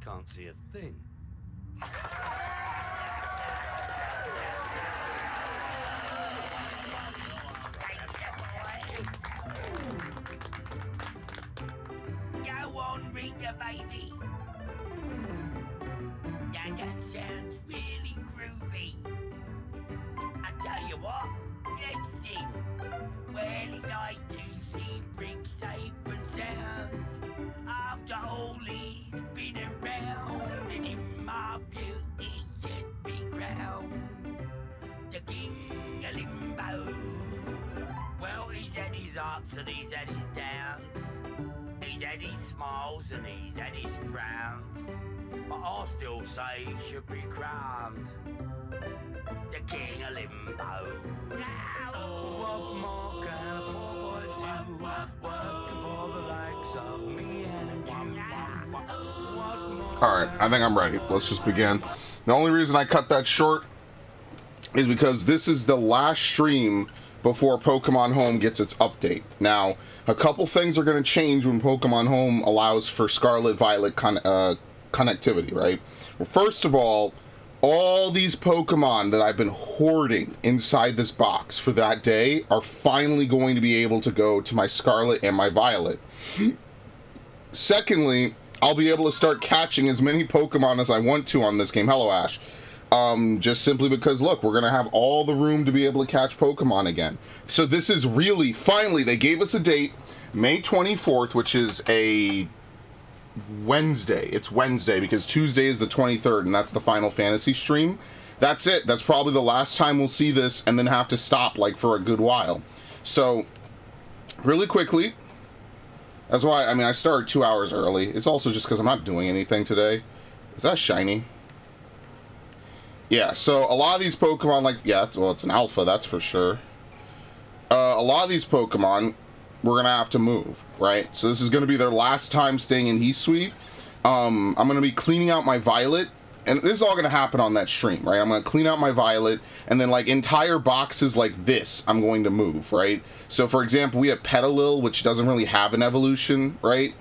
can't see a thing. Go on, Rita, baby. Now that sounds really groovy. I tell you what, let's sing. Well, it's nice to see Brick safe and sound. After all he's been around, and in my beauty should be crowned. The king of limbo. Well, he's had his ups and he's had his downs. He's had his smiles and he's had his frowns. But I still say he should be crowned the king of limbo. What more can a poor boy do? Working for the likes of me and you. What more? Alright, I think I'm ready. Let's just begin. The only reason I cut that short is because this is the last stream before Pokemon Home gets its update. Now, a couple things are going to change when Pokemon Home allows for Scarlet Violet connectivity, right? Well, first of all these Pokemon that I've been hoarding inside this box for that day are finally going to be able to go to my Scarlet and my Violet. Secondly, I'll be able to start catching as many Pokemon as I want to on this game. Hello, Ash. Just simply because, look, we're going to have all the room to be able to catch Pokemon again. So this is really, finally, they gave us a date, May 24th, which is a Wednesday. It's Wednesday because Tuesday is the 23rd, and that's the Final Fantasy stream. That's it. That's probably the last time we'll see this and then have to stop, like, for a good while. So, really quickly, that's why, I mean, I started 2 hours early. It's also just because I'm not doing anything today. Is that shiny? Yeah, so a lot of these Pokemon, like, yeah, it's an alpha, that's for sure. A lot of these Pokemon, we're going to have to move, right? So this is going to be their last time staying in Heat Suite. I'm going to be cleaning out my Violet, and this is all going to happen on that stream, right? I'm going to clean out my Violet, and then, like, entire boxes like this, I'm going to move, right? So, for example, we have Petalil, which doesn't really have an evolution, right?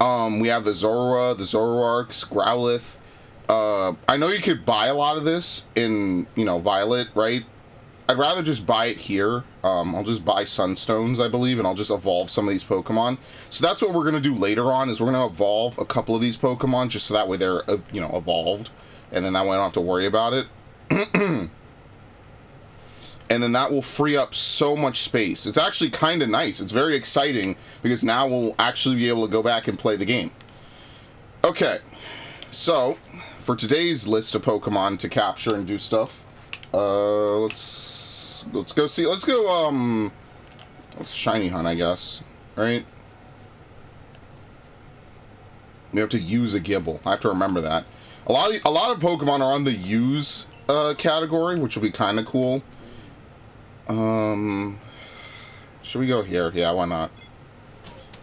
We have the Zorua, the Zoroarks, Growlithe. I know you could buy a lot of this in, you know, Violet, right? I'd rather just buy it here. I'll just buy Sunstones, I believe, and I'll just evolve some of these Pokemon. So that's what we're going to do later on, is we're going to evolve a couple of these Pokemon, just so that way they're, you know, evolved. And then that way I don't have to worry about it. And then that will free up so much space. It's actually kind of nice. It's very exciting, because now we'll actually be able to go back and play the game. Okay, so for today's list of Pokemon to capture and do stuff, let's go see. Let's shiny hunt, I guess. Right? We have to use a Gibble. I have to remember that. A lot of Pokemon are on the use category, which will be kind of cool. Should we go here? Yeah, why not?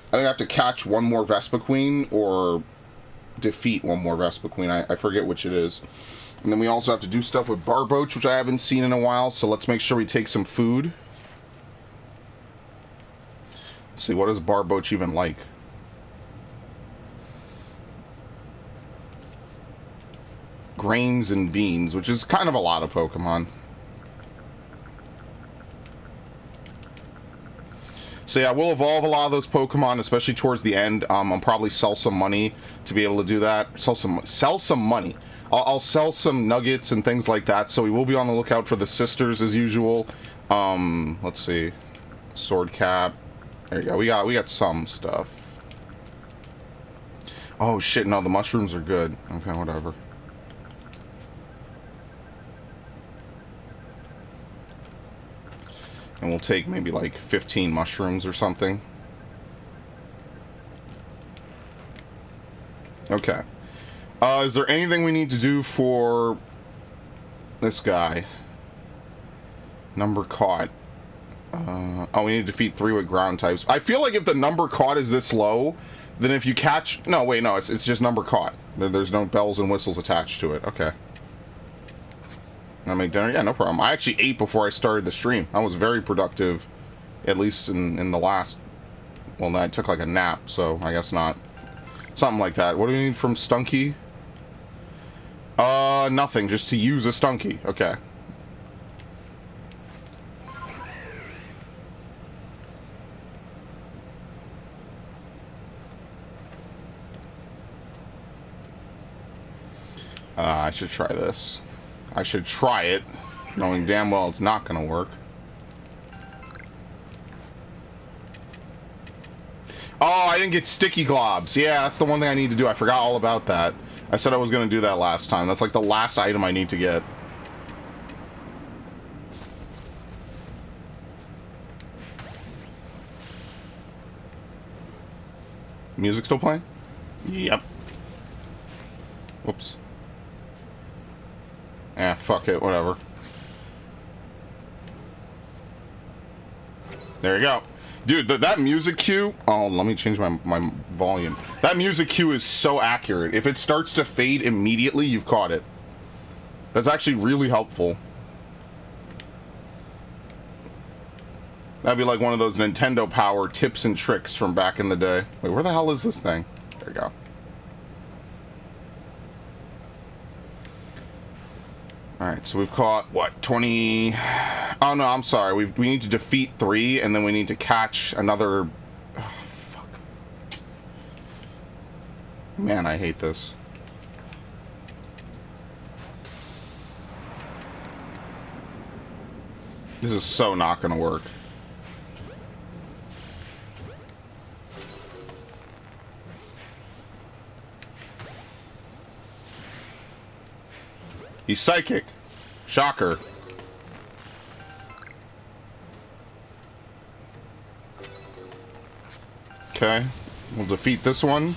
I think I have to catch one more Vespiquen or defeat one more Vespiquen. I forget which it is. And then we also have to do stuff with Barboach, which I haven't seen in a while, so let's make sure we take some food. Let's see, what does Barboach even like? Grains and beans, which is kind of a lot of Pokemon. So yeah, we'll evolve a lot of those Pokemon, especially towards the end. I'll probably sell some money to be able to do that. Sell some money. I'll sell some nuggets and things like that. So we will be on the lookout for the sisters as usual. Let's see, Sword Cap. There you go. We got some stuff. Oh shit! No, the mushrooms are good. Okay, whatever. And we'll take maybe like 15 mushrooms or something. Okay. Is there anything we need to do for this guy? Number caught. Oh, we need to defeat 3 with ground types. I feel like if the number caught is this low, then if you catch... No, wait, no, it's just number caught. There's no bells and whistles attached to it. Okay. I make dinner? Yeah, no problem. I actually ate before I started the stream. I was very productive, at least in the last... Well, I took like a nap, so I guess not. Something like that. What do we need from Stunky? Nothing. Just to use a Stunky. Okay. I should try this. I should try it, knowing damn well it's not gonna work. Oh, I didn't get sticky globs. Yeah, that's the one thing I need to do. I forgot all about that. I said I was gonna do that last time. That's like the last item I need to get. Music still playing? Yep. Whoops. Fuck it, whatever. There you go. Dude, that music cue... Oh, let me change my volume. That music cue is so accurate. If it starts to fade immediately, you've caught it. That's actually really helpful. That'd be like one of those Nintendo Power tips and tricks from back in the day. Wait, where the hell is this thing? There you go. Alright, so we've caught, what, 20... Oh, no, I'm sorry. We need to defeat 3, and then we need to catch another... Oh, fuck. Man, I hate this. This is so not gonna work. He's psychic. Shocker. Okay. We'll defeat this one.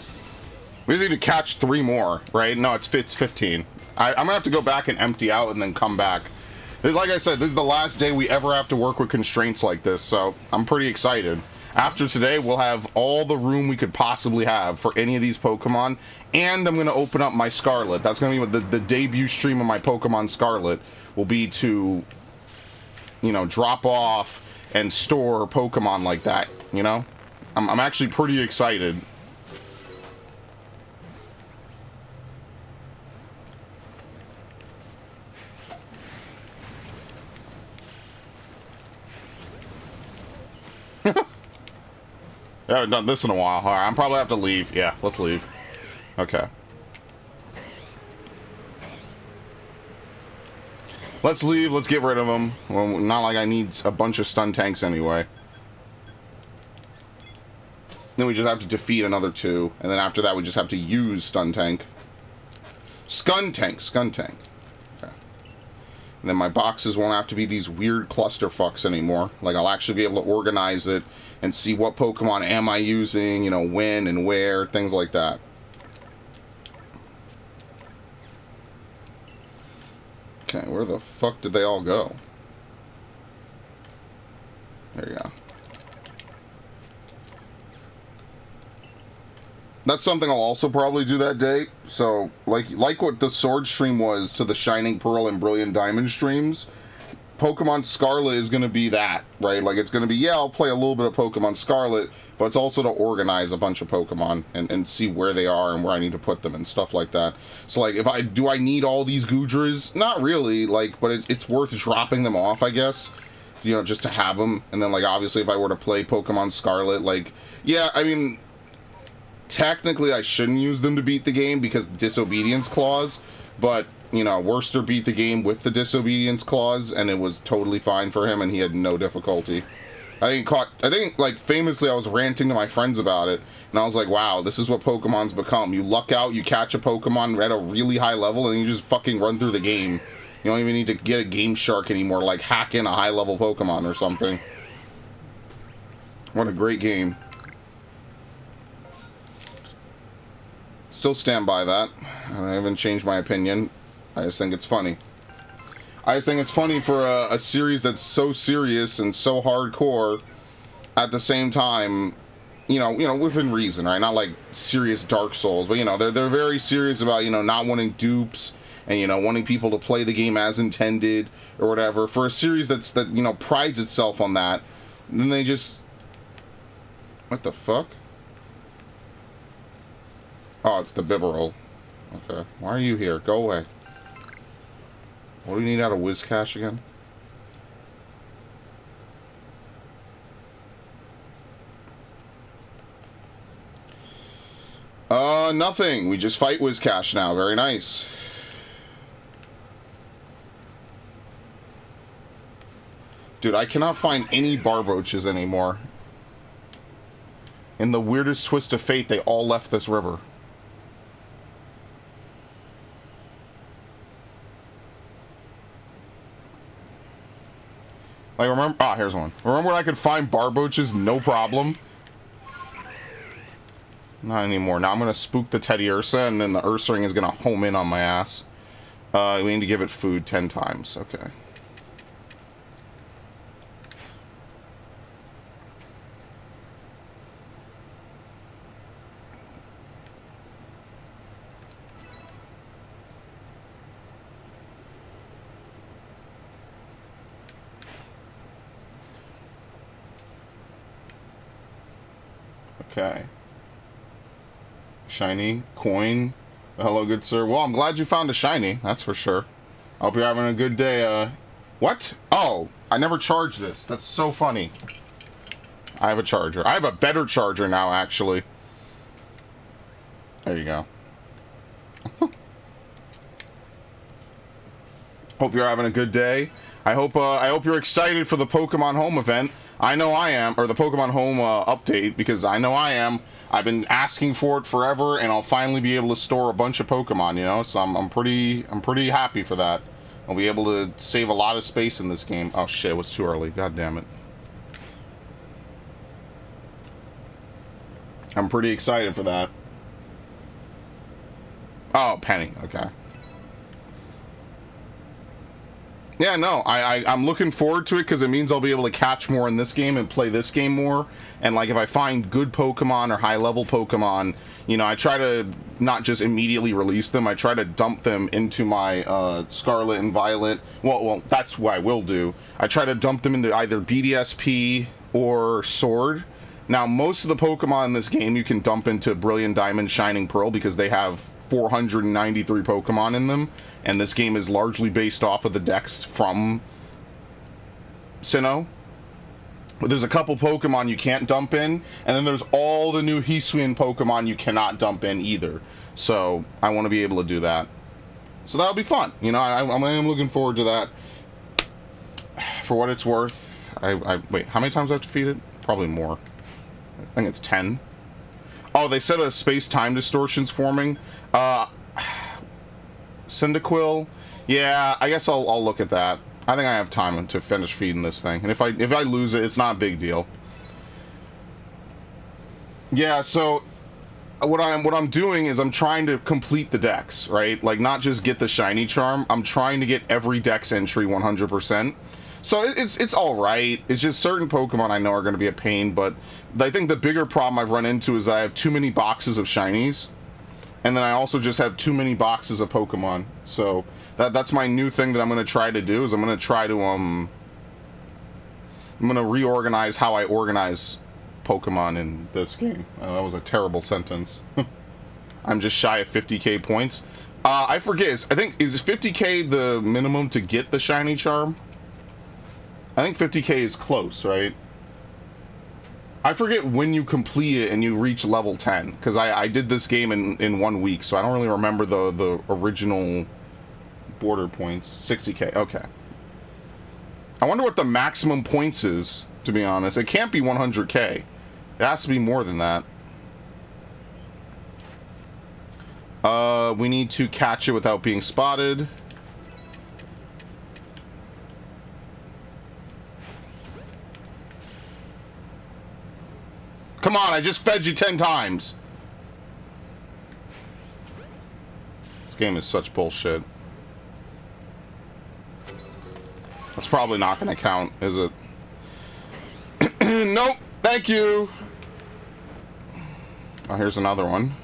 We need to catch 3 more, right? No, it's 15. I'm gonna have to go back and empty out and then come back. Like I said, this is the last day we ever have to work with constraints like this, so I'm pretty excited. After today, we'll have all the room we could possibly have for any of these Pokemon, and I'm going to open up my Scarlet. That's going to be the debut stream of my Pokemon Scarlet, will be to, you know, drop off and store Pokemon like that, you know? I'm actually pretty excited. I haven't done this in a while. Alright, I'm probably have to leave. Yeah, let's leave. Okay. Let's leave. Let's get rid of them. Well, not like I need a bunch of stun tanks anyway. Then we just have to defeat another 2. And then after that, we just have to use stun tank. Skun tank. Okay. And then my boxes won't have to be these weird clusterfucks anymore. Like, I'll actually be able to organize it and see what Pokemon am I using, you know, when and where, things like that. Okay, where the fuck did they all go? There you go. That's something I'll also probably do that day. So, like what the Sword stream was to the Shining Pearl and Brilliant Diamond streams, Pokemon Scarlet is going to be that, right? Like, it's going to be, yeah, I'll play a little bit of Pokemon Scarlet, but it's also to organize a bunch of Pokemon and see where they are and where I need to put them and stuff like that. So, like, do I need all these Goodras? Not really, like, but it's worth dropping them off, I guess, you know, just to have them. And then, like, obviously, if I were to play Pokemon Scarlet, like, yeah, I mean, technically, I shouldn't use them to beat the game because Disobedience Clause, but, you know, Worcester beat the game with the Disobedience Clause, and it was totally fine for him, and he had no difficulty. I think, like, famously, I was ranting to my friends about it, and I was like, wow, this is what Pokemon's become. You luck out, you catch a Pokemon at a really high level, and you just fucking run through the game. You don't even need to get a Game Shark anymore, like, hack in a high-level Pokemon or something. What a great game. Still stand by that. I haven't changed my opinion. I just think it's funny. I just think it's funny for a series that's so serious and so hardcore at the same time, you know, within reason, right? Not like serious Dark Souls, but, you know, they're very serious about, you know, not wanting dupes and, you know, wanting people to play the game as intended or whatever. For a series that, you know, prides itself on that, then they just... What the fuck? Oh, it's the Bibarel. Okay. Why are you here? Go away. What do we need out of Whiscash again? Nothing. We just fight Whiscash now. Very nice. Dude, I cannot find any Barboaches anymore. In the weirdest twist of fate, they all left this river. Like, remember... Ah, here's one. Remember when I could find Barboaches no problem? Not anymore. Now I'm going to spook the Teddy Ursa, and then the Ursa Ring is going to home in on my ass. We need to give it food 10 times. Okay. Okay. Shiny, coin. Hello, good sir. Well, I'm glad you found a shiny, that's for sure. I hope you're having a good day. What? Oh, I never charged this. That's so funny. I have a charger. I have a better charger now, actually. There you go. Hope you're having a good day. I hope you're excited for the Pokemon Home event. I know I am, or the Pokemon Home update, because I know I am. I've been asking for it forever, and I'll finally be able to store a bunch of Pokemon, you know. So I'm pretty happy for that. I'll be able to save a lot of space in this game. Oh shit, it was too early. God damn it. I'm pretty excited for that. Oh, Penny. Okay. Yeah, no, I'm looking forward to it because it means I'll be able to catch more in this game and play this game more. And, like, if I find good Pokemon or high-level Pokemon, you know, I try to not just immediately release them. I try to dump them into my Scarlet and Violet. Well, that's what I will do. I try to dump them into either BDSP or Sword. Now, most of the Pokemon in this game you can dump into Brilliant Diamond, Shining Pearl because they have 493 Pokemon in them, and this game is largely based off of the decks from Sinnoh. But there's a couple Pokemon you can't dump in, and then there's all the new Hisuian Pokemon you cannot dump in either. So I want to be able to do that. So that'll be fun. You know, I'm looking forward to that. For what it's worth, wait, how many times do I have to feed it? Probably more. I think it's 10. Oh, they said a space-time distortion's forming. Cyndaquil. Yeah, I guess I'll look at that. I think I have time to finish feeding this thing. And if I lose it, it's not a big deal. Yeah, so what I'm doing is I'm trying to complete the decks, right? Like, not just get the shiny charm. I'm trying to get every dex entry 100%. So it's all right. It's just certain Pokemon I know are going to be a pain, but I think the bigger problem I've run into is that I have too many boxes of shinies, and then I also just have too many boxes of Pokemon. So that's my new thing that I'm going to try to do is I'm going to try to I'm going to reorganize how I organize Pokemon in this game. That was a terrible sentence. I'm just shy of 50k points. I forget. I think is 50k the minimum to get the shiny charm? I think 50k is close, right? I forget when you complete it and you reach level 10, because I did this game in 1 week, so I don't really remember the original border points. 60k, okay. I wonder what the maximum points is, to be honest. It can't be 100k. It has to be more than that. We need to catch it without being spotted. Come on, I just fed you 10 times. This game is such bullshit. That's probably not going to count, is it? Nope, thank you. Oh, here's another one.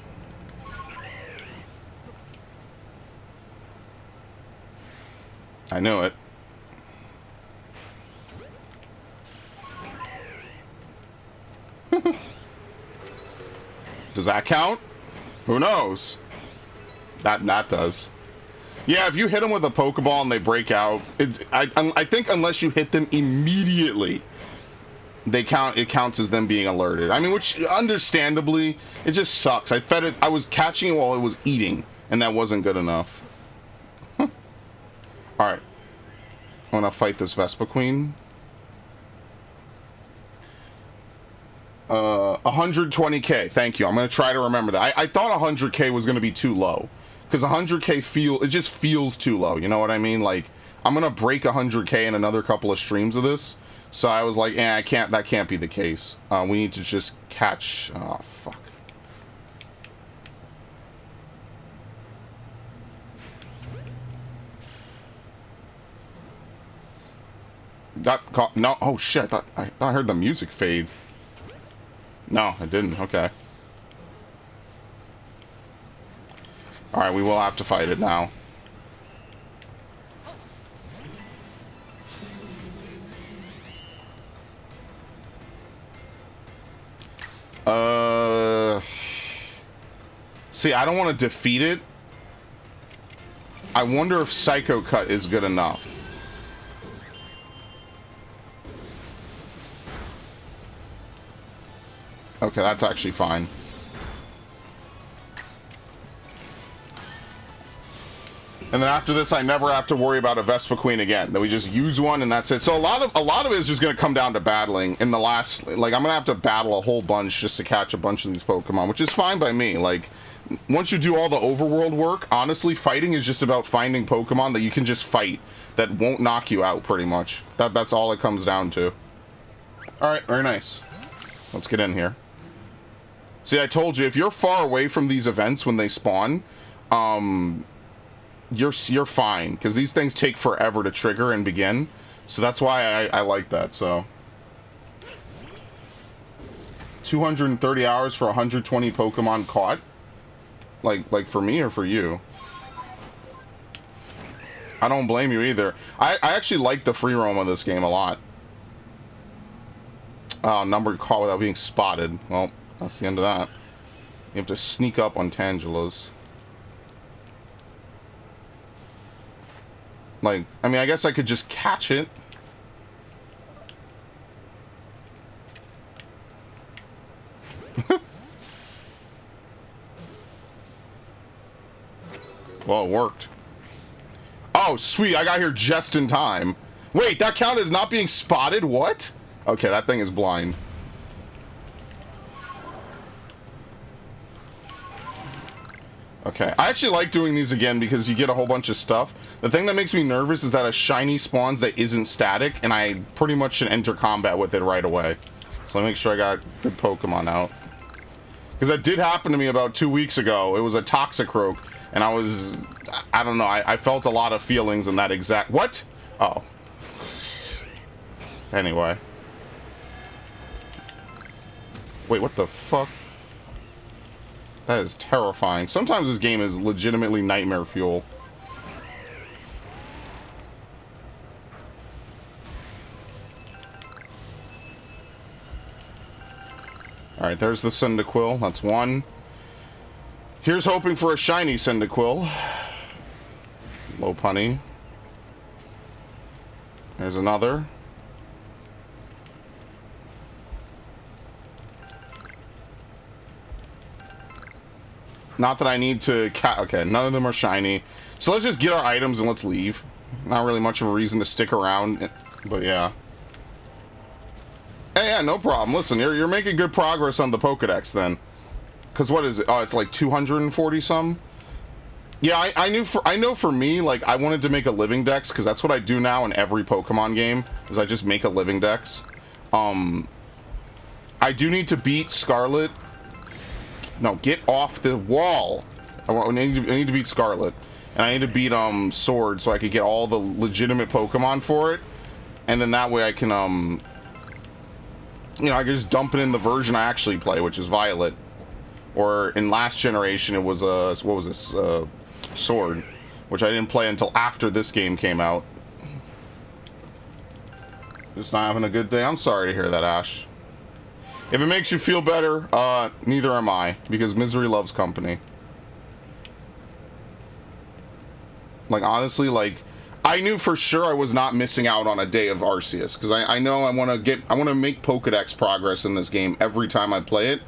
I knew it. Does that count? Who knows? That does. Yeah, if you hit them with a Pokeball and they break out, I think unless you hit them immediately, it counts as them being alerted. I mean, which understandably, it just sucks. I fed it, I was catching it while it was eating, and that wasn't good enough. Huh. All right, I'm gonna fight this Vespa Queen. 120k. Thank you. I'm gonna try to remember that. I thought 100k was gonna be too low, because 100k it just feels too low. You know what I mean? Like, I'm gonna break 100k in another couple of streams of this. So I was like, I can't, that can't be the case. We need to just catch, oh, fuck. Got caught, no, oh shit, I heard the music fade. No, I didn't, okay. Alright, we will have to fight it now. See, I don't want to defeat it. I wonder if Psycho Cut is good enough. Okay, that's actually fine. And then after this, I never have to worry about a Vespa Queen again. Then we just use one and that's it. So a lot of it is just gonna come down to battling. In the last, like, I'm gonna have to battle a whole bunch just to catch a bunch of these Pokemon, which is fine by me. Like, once you do all the overworld work, honestly, fighting is just about finding Pokemon that you can just fight that won't knock you out, pretty much. That's all it comes down to. All right, very nice. Let's get in here. See, I told you, if you're far away from these events when they spawn, you're fine, because these things take forever to trigger and begin. So that's why I like that. So 230 hours for 120 Pokemon caught. Like for me or for you? I don't blame you either. I actually like the free roam of this game a lot. Oh, numbered caught without being spotted. Well, that's the end of that. You have to sneak up on Tangelas. Like, I mean, I guess I could just catch it. Well, it worked. Oh, sweet. I got here just in time. Wait, that counted as not being spotted? What? Okay, that thing is blind. Okay, I actually like doing these again because you get a whole bunch of stuff. The thing that makes me nervous is that a shiny spawns that isn't static, and I pretty much should enter combat with it right away. So let me make sure I got good Pokemon out. Because that did happen to me about 2 weeks ago. It was a Toxicroak, and I don't know, I felt a lot of feelings in that exact... What? Oh. Anyway. Wait, what the fuck? That is terrifying. Sometimes this game is legitimately nightmare fuel. Alright, there's the Cyndaquil. That's one. Here's hoping for a shiny Cyndaquil. Lopunny. There's another. Not that I need to okay, none of them are shiny. So let's just get our items and let's leave. Not really much of a reason to stick around, but yeah. Hey, yeah, no problem. Listen, you're making good progress on the Pokedex then. Because what is it? Oh, it's like 240 some? Yeah, I know for me, like, I wanted to make a living dex, because that's what I do now in every Pokemon game, is I just make a living dex. I do need to beat Scarlet. No, get off the wall. I need to beat Scarlet. And I need to beat Sword so I could get all the legitimate Pokemon for it. And then that way I can, you know, I can just dump it in the version I actually play, which is Violet. Or in last generation it was, what was this? Sword. Which I didn't play until after this game came out. Just not having a good day. I'm sorry to hear that, Ash. If it makes you feel better, neither am I, because misery loves company. Like, honestly, like, I knew for sure I was not missing out on a day of Arceus, because I know I want to make Pokedex progress in this game every time I play it.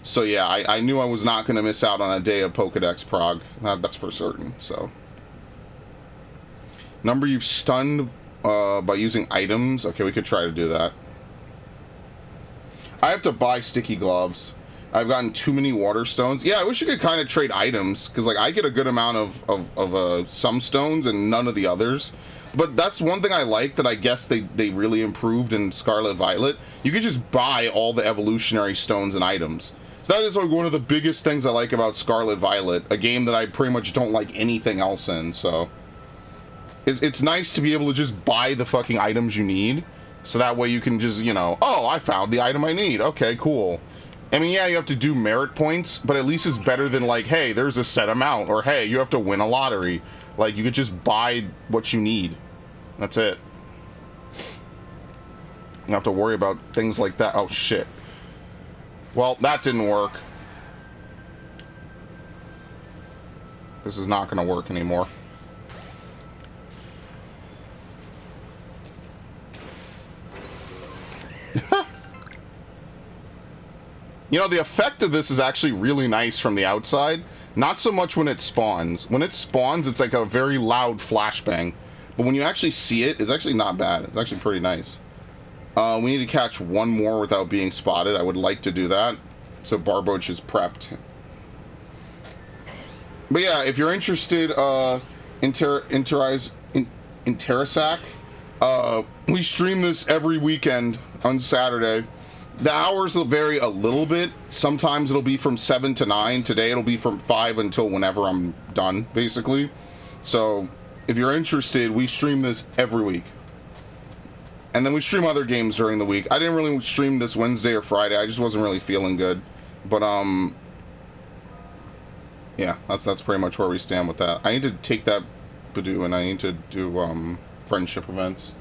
So yeah, I knew I was not going to miss out on a day of Pokedex prog. That's for certain, so. Number you've stunned by using items. Okay, we could try to do that. I have to buy sticky gloves. I've gotten too many water stones. Yeah, I wish you could kind of trade items, because like I get a good amount of some stones and none of the others. But that's one thing I like that I guess they really improved in Scarlet Violet. You could just buy all the evolutionary stones and items. So that is like one of the biggest things I like about Scarlet Violet, a game that I pretty much don't like anything else in, so. It's nice to be able to just buy the fucking items you need, so that way you can just, you know, oh, I found the item I need, okay, cool. I mean, yeah, you have to do merit points, but at least it's better than like, hey, there's a set amount, or hey, you have to win a lottery. Like, you could just buy what you need. That's it. You don't have to worry about things like that. Oh, shit. Well, that didn't work. This is not going to work anymore. You know, the effect of this is actually really nice from the outside. Not so much when it spawns. When it spawns, it's like a very loud flashbang. But when you actually see it, it's actually not bad. It's actually pretty nice. We need to catch one more without being spotted. I would like to do that. So Barboach is prepped. But yeah, if you're interested, in Terrasac, we stream this every weekend on Saturday. The hours will vary a little bit. Sometimes it'll be from 7 to 9. Today it'll be from 5 until whenever I'm done, basically. So, if you're interested, we stream this every week. And then we stream other games during the week. I didn't really stream this Wednesday or Friday. I just wasn't really feeling good. But, yeah, that's pretty much where we stand with that. I need to take that Badoo and I need to do, friendship events.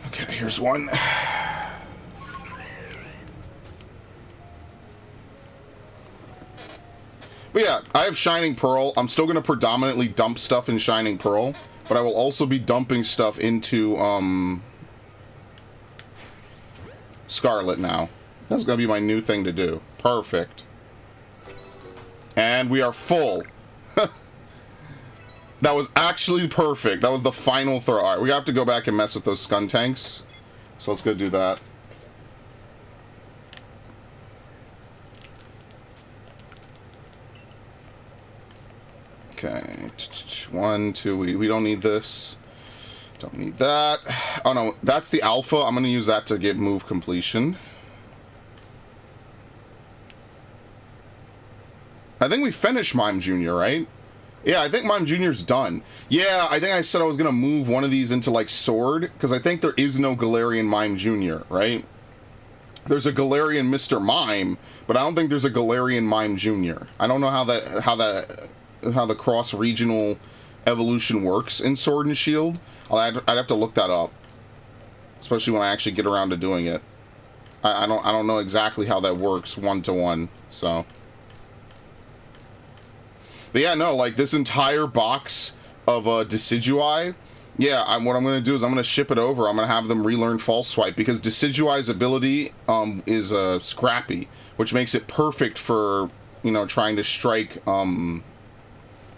Okay, here's one. But yeah, I have Shining Pearl. I'm still going to predominantly dump stuff in Shining Pearl, but I will also be dumping stuff into Scarlet now. That's going to be my new thing to do. Perfect. And we are full. That was actually perfect. That was the final throw. All right, we have to go back and mess with those Scun tanks. So let's go do that. Okay, 1, 2, we don't need this. Don't need that. Oh no, that's the alpha. I'm gonna use that to get move completion. I think we finished Mime Jr., right? Yeah, I think Mime Jr.'s done. Yeah, I think I said I was gonna move one of these into like Sword, because I think there is no Galarian Mime Jr., right? There's a Galarian Mr. Mime, but I don't think there's a Galarian Mime Jr. I don't know how the cross-regional evolution works in Sword and Shield. I'd have to look that up, especially when I actually get around to doing it. I don't know exactly how that works one-to-one, so. But yeah, no, like this entire box of Decidueye, yeah, what I'm going to do is I'm going to ship it over. I'm going to have them relearn False Swipe, because Decidueye's ability is Scrappy, which makes it perfect for, you know, trying to strike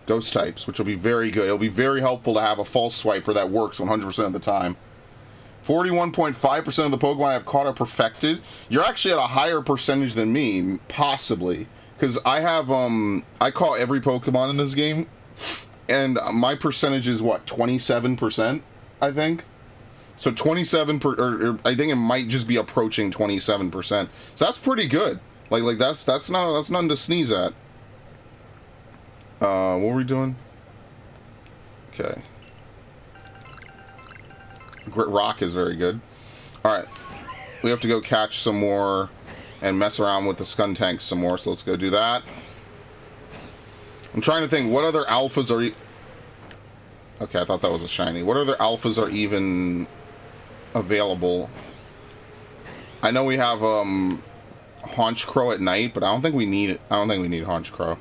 Ghost types, which will be very good. It'll be very helpful to have a False Swiper that works 100% of the time. 41.5% of the Pokemon I've caught are perfected. You're actually at a higher percentage than me, possibly. Because I have, I caught every Pokemon in this game, and my percentage is, what, 27%, I think? So 27, or I think it might just be approaching 27%. So that's pretty good. Like that's nothing to sneeze at. What were we doing? Okay. Grit Rock is very good. Alright. We have to go catch some more and mess around with the Scun tanks some more, so let's go do that. I'm trying to think, what other alphas are... Okay, I thought that was a shiny. What other alphas are even available? I know we have, Haunch Crow at night, but I don't think we need it. I don't think we need Haunch Crow.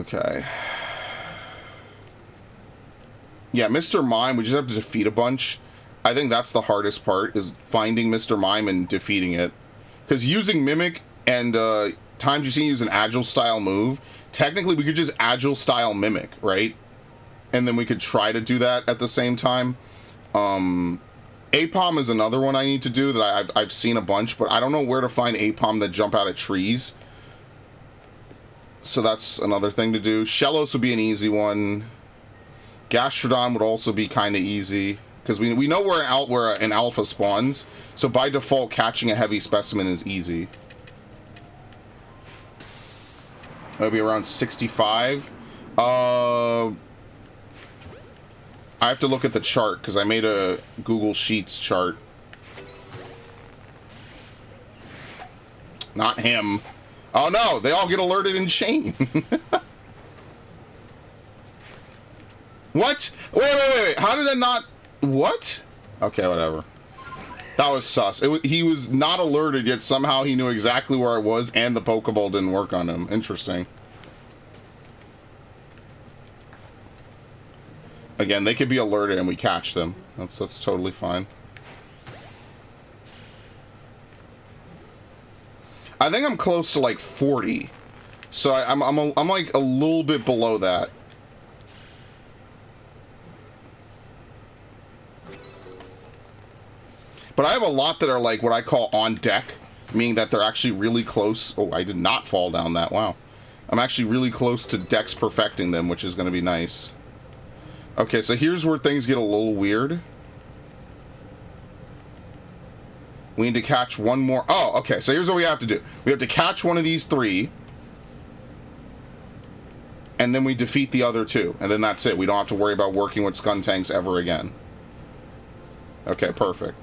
Okay. Yeah, Mr. Mime, we just have to defeat a bunch. I think that's the hardest part, is finding Mr. Mime and defeating it. Because using Mimic and times you've seen use an Agile style move, technically we could just Agile style Mimic, right? And then we could try to do that at the same time. Apom is another one I need to do that I've seen a bunch, but I don't know where to find Apom that jump out of trees. So that's another thing to do. Shellos would be an easy one. Gastrodon would also be kind of easy, because we know where an alpha spawns, so by default catching a heavy specimen is easy. That'll be around 65. I have to look at the chart, because I made a Google Sheets chart. Not him. Oh no, they all get alerted in chain. What? Wait. How did that not... What? Okay, whatever. That was sus. He was not alerted, yet somehow he knew exactly where I was, and the Pokeball didn't work on him. Interesting. Again, they could be alerted and we catch them. That's totally fine. I think I'm close to like 40. So I'm like a little bit below that. But I have a lot that are like what I call on deck, meaning that they're actually really close. Oh, I did not fall down that. Wow. I'm actually really close to Dex perfecting them, which is going to be nice. Okay, so here's where things get a little weird. We need to catch one more. Oh, okay, so here's what we have to do. We have to catch one of these 3. And then we defeat the other 2. And then that's it. We don't have to worry about working with Skuntanks ever again. Okay, perfect.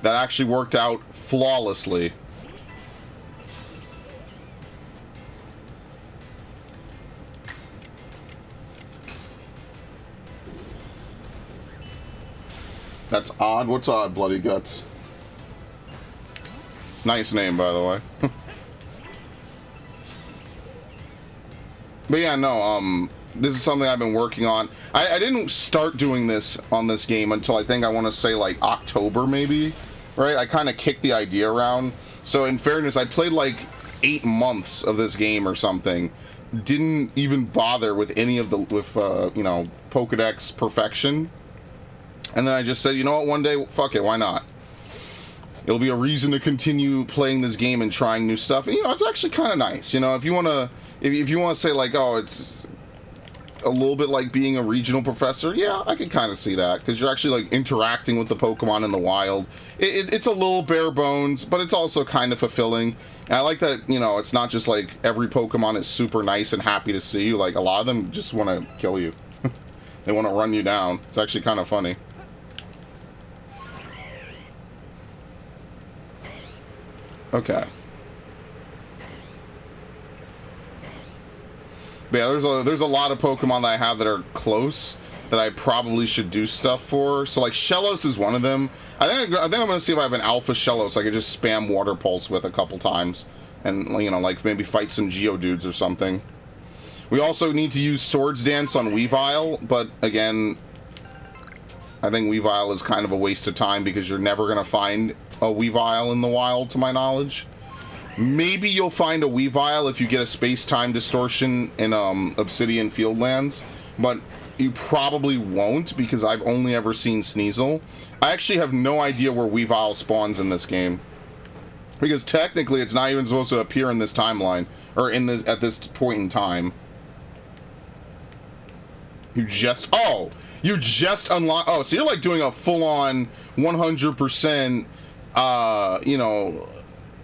That actually worked out flawlessly. That's odd. What's odd, Bloody Guts? Nice name, by the way. But yeah, no, this is something I've been working on. I didn't start doing this on this game until I think I want to say like October maybe, right? I kind of kicked the idea around. So in fairness, I played like 8 months of this game or something. Didn't even bother with any of the, you know, Pokedex perfection. And then I just said, you know what, one day, fuck it, why not? It'll be a reason to continue playing this game and trying new stuff. And, you know, it's actually kind of nice. You know, if you want to, if you want to say like, oh, it's a little bit like being a regional professor, yeah, I can kind of see that, because you're actually like interacting with the Pokemon in the wild. It's a little bare bones, but it's also kind of fulfilling. And I like that, you know, it's not just like every Pokemon is super nice and happy to see you. Like, a lot of them just want to kill you. They want to run you down. It's actually kind of funny. Okay. But yeah, there's a lot of Pokemon that I have that are close that I probably should do stuff for. So like Shellos is one of them. I think I'm gonna see if I have an Alpha Shellos I could just spam Water Pulse with a couple times, and you know, like maybe fight some Geodudes or something. We also need to use Swords Dance on Weavile, but again, I think Weavile is kind of a waste of time because you're never gonna find a Weavile in the wild, to my knowledge. Maybe you'll find a Weavile if you get a space-time distortion in Obsidian Fieldlands, but you probably won't because I've only ever seen Sneasel. I actually have no idea where Weavile spawns in this game, because technically it's not even supposed to appear in this timeline, or in this at this point in time. You just unlock. Oh, so you're like doing a full-on 100%. You know,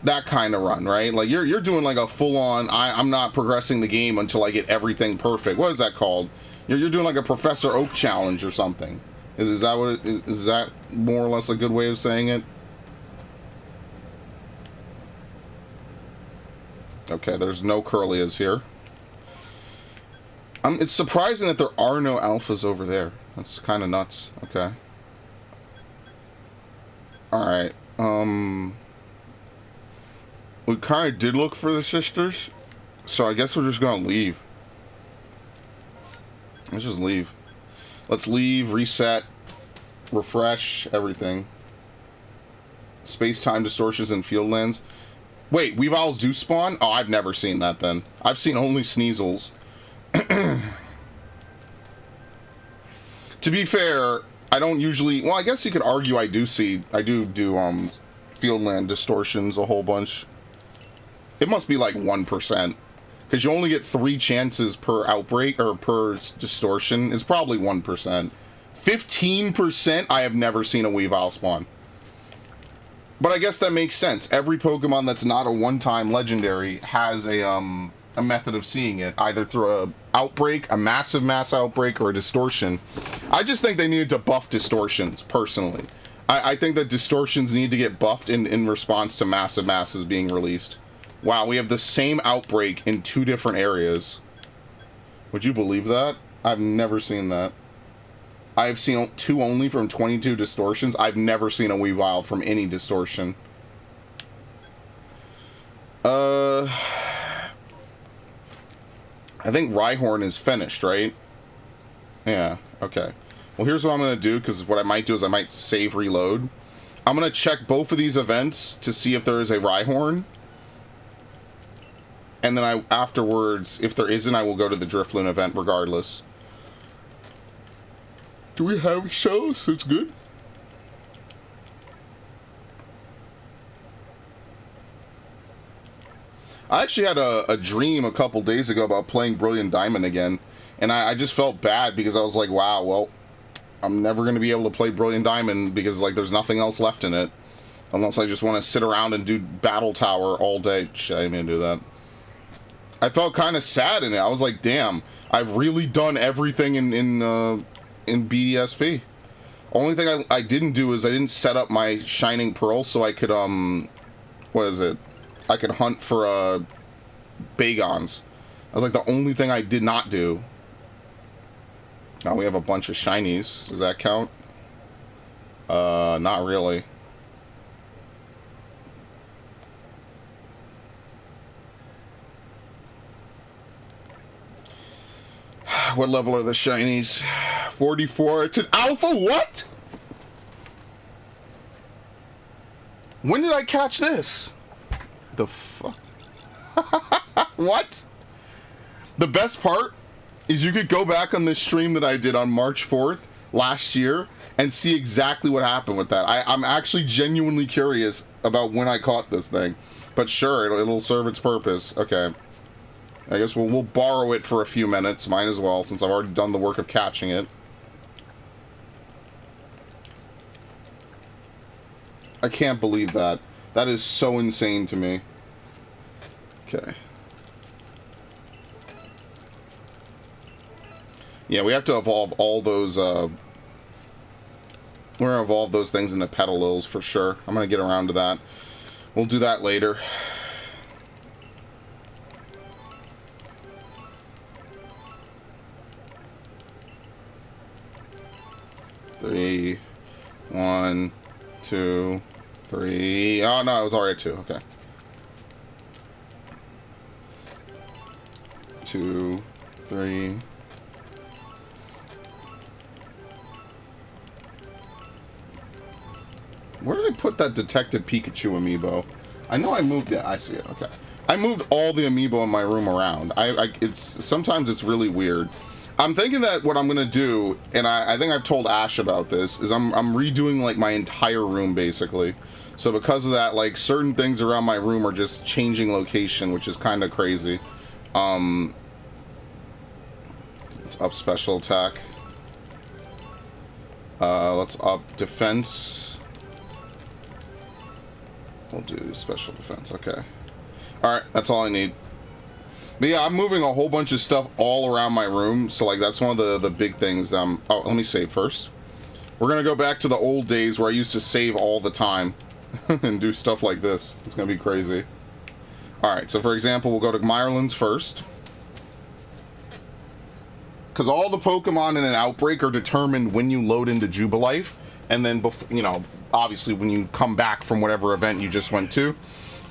that kind of run, right? Like you're doing like a full-on I'm not progressing the game until I get everything perfect. What is that called? You're doing like a Professor Oak challenge or something. Is that what is that more or less a good way of saying it? Okay, there's no Curlias here. It's surprising that there are no alphas over there. That's kind of nuts. Okay. All right. We kind of did look for the sisters, so I guess we're just gonna leave. Let's just leave. Let's leave, reset, refresh, everything. Space-time distortions and field lands. Wait, Weaviles do spawn? Oh, I've never seen that then. I've seen only Sneasels. To be fair, I don't usually... Well, I guess you could argue I do field land distortions a whole bunch. It must be like 1%. Because you only get 3 chances per outbreak, or per distortion. It's probably 1%. 15%, I have never seen a Weavile spawn. But I guess that makes sense. Every Pokemon that's not a one-time legendary has a method of seeing it, either through a outbreak, a massive mass outbreak, or a distortion. I just think they needed to buff distortions, personally. I think that distortions need to get buffed in response to massive masses being released. Wow, we have the same outbreak in 2 different areas. Would you believe that? I've never seen that. I've seen 2 only from 22 distortions. I've never seen a Weavile from any distortion. I think Rhyhorn is finished, right? Yeah, okay. Well, here's what I'm going to do, because what I might do is I might save reload. I'm going to check both of these events to see if there is a Rhyhorn. And then afterwards, if there isn't, I will go to the Drifloon event regardless. Do we have shows? It's good. I actually had a dream a couple days ago about playing Brilliant Diamond again. And I just felt bad because I was like, wow, well, I'm never going to be able to play Brilliant Diamond because, like, there's nothing else left in it. Unless I just want to sit around and do Battle Tower all day. Shit, I didn't mean to do that. I felt kind of sad in it. I was like, damn, I've really done everything in BDSP. Only thing I didn't do is I didn't set up my Shining Pearl so I could, what is it? I could hunt for, Bagons. That was like the only thing I did not do. Now we have a bunch of Shinies. Does that count? Not really. What level are the Shinies? 44. It's an alpha? What? When did I catch this? The fuck? What? The best part is you could go back on this stream that I did on March 4th last year and see exactly what happened with that. I'm actually genuinely curious about when I caught this thing. But sure, it'll serve its purpose. Okay. I guess we'll borrow it for a few minutes. Might as well, since I've already done the work of catching it. I can't believe that. That is so insane to me. Okay. Yeah, we have to evolve all those, we're gonna evolve those things into Petaloils for sure. I'm gonna get around to that. We'll do that later. Three, 1, 2, 3. Oh no, it was already 2. Okay. 2, 3. Where did I put that Detective Pikachu amiibo? I know I moved it. I see it. Okay. I moved all the amiibo in my room around. Sometimes it's really weird. I'm thinking that what I'm gonna do, and I think I've told Ash about this, is I'm redoing like my entire room basically. So because of that, like certain things around my room are just changing location, which is kind of crazy. Let's up special attack. Let's up defense. We'll do special defense. Okay. All right, that's all I need. But yeah, I'm moving a whole bunch of stuff all around my room. So like that's one of the big things. Oh, let me save first. We're gonna go back to the old days where I used to save all the time and do stuff like this. It's gonna be crazy. All right, so for example, we'll go to Myrlands first. Because all the Pokemon in an outbreak are determined when you load into Jubilife, and then, you know, obviously when you come back from whatever event you just went to.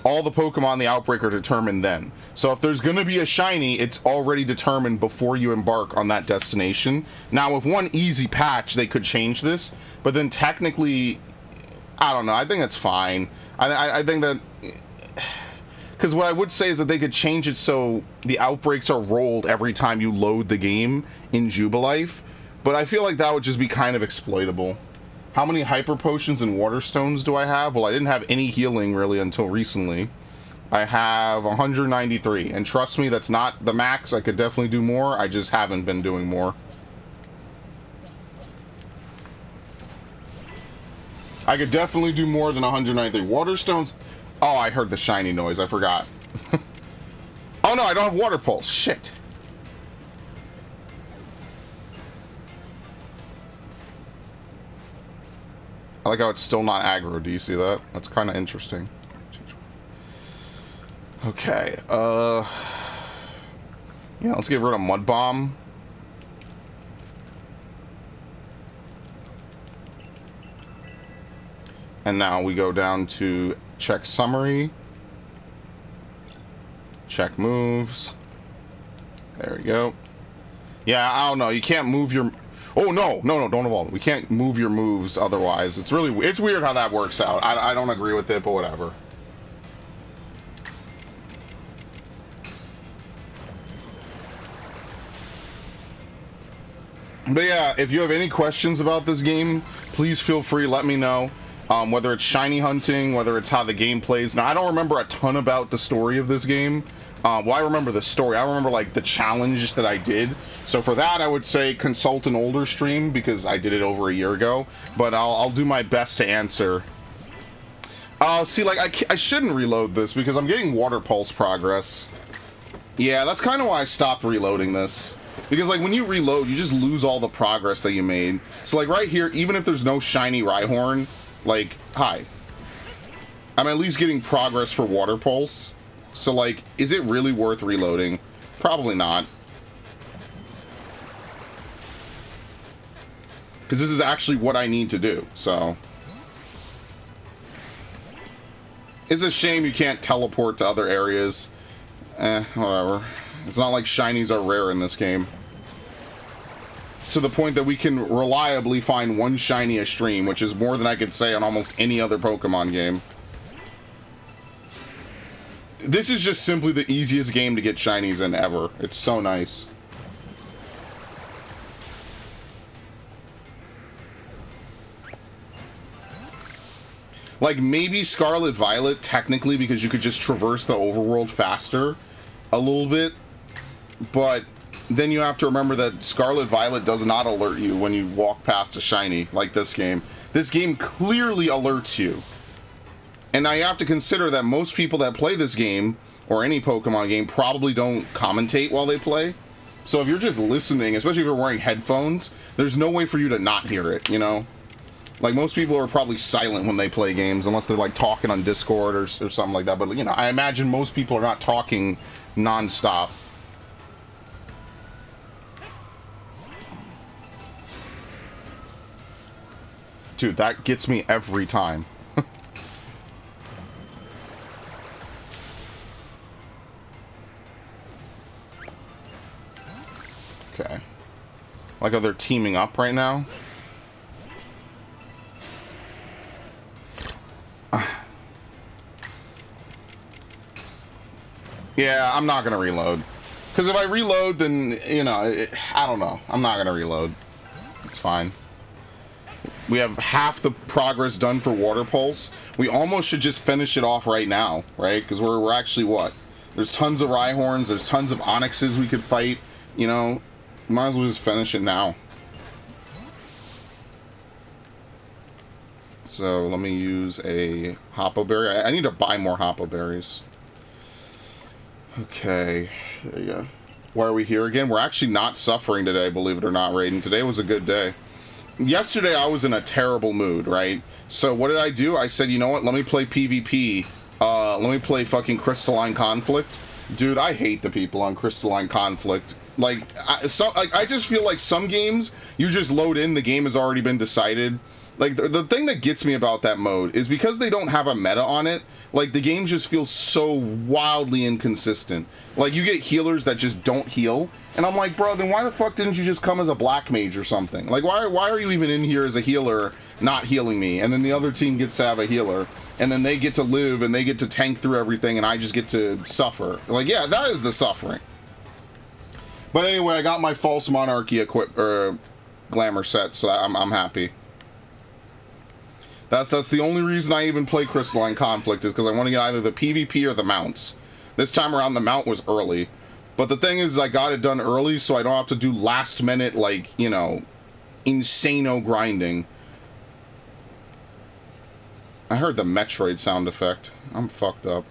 all the Pokemon in the outbreak are determined then. So if there's going to be a shiny, it's already determined before you embark on that destination. Now, with one easy patch, they could change this, but then technically, I don't know. I think it's fine. I think that, because what I would say is that they could change it so the outbreaks are rolled every time you load the game in Jubilife, but I feel like that would just be kind of exploitable. How many Hyper Potions and Water Stones do I have? Well, I didn't have any healing really until recently. I have 193, and trust me, that's not the max. I could definitely do more. I just haven't been doing more. I could definitely do more than 193. Water Stones... Oh, I heard the shiny noise. I forgot. Oh, no, I don't have Water Pulse. Shit. I like how it's still not aggro. Do you see that? That's kind of interesting. Okay, yeah, let's get rid of Mud Bomb. And now we go down to check summary, check moves. There we go. Yeah, I don't know. You can't move your... Oh, no, don't evolve. We can't move your moves otherwise. It's weird how that works out. I don't agree with it, but whatever. But yeah, if you have any questions about this game, please feel free, let me know. Whether it's shiny hunting, whether it's how the game plays. Now, I don't remember a ton about the story of this game. Well, I remember the story. I remember, like, the challenge that I did. So for that, I would say consult an older stream, because I did it over a year ago. But I'll do my best to answer. See, like, I shouldn't reload this, because I'm getting Water Pulse progress. Yeah, that's kind of why I stopped reloading this. Because, like, when you reload, you just lose all the progress that you made. So, like, right here, even if there's no shiny Rhyhorn, like, hi. I'm at least getting progress for Water Pulse. So, like, is it really worth reloading? Probably not. Because this is actually what I need to do, so. It's a shame you can't teleport to other areas. Whatever. It's not like shinies are rare in this game. It's to the point that we can reliably find one shiny a stream, which is more than I could say on almost any other Pokemon game. This is just simply the easiest game to get shinies in ever. It's so nice. Like, maybe Scarlet Violet, technically, because you could just traverse the overworld faster a little bit. But then you have to remember that Scarlet Violet does not alert you when you walk past a shiny, like this game. This game clearly alerts you. And now you have to consider that most people that play this game, or any Pokemon game, probably don't commentate while they play. So if you're just listening, especially if you're wearing headphones, there's no way for you to not hear it, you know? Like, most people are probably silent when they play games, unless they're, like, talking on Discord or something like that. But, you know, I imagine most people are not talking non-stop. Dude, that gets me every time. Okay. Like how they're teaming up right now. Yeah, I'm not gonna reload. Because if I reload, then, you know, I don't know. I'm not gonna reload. It's fine. We have half the progress done for Water Pulse. We almost should just finish it off right now, right? Because we're actually, what? There's tons of Rhyhorns, there's tons of Onyxes we could fight, you know? Might as well just finish it now. So, let me use a Hoppo Berry. I need to buy more Hoppo Berries. Okay, there you go. Why are we here again? We're actually not suffering today, believe it or not, Raiden. Today was a good day. Yesterday, I was in a terrible mood, right? So what did I do? I said, you know what? Let me play PvP. Let me play fucking Crystalline Conflict. Dude, I hate the people on Crystalline Conflict. Like, I just feel like some games, you just load in, the game has already been decided. Like, the thing that gets me about that mode is because they don't have a meta on it, like, the game just feels so wildly inconsistent. Like, you get healers that just don't heal, and I'm like, bro, then why the fuck didn't you just come as a black mage or something? Like, why are you even in here as a healer not healing me? And then the other team gets to have a healer, and then they get to live, and they get to tank through everything, and I just get to suffer. Like, yeah, that is the suffering. But anyway, I got my False Monarchy glamour set, so I'm happy. That's the only reason I even play Crystalline Conflict, is because I want to get either the PvP or the mounts. This time around, the mount was early. But the thing is, I got it done early, so I don't have to do last minute, like, you know, insano grinding. I heard the Metroid sound effect. I'm fucked up.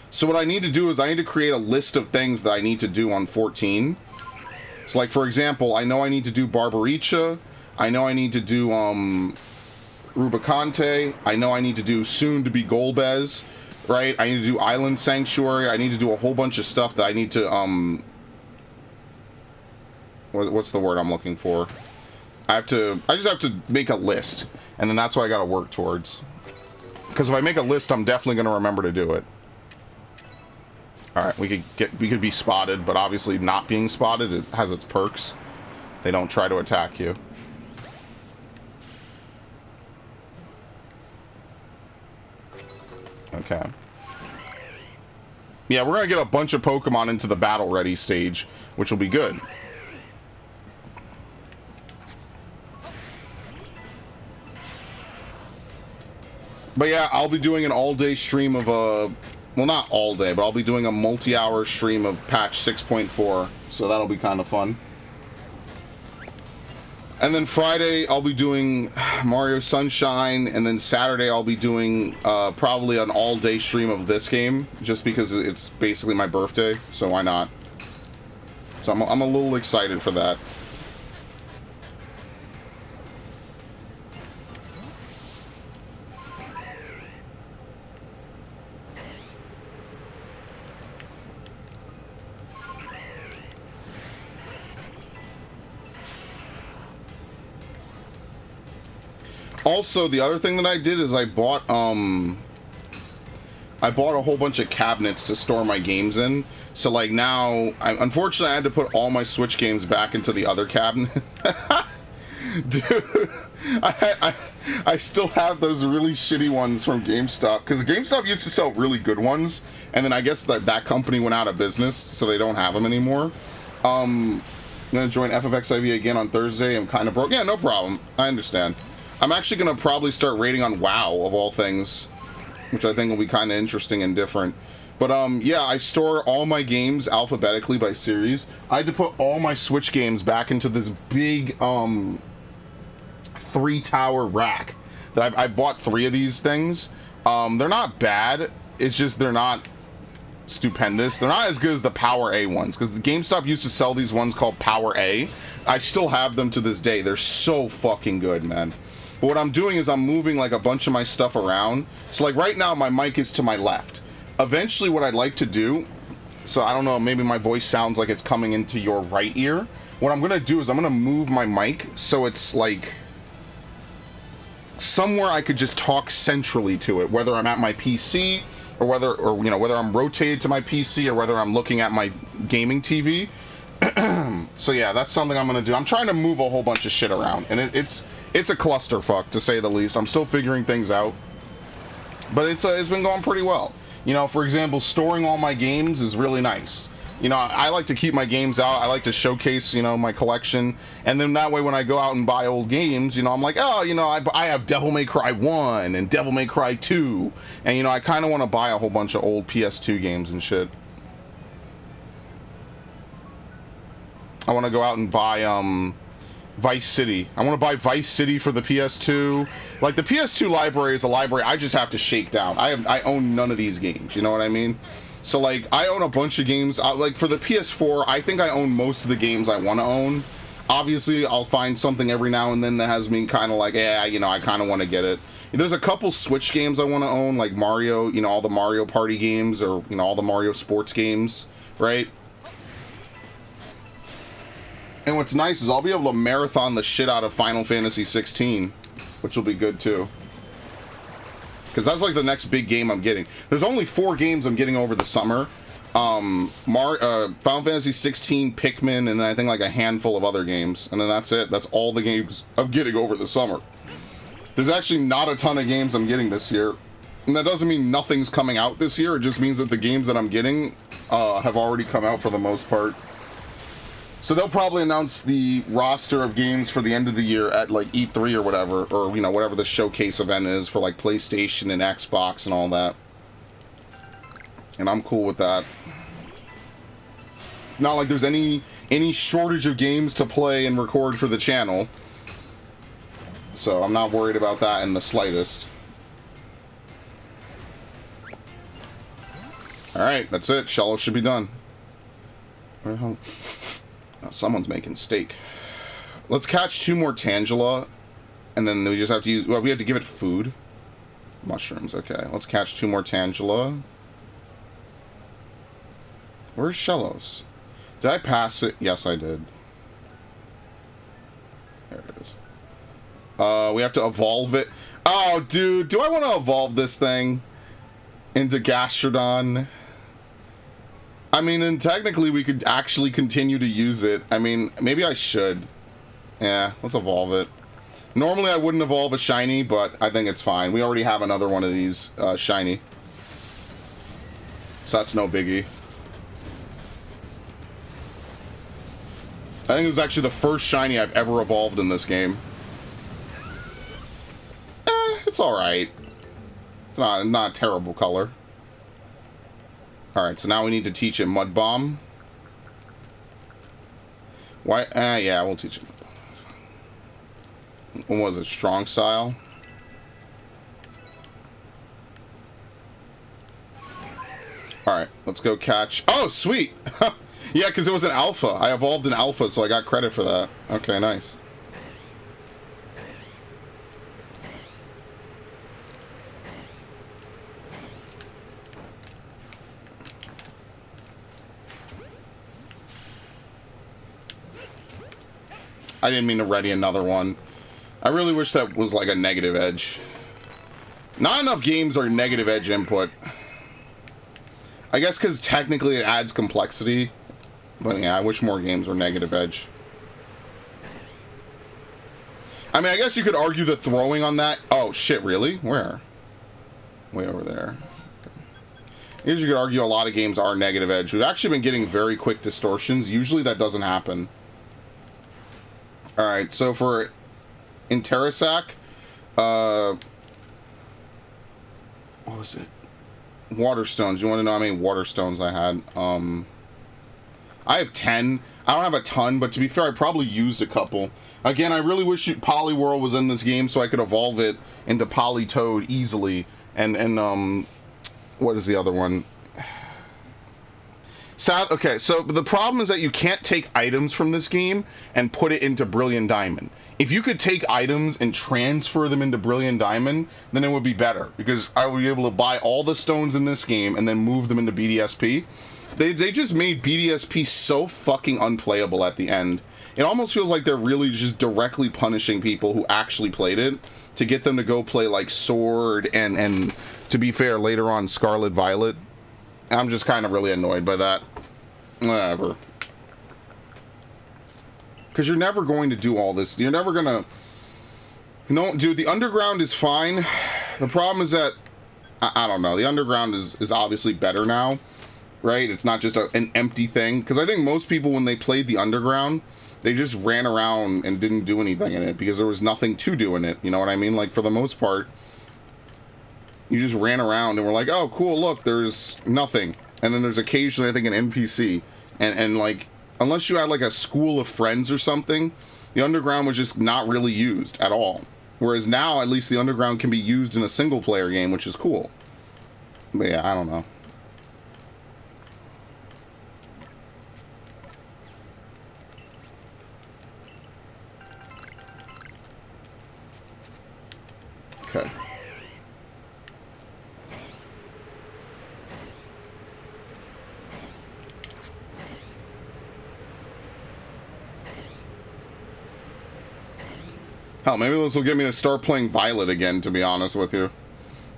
So what I need to do is I need to create a list of things that I need to do on 14. So, like, for example, I know I need to do Barbaricha. I know I need to do Rubicante. I know I need to do soon to be Golbez, right? I need to do Island Sanctuary. I need to do a whole bunch of stuff that I need to what's the word I'm looking for? I just have to make a list, and then that's what I got to work towards. Because if I make a list, I'm definitely going to remember to do it. All right, we could be spotted, but obviously not being spotted has its perks. They don't try to attack you. Okay. Yeah, we're gonna get a bunch of Pokemon into the battle ready stage, which will be good. But yeah, I'll be doing an all-day stream of well, not all day, but I'll be doing a multi-hour stream of patch 6.4, so that'll be kind of fun. And then Friday, I'll be doing Mario Sunshine, and then Saturday, I'll be doing probably an all-day stream of this game, just because it's basically my birthday, so why not? So I'm a little excited for that. Also, the other thing that I did is I bought a whole bunch of cabinets to store my games in. So like now, unfortunately I had to put all my Switch games back into the other cabinet. Dude, I still have those really shitty ones from GameStop, because GameStop used to sell really good ones, and then I guess that company went out of business, so they don't have them anymore. I'm gonna join FFXIV again on Thursday. I'm kind of broke. Yeah, no problem. I understand. I'm actually going to probably start rating on WoW, of all things, which I think will be kind of interesting and different. But, yeah, I store all my games alphabetically by series. I had to put all my Switch games back into this big, 3-tower rack. That I bought 3 of these things. They're not bad. It's just they're not stupendous. They're not as good as the Power A ones, because the GameStop used to sell these ones called Power A. I still have them to this day. They're so fucking good, man. But what I'm doing is I'm moving like a bunch of my stuff around. So like right now my mic is to my left. Eventually what I'd like to do, so I don't know, maybe my voice sounds like it's coming into your right ear. What I'm gonna do is I'm gonna move my mic so it's like somewhere I could just talk centrally to it, whether I'm at my PC or whether I'm rotated to my PC or whether I'm looking at my gaming TV. So yeah, that's something I'm gonna do. I'm trying to move a whole bunch of shit around, and it's a clusterfuck, to say the least. I'm still figuring things out, but it's been going pretty well. You know, for example, storing all my games is really nice. You know, I like to keep my games out. I like to showcase, you know, my collection, and then that way when I go out and buy old games, you know, I'm like, oh, you know, I have Devil May Cry 1 and Devil May Cry 2, and you know, I kind of want to buy a whole bunch of old PS2 games and shit. I want to go out and buy Vice City. I want to buy Vice City for the PS2. Like, the PS2 library is a library I just have to shake down. I own none of these games, you know what I mean? So like, I own a bunch of games. Like for the PS4, I think I own most of the games I want to own. Obviously, I'll find something every now and then that has me kind of like, yeah, you know, I kind of want to get it. There's a couple Switch games I want to own, like Mario, you know, all the Mario Party games, or, you know, all the Mario Sports games, right? And what's nice is I'll be able to marathon the shit out of Final Fantasy 16, which will be good too. Because that's like the next big game I'm getting. There's only 4 games I'm getting over the summer. Final Fantasy 16, Pikmin, and then I think like a handful of other games. And then that's it. That's all the games I'm getting over the summer. There's actually not a ton of games I'm getting this year. And that doesn't mean nothing's coming out this year. It just means that the games that I'm getting have already come out for the most part. So they'll probably announce the roster of games for the end of the year at like E3 or whatever, or you know, whatever the showcase event is for like PlayStation and Xbox and all that. And I'm cool with that. Not like there's any shortage of games to play and record for the channel. So I'm not worried about that in the slightest. Alright, that's it. Shello should be done. Where the hell? Oh, someone's making steak. Let's catch 2 more Tangela. And then we just have to use... Well, we have to give it food. Mushrooms, okay. Let's catch 2 more Tangela. Where's Shellos? Did I pass it? Yes, I did. There it is. We have to evolve it. Oh, dude. Do I want to evolve this thing into Gastrodon? I mean, and technically we could actually continue to use it. I mean, maybe I should. Yeah, let's evolve it. Normally I wouldn't evolve a shiny, but I think it's fine. We already have another one of these shiny. So that's no biggie. I think this is actually the first shiny I've ever evolved in this game. It's alright. It's not a terrible color. Alright, so now we need to teach it Mud Bomb. Why? Yeah, we'll teach it Mud Bomb. What was it? Strong Style? Alright, let's go catch... Oh, sweet! Yeah, because it was an alpha. I evolved an alpha, so I got credit for that. Okay, nice. I didn't mean to ready another one. I really wish that was like a negative edge. Not enough games are negative edge input. I guess because technically it adds complexity. But yeah, I wish more games were negative edge. I mean, I guess you could argue the throwing on that... Oh, shit, really? Where? Way over there. I guess you could argue a lot of games are negative edge. We've actually been getting very quick distortions. Usually that doesn't happen. Alright, so for Interasac, what was it? Water stones. You want to know how many water stones I had? I have 10. I don't have a ton, but to be fair, I probably used a couple. Again, I really wish Poliwhirl was in this game so I could evolve it into Politoad easily. And what is the other one? Okay, so the problem is that you can't take items from this game and put it into Brilliant Diamond. If you could take items and transfer them into Brilliant Diamond, then it would be better, because I would be able to buy all the stones in this game and then move them into BDSP. They just made BDSP so fucking unplayable at the end. It almost feels like they're really just directly punishing people who actually played it to get them to go play like Sword and to be fair, later on Scarlet Violet. I'm just kind of really annoyed by that. Whatever. Because you're never going to do all this. You're never going to... No, dude, the Underground is fine. The problem is that... I don't know. The Underground is obviously better now. Right? It's not just an empty thing. Because I think most people, when they played the Underground, they just ran around and didn't do anything in it. Because there was nothing to do in it. You know what I mean? Like, for the most part, you just ran around and were like, oh, cool, look, there's nothing. And then there's occasionally, I think, an NPC. And like, unless you had, like, a school of friends or something, the Underground was just not really used at all. Whereas now, at least, the Underground can be used in a single-player game, which is cool. But yeah, I don't know. Okay. Hell, maybe this will get me to start playing Violet again, to be honest with you.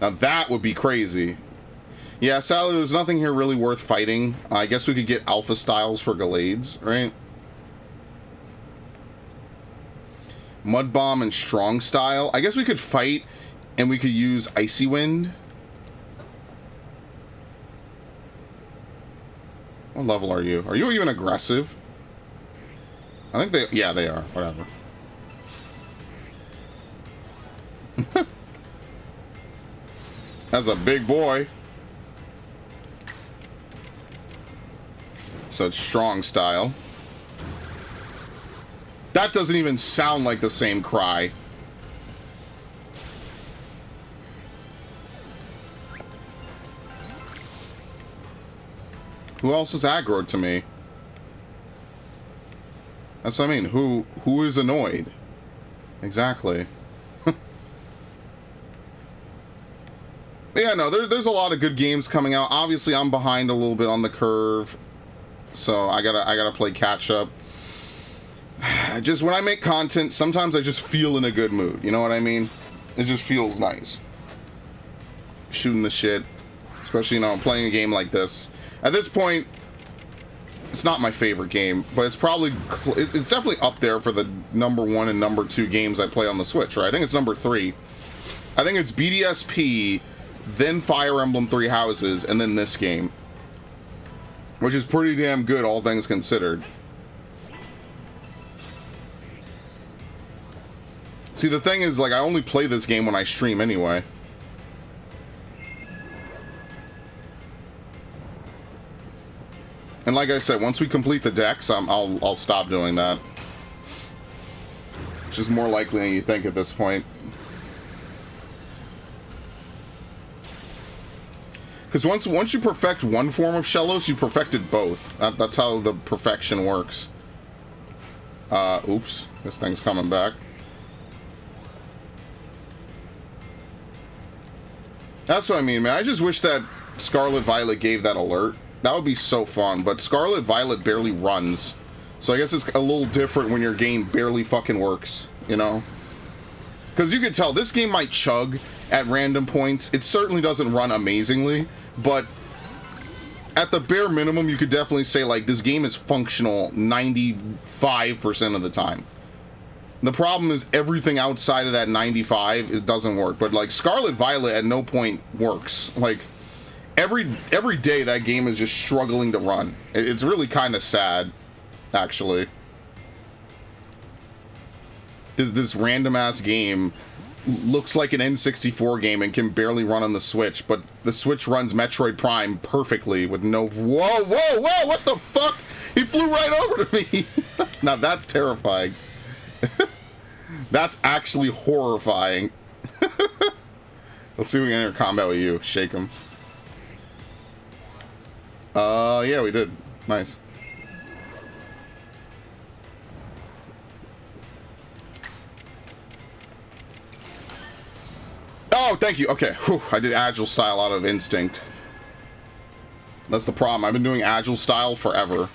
Now that would be crazy. Yeah, sadly, there's nothing here really worth fighting. I guess we could get Alpha Styles for Gallades, right? Mud Bomb and Strong Style. I guess we could fight and we could use Icy Wind. What level are you? Are you even aggressive? I think they... Yeah, they are. Whatever. That's a big boy. So it's Strong Style. That doesn't even sound like the same cry. Who else is aggroed to me? That's what I mean. Who is annoyed? Exactly. Yeah, no, there's a lot of good games coming out. Obviously, I'm behind a little bit on the curve, so I gotta play catch up. Just when I make content, sometimes I just feel in a good mood. You know what I mean? It just feels nice. Shooting the shit, especially, you know, playing a game like this. At this point, it's not my favorite game, but it's probably it's definitely up there for the #1 and #2 games I play on the Switch. Right? I think it's #3. I think it's BDSP, then Fire Emblem Three Houses, and then this game, which is pretty damn good, all things considered. See, the thing is, like, I only play this game when I stream anyway. And like I said, once we complete the decks, I'll stop doing that. Which is more likely than you think at this point. Because once you perfect one form of Shellos, you perfected both. That's how the perfection works. Oops. This thing's coming back. That's what I mean, man. I just wish that Scarlet Violet gave that alert. That would be so fun. But Scarlet Violet barely runs. So I guess it's a little different when your game barely fucking works, you know? Because you can tell, this game might chug at random points. It certainly doesn't run amazingly. But at the bare minimum, you could definitely say, like, this game is functional 95% of the time. The problem is everything outside of that 95, it doesn't work. But, like, Scarlet Violet at no point works. Like, every day that game is just struggling to run. It's really kind of sad, actually. This random-ass game looks like an N64 game and can barely run on the Switch, but the Switch runs Metroid Prime perfectly with no... Whoa, whoa, whoa, what the fuck? He flew right over to me. Now, that's terrifying. That's actually horrifying. Let's see if we can enter combat with you. Shake him. Yeah, we did. Nice. Oh, thank you. Okay. Whew. I did Agile Style out of instinct. That's the problem. I've been doing Agile Style forever.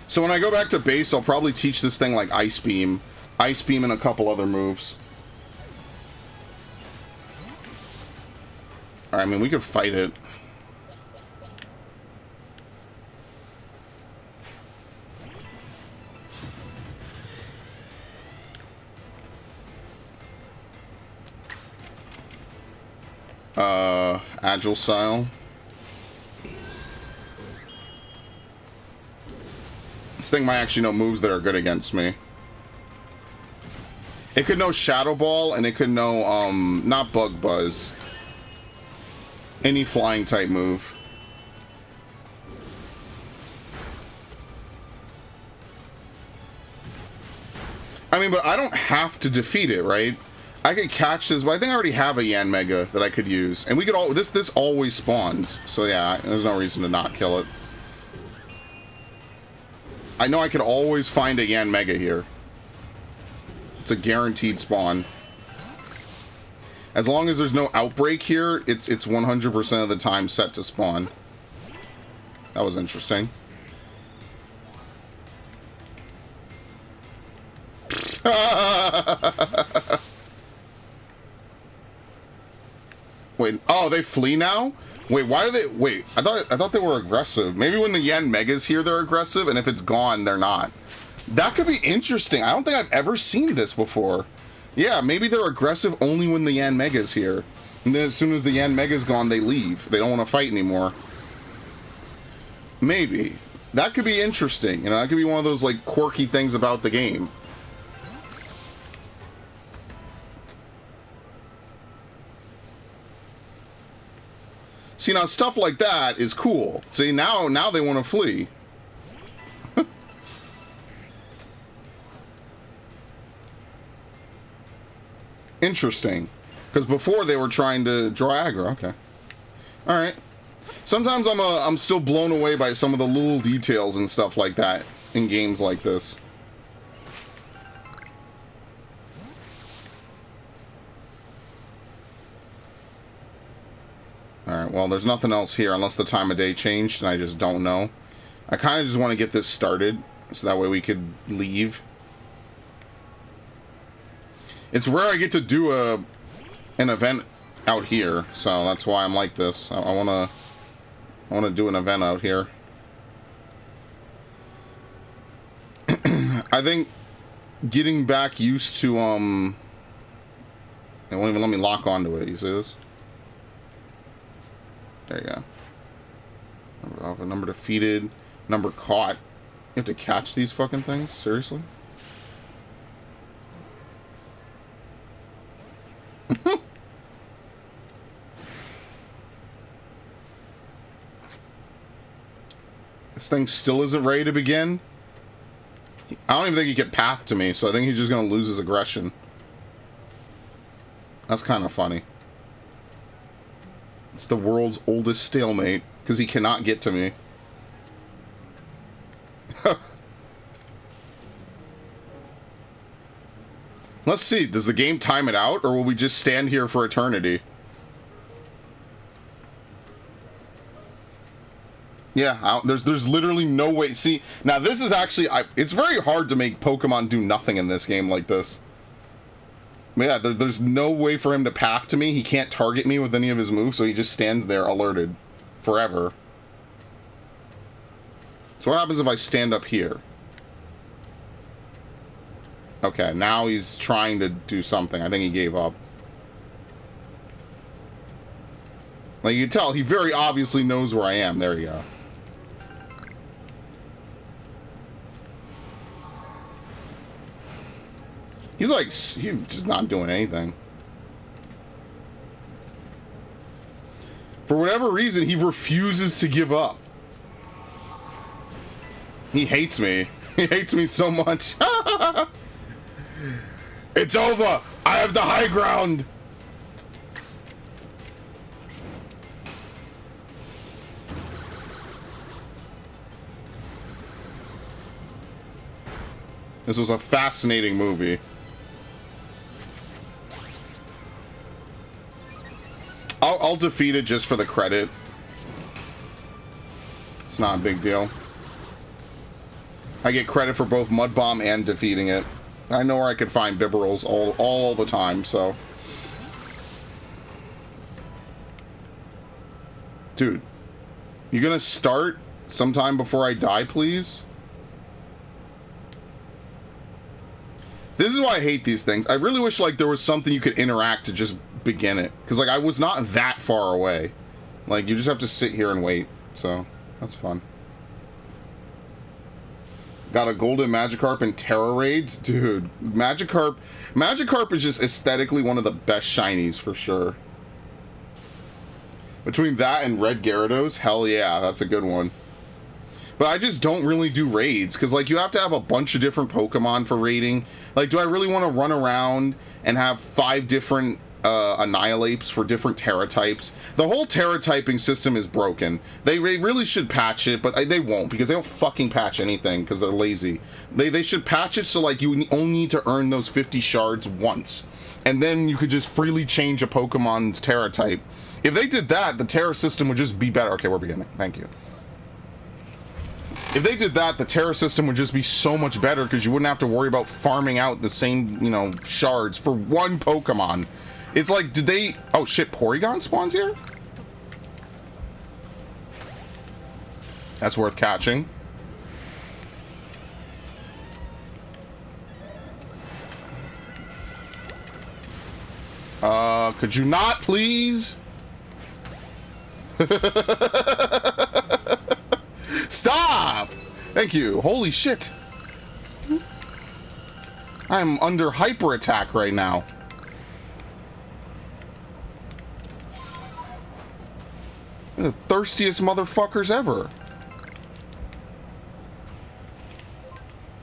So when I go back to base, I'll probably teach this thing like Ice Beam. Ice Beam and a couple other moves. Alright, I mean, we could fight it. Agile Style. This thing might actually know moves that are good against me. It could know Shadow Ball, and it could know, not Bug Buzz. Any flying type move. I mean, but I don't have to defeat it, right? I could catch this, but I think I already have a Yan Mega that I could use. And we could all, this always spawns. So yeah, there's no reason to not kill it. I know I could always find a Yan Mega here. It's a guaranteed spawn. As long as there's no outbreak here, it's 100% of the time set to spawn. That was interesting. Wait, oh, they flee now? Wait, why do they... Wait, I thought they were aggressive. Maybe when the Yen Mega's here, they're aggressive, and if it's gone, they're not. That could be interesting. I don't think I've ever seen this before. Yeah, maybe they're aggressive only when the Yen Mega's here. And then as soon as the Yen Mega's gone, they leave. They don't want to fight anymore. Maybe. That could be interesting. You know, that could be one of those, like, quirky things about the game. See, now stuff like that is cool. See, now they want to flee. Interesting. Because before they were trying to draw aggro. Okay. Alright. Sometimes I'm still blown away by some of the little details and stuff like that in games like this. Alright, well, there's nothing else here unless the time of day changed, and I just don't know. I kind of just want to get this started, so that way we could leave. It's rare I get to do an event out here, so that's why I'm like this. I want to do an event out here. I think getting back used to, it won't even let me lock onto it, you see this? There you go. Number alpha, number defeated, number caught. You have to catch these fucking things? Seriously? This thing still isn't ready to begin? I don't even think he can path to me, so I think he's just gonna lose his aggression. That's kind of funny. It's the world's oldest stalemate, because he cannot get to me. Let's see, does the game time it out, or will we just stand here for eternity? Yeah, there's literally no way. See, now this is actually... it's very hard to make Pokemon do nothing in this game like this. Yeah, there's no way for him to path to me. He can't target me with any of his moves, so he just stands there alerted forever. So what happens if I stand up here? Okay, now he's trying to do something. I think he gave up. Like, you can tell, he very obviously knows where I am. There you go. He's like, he's just not doing anything. For whatever reason, he refuses to give up. He hates me. He hates me so much. It's over. I have the high ground. This was a fascinating movie. I'll defeat it just for the credit. It's not a big deal. I get credit for both Mud Bomb and defeating it. I know where I could find Bibberals all the time, so... Dude. You gonna start sometime before I die, please? This is why I hate these things. I really wish, like, there was something you could interact to just begin it. Because, like, I was not that far away. Like, you just have to sit here and wait. So, that's fun. Got a golden Magikarp and Terra Raids? Dude, Magikarp is just aesthetically one of the best shinies, for sure. Between that and Red Gyarados, hell yeah, that's a good one. But I just don't really do raids, because, like, you have to have a bunch of different Pokemon for raiding. Like, do I really want to run around and have 5 different Annihilapes for different Terra types? The whole Terra typing system is broken. They really should patch it, but they won't, because they don't fucking patch anything, because they're lazy. They should patch it so, like, you only need to earn those 50 shards once. And then you could just freely change a Pokemon's Terra type. If they did that, the Terra system would just be better. Okay, we're beginning. Thank you. If they did that, the Terra system would just be so much better because you wouldn't have to worry about farming out the same, you know, shards for one Pokemon. It's like, did they... Oh, shit, Porygon spawns here? That's worth catching. Could you not, please? Stop! Thank you. Holy shit. I'm under hyper attack right now. They're the thirstiest motherfuckers ever.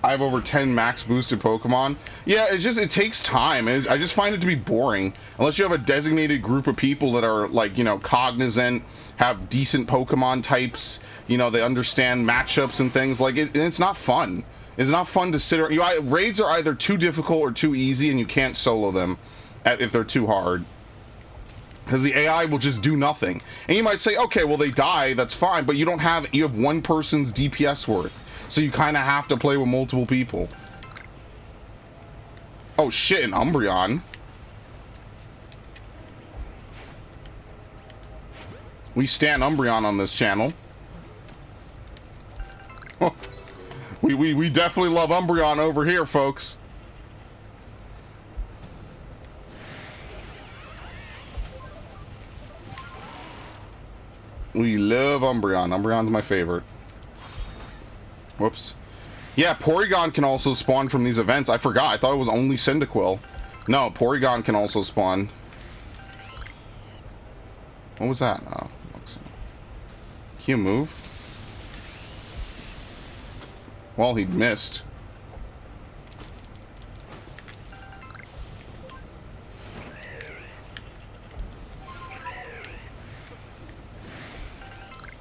I have over 10 max boosted Pokemon. Yeah, it's just, it takes time. I just find it to be boring. Unless you have a designated group of people that are, like, you know, cognizant, have decent Pokemon types, you know, they understand matchups and things. Like, it's not fun. It's not fun to sit around. Raids are either too difficult or too easy, and you can't solo them if they're too hard. Because the AI will just do nothing. And you might say, okay, well, they die, that's fine, but you have one person's DPS worth. So you kind of have to play with multiple people. Oh shit, an Umbreon. We stand Umbreon on this channel. We definitely love Umbreon over here, folks. We love Umbreon. Umbreon's my favorite. Whoops. Yeah, Porygon can also spawn from these events. I forgot. I thought it was only Cyndaquil. No, Porygon can also spawn. What was that? Oh, can you move? Well, he missed.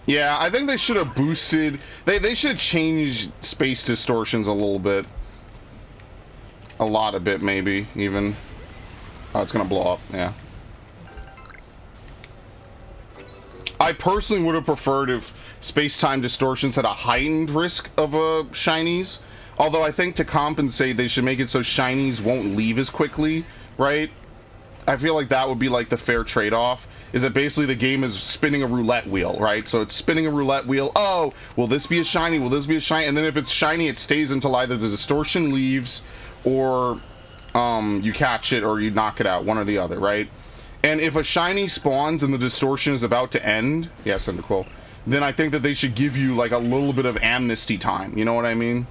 Yeah, I think they should have boosted... They should have changed space distortions a little bit. A lot of bit, maybe, even. Oh, it's gonna blow up, yeah. I personally would have preferred if space-time distortions had a heightened risk of Shinies. Although I think to compensate, they should make it so Shinies won't leave as quickly, right? I feel like that would be like the fair trade-off. Is that basically the game is spinning a roulette wheel, right? So it's spinning a roulette wheel. Oh, will this be a shiny? Will this be a shiny? And then if it's shiny, it stays until either the distortion leaves or you catch it or you knock it out, one or the other, right? And if a shiny spawns and the distortion is about to end, yes, Cyndaquil, then I think that they should give you like a little bit of amnesty time. You know what I mean?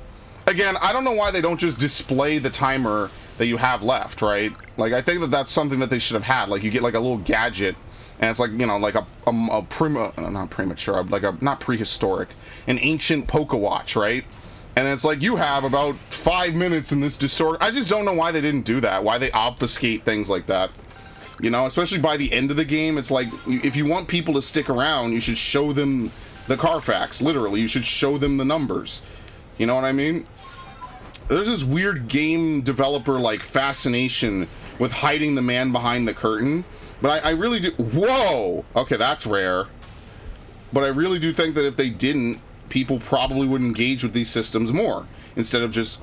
Again, I don't know why they don't just display the timer that you have left, right? Like, I think that that's something that they should have had. Like, you get like a little gadget, and it's like, you know, like not premature, like a, not prehistoric, an ancient Pokewatch, right? And it's like, you have about 5 minutes in this distort. I just don't know why they didn't do that, why they obfuscate things like that. You know, especially by the end of the game, it's like, if you want people to stick around, you should show them the Carfax, literally. You should show them the numbers. You know what I mean? There's this weird game developer, like, fascination with hiding the man behind the curtain. But I really do... Whoa! Okay, that's rare. But I really do think that if they didn't, people probably would engage with these systems more. Instead of just...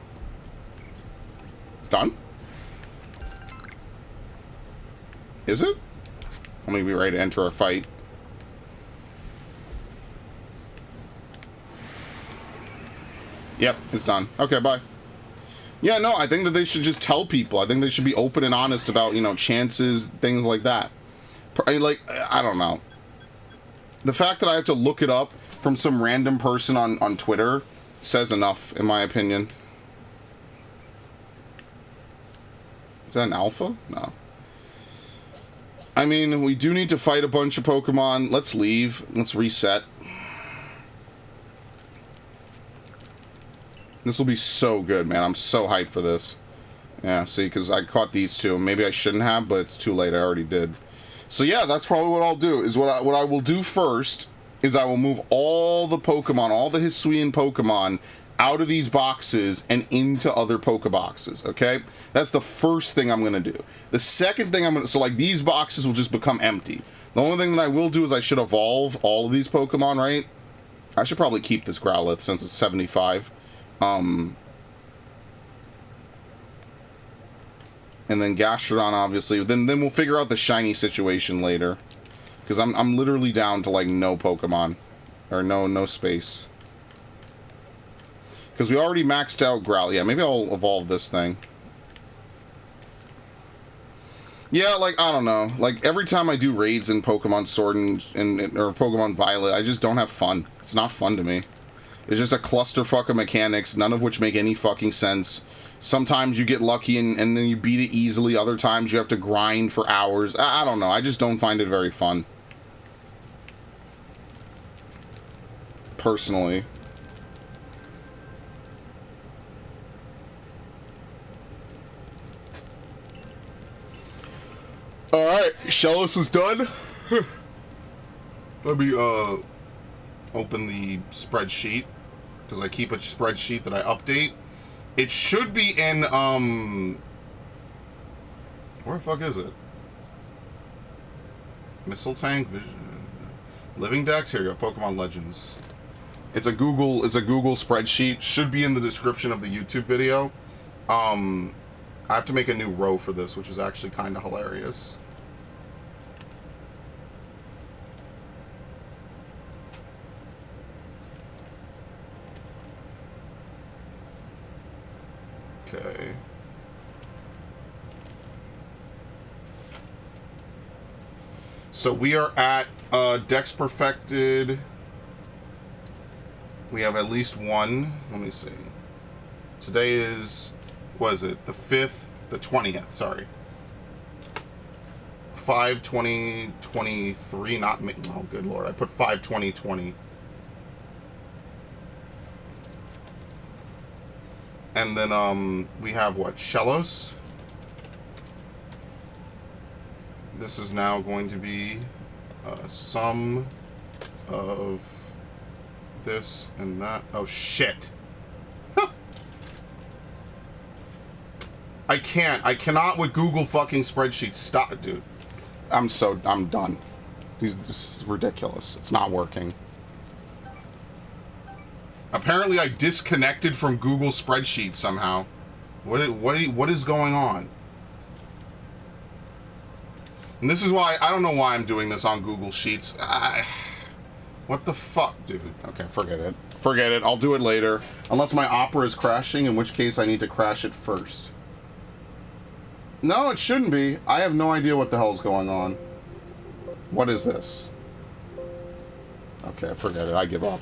It's done? Is it? Let me be ready to enter a fight. Yep, it's done. Okay, bye. Yeah, no, I think that they should just tell people. I think they should be open and honest about, you know, chances, things like that. Like, I don't know. The fact that I have to look it up from some random person on Twitter says enough, in my opinion. Is that an alpha? No. I mean, we do need to fight a bunch of Pokemon. Let's leave. Let's reset. This will be so good, man. I'm so hyped for this. Yeah, see, because I caught these two. Maybe I shouldn't have, but it's too late. I already did. So yeah, that's probably what I'll do. Is what I will do first is I will move all the Pokemon, all the Hisuian Pokemon, out of these boxes and into other Pokeboxes, okay? That's the first thing I'm going to do. The second thing I'm going to... So, like, these boxes will just become empty. The only thing that I will do is I should evolve all of these Pokemon, right? I should probably keep this Growlithe since it's 75. And then Gastrodon, obviously. Then we'll figure out the shiny situation later. Because I'm literally down to, like, no Pokemon. Or no space. Because we already maxed out Growlithe. Yeah, maybe I'll evolve this thing. Yeah, like, I don't know. Like, every time I do raids in Pokemon Sword or Pokemon Violet, I just don't have fun. It's not fun to me. It's just a clusterfuck of mechanics, none of which make any fucking sense. Sometimes you get lucky and then you beat it easily. Other times you have to grind for hours. I don't know. I just don't find it very fun. Personally. Alright, Shellos is done. Let me open the spreadsheet, because I keep a spreadsheet that I update. It should be in where the fuck is it? Missile Tank, Living Dex. Here you go, Pokemon Legends. It's a Google spreadsheet. Should be in the description of the YouTube video. I have to make a new row for this, which is actually kind of hilarious. Okay. So we are at Dex Perfected. We have at least one. Let me see. Today is, what is it? The 5th? The 20th, sorry. 5/20/23, not me. Oh, good lord. I put 5/20/20. And then we have what? Shellos. This is now going to be sum of this and that. Oh shit. I cannot with Google fucking spreadsheets. Stop, dude. I'm done. This is ridiculous. It's not working. Apparently I disconnected from Google Spreadsheet somehow. What is going on? And this is why, I don't know why I'm doing this on Google Sheets. What the fuck, dude? Okay, forget it. Forget it, I'll do it later. Unless my Opera is crashing, in which case I need to crash it first. No, it shouldn't be. I have no idea what the hell's going on. What is this? Okay, forget it, I give up.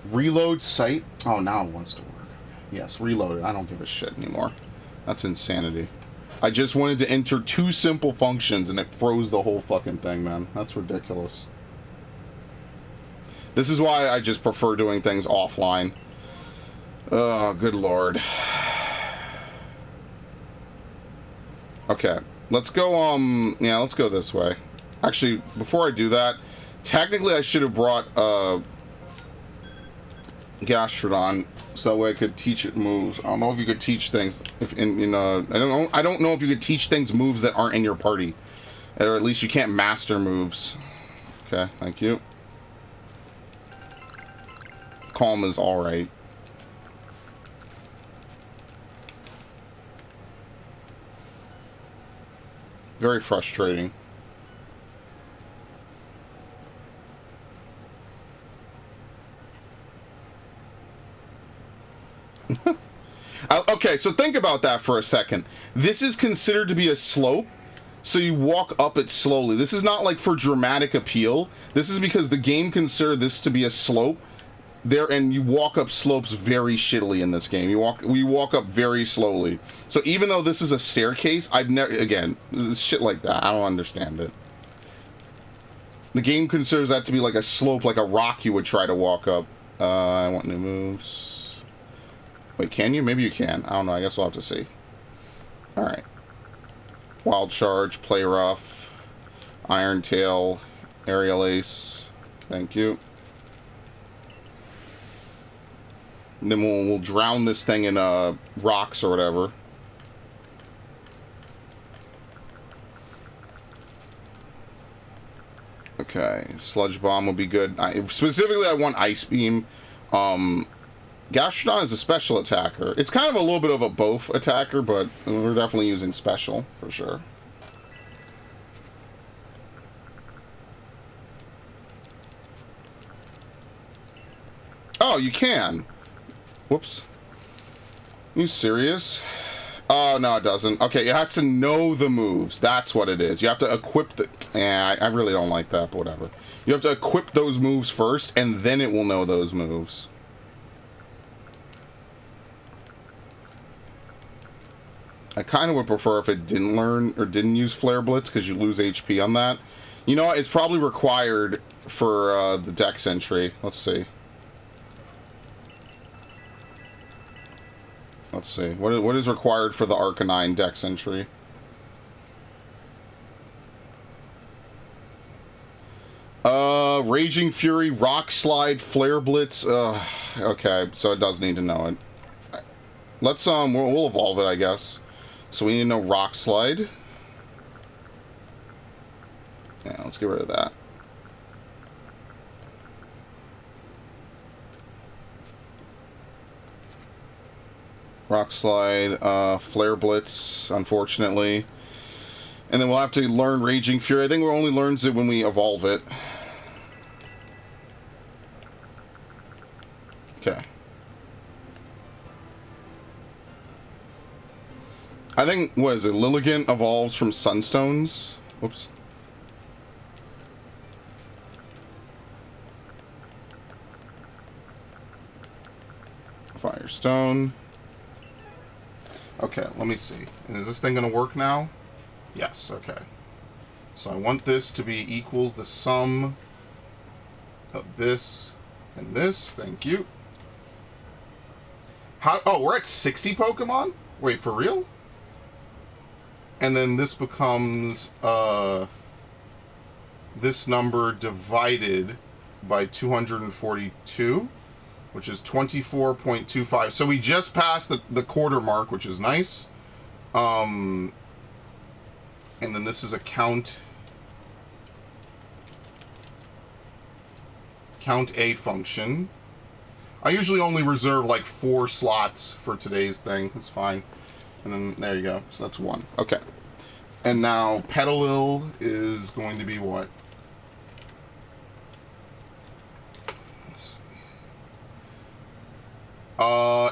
Reload site? Oh, now it wants to work. Yes, reload it. I don't give a shit anymore. That's insanity. I just wanted to enter 2 simple functions and it froze the whole fucking thing, man. That's ridiculous. This is why I just prefer doing things offline. Oh, good lord. Okay, let's go, yeah, let's go this way. Actually, before I do that, technically I should have brought, Gastrodon, so that way I could teach it moves. I don't know if you could teach things if I don't know if you could teach things moves that aren't in your party, or at least you can't master moves. Okay, thank you. Calm is all right. Very frustrating. Okay, so think about that for a second. This is considered to be a slope, so you walk up it slowly. This is not like for dramatic appeal. This is because the game considered this to be a slope there, and you walk up slopes very shittily in this game. We walk up very slowly. So even though this is a staircase, I've never, again, shit like that, I don't understand it. The game considers that to be like a slope, like a rock you would try to walk up. I want new moves. Wait, can you? Maybe you can. I don't know. I guess we'll have to see. Alright. Wild Charge, Play Rough, Iron Tail, Aerial Ace. Thank you. And then we'll drown this thing in rocks or whatever. Okay, Sludge Bomb would be good. Specifically, I want Ice Beam. Gastrodon is a special attacker. It's kind of a little bit of a both attacker, but we're definitely using special, for sure. Oh, you can. Whoops. You serious? Oh, no, it doesn't. Okay, it has to know the moves. That's what it is. You have to equip the... I really don't like that, but whatever. You have to equip those moves first, and then it will know those moves. I kind of would prefer if it didn't learn or didn't use Flare Blitz, because you lose HP on that. You know what? It's probably required for the Dex entry. Let's see. Let's see. What is required for the Arcanine Dex entry? Raging Fury, Rock Slide, Flare Blitz. Okay, so it does need to know it. Let's we'll evolve it, I guess. So we need to know Rock Slide. Yeah, let's get rid of that. Rock Slide, Flare Blitz, unfortunately. And then we'll have to learn Raging Fury. I think it only learns it when we evolve it. Okay. I think, what is it? Lilligant evolves from Sunstones. Oops. Firestone. Okay, let me see. Is this thing going to work now? Yes, okay. So I want this to be equals the sum of this and this. Thank you. Oh, we're at 60 Pokemon? Wait, for real? And then this becomes this number divided by 242, which is 24.25. So we just passed the quarter mark, which is nice. And then this is a count A function. I usually only reserve like 4 slots for today's thing. That's fine. And then there you go. So that's 1. Okay. And now Petalil is going to be what? Let's see.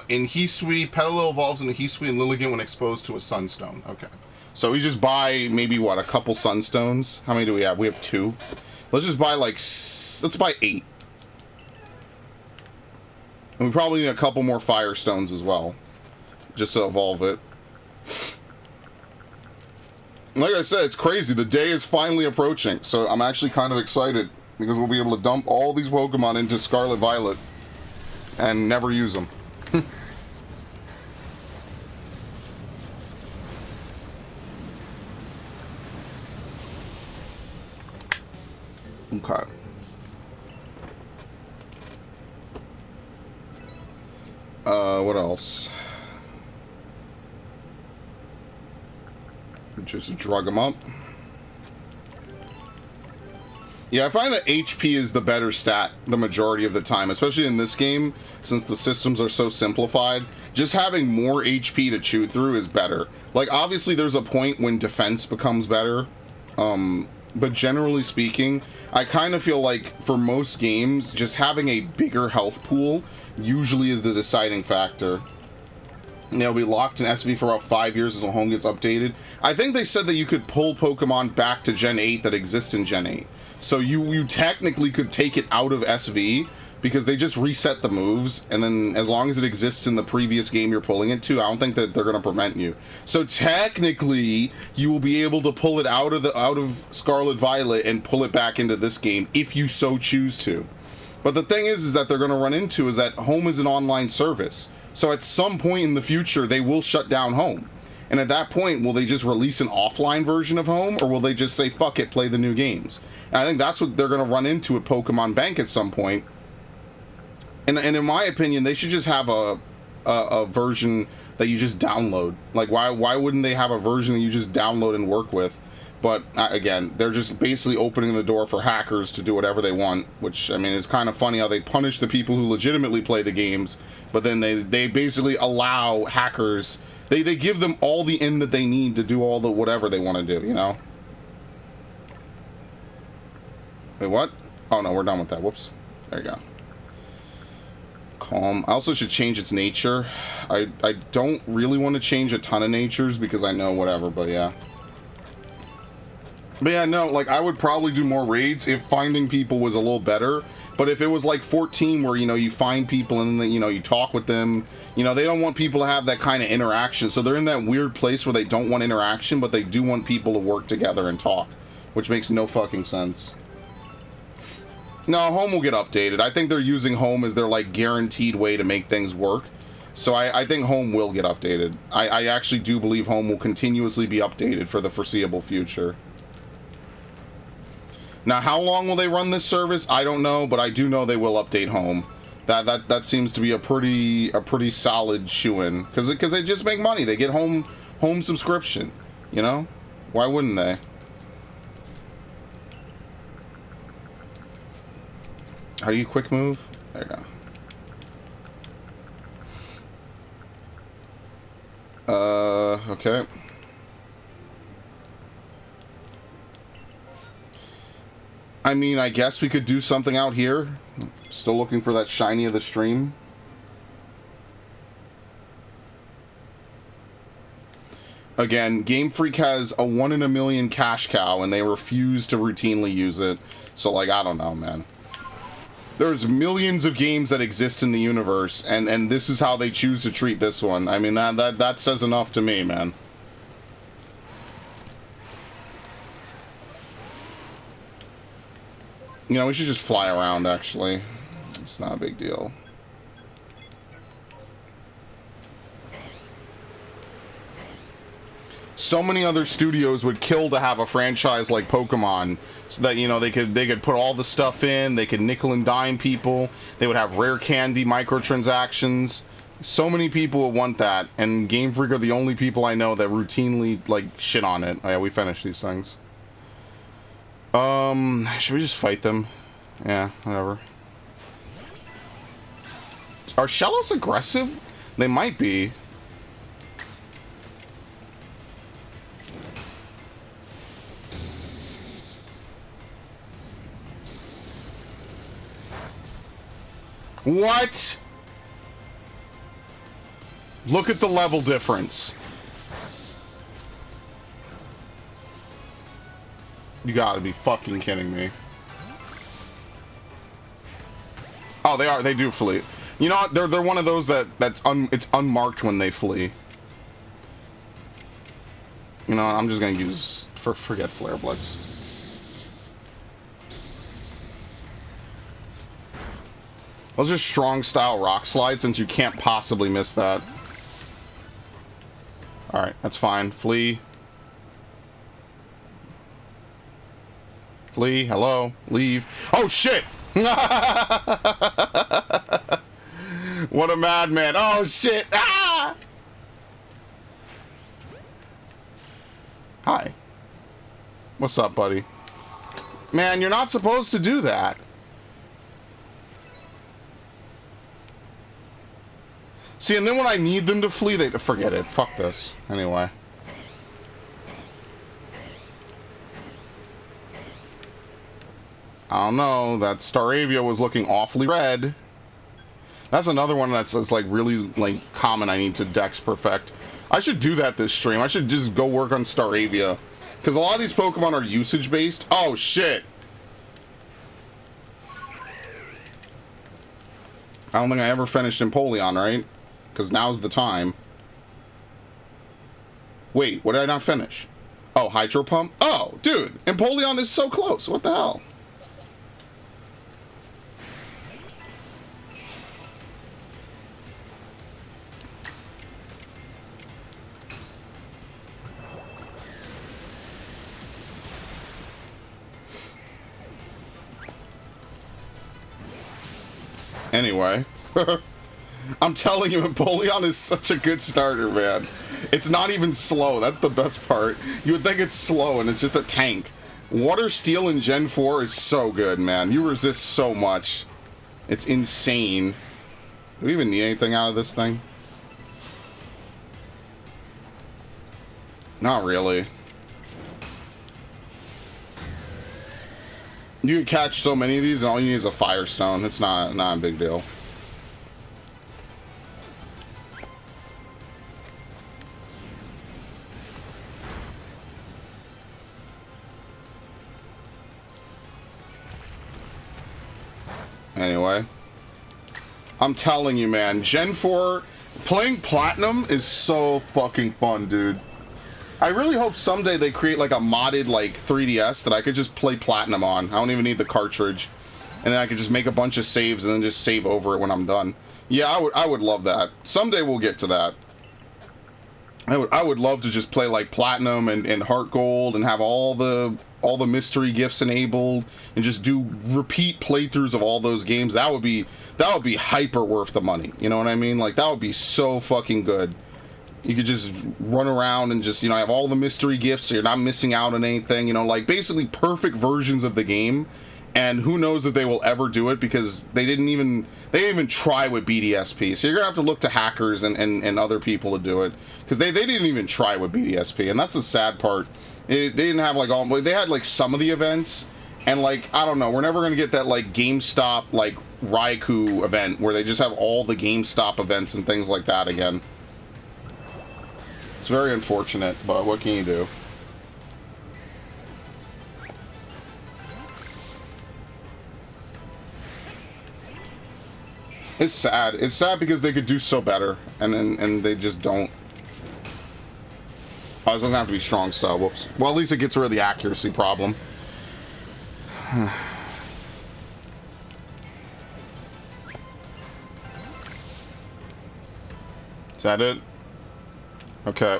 In Hisui, Petalil evolves into Hisui and Lilligant when exposed to a Sunstone. Okay. So we just buy maybe what, a couple Sunstones? How many do we have? We have 2. Let's just buy like, let's buy 8. And we probably need a couple more Firestones as well, just to evolve it. Like I said, it's crazy. The day is finally approaching, so I'm actually kind of excited because we'll be able to dump all these Pokemon into Scarlet Violet and never use them. Okay. What else? Just drug them up. Yeah, I find that HP is the better stat the majority of the time, especially in this game, since the systems are so simplified. Just having more HP to chew through is better. Like, obviously there's a point when defense becomes better, but generally speaking, I kind of feel like for most games, just having a bigger health pool usually is the deciding factor. They'll be locked in SV for about 5 years until home gets updated. I think they said that you could pull Pokemon back to Gen 8 that exist in Gen 8. So you technically could take it out of SV because they just reset the moves, and then as long as it exists in the previous game you're pulling it to, I don't think that they're going to prevent you. So technically, you will be able to pull it out of Scarlet Violet and pull it back into this game if you so choose to. But the thing is that they're going to run into is that home is an online service. So at some point in the future, they will shut down home. And at that point, will they just release an offline version of home, or will they just say, fuck it, play the new games? And I think that's what they're going to run into at Pokemon Bank at some point. And in my opinion, they should just have a version that you just download. Like, why wouldn't they have a version that you just download and work with? But again, they're just basically opening the door for hackers to do whatever they want, which, I mean, it's kind of funny how they punish the people who legitimately play the games, but then they basically allow hackers, they give them all the in that they need to do all the whatever they want to do, you know? Wait, what? Oh no, we're done with that. Whoops. There you go. Calm. I also should change its nature. I don't really want to change a ton of natures because I know whatever, but yeah. But yeah, no, like, I would probably do more raids if finding people was a little better. But if it was like 14 where, you know, you find people and then, you know, you talk with them, you know, they don't want people to have that kind of interaction. So they're in that weird place where they don't want interaction, but they do want people to work together and talk, which makes no fucking sense. No, Home will get updated. I think they're using Home as their, like, guaranteed way to make things work. So I think Home will get updated. I actually do believe Home will continuously be updated for the foreseeable future. Now, how long will they run this service? I don't know, but I do know they will update Home. That seems to be a pretty solid shoo-in, because they just make money. They get home subscription, you know? Why wouldn't they? How do you quick move? There you go. Okay. I mean, I guess we could do something out here. Still looking for that shiny of the stream. Again, Game Freak has a 1 in a million cash cow, and they refuse to routinely use it. So, like, I don't know, man. There's millions of games that exist in the universe, and this is how they choose to treat this one. I mean, that says enough to me, man. You know, we should just fly around, actually. It's not a big deal. So many other studios would kill to have a franchise like Pokemon, so that, you know, they could put all the stuff in, they could nickel and dime people, they would have rare candy microtransactions. So many people would want that, and Game Freak are the only people I know that routinely, like, shit on it. Oh yeah, we finished these things. Should we just fight them? Yeah, whatever. Are Shellos aggressive? They might be. What? Look at the level difference. You gotta be fucking kidding me. Oh, they are. They do flee. You know what? They're one of those it's unmarked when they flee. You know, I'm just gonna use forget Flare Blitz. Those are strong style rock slides, since you can't possibly miss that. All right, that's fine. Flee. Flee, hello, leave. Oh shit! What a madman. Oh shit! Ah! Hi. What's up, buddy? Man, you're not supposed to do that. See, and then when I need them to flee, they forget it. Fuck this. Anyway. I don't know. That Staravia was looking awfully red. That's another one that's like really like common. I need to Dex perfect. I should do that this stream. I should just go work on Staravia, because a lot of these Pokemon are usage based. Oh shit! I don't think I ever finished Empoleon, right? Because now's the time. Wait, what did I not finish? Oh, Hydro Pump? Oh, dude, Empoleon is so close. What the hell? Anyway. I'm telling you, Empoleon is such a good starter, man. It's not even slow. That's the best part. You would think it's slow, and it's just a tank. Water Steel in Gen 4 is so good, man. You resist so much. It's insane. Do we even need anything out of this thing? Not really. You can catch so many of these, and all you need is a Firestone. It's not a big deal. Anyway, I'm telling you, man, Gen 4 playing Platinum is so fucking fun, dude. I really hope someday they create like a modded like 3DS that I could just play Platinum on. I don't even need the cartridge, and then I could just make a bunch of saves and then just save over it when I'm done. Yeah, I would love that. Someday we'll get to that. I would love to just play like Platinum and Heart Gold and have all the mystery gifts enabled and just do repeat playthroughs of all those games. That would be hyper worth the money. You know what I mean? Like, that would be so fucking good. You could just run around and just, you know, have all the mystery gifts so you're not missing out on anything, you know, like basically perfect versions of the game. And who knows if they will ever do it, because they didn't even try with BDSP. So you're gonna have to look to hackers and other people to do it, because they didn't even try with BDSP, and that's the sad part. They didn't have like all, they had like some of the events, and like, I don't know, we're never gonna get that like GameStop like Raikou event where they just have all the GameStop events and things like that again. It's very unfortunate, but what can you do? It's sad. It's sad because they could do so better, and they just don't. Oh, it doesn't have to be strong style. Whoops. Well, at least it gets rid of the accuracy problem. Is that it? Okay.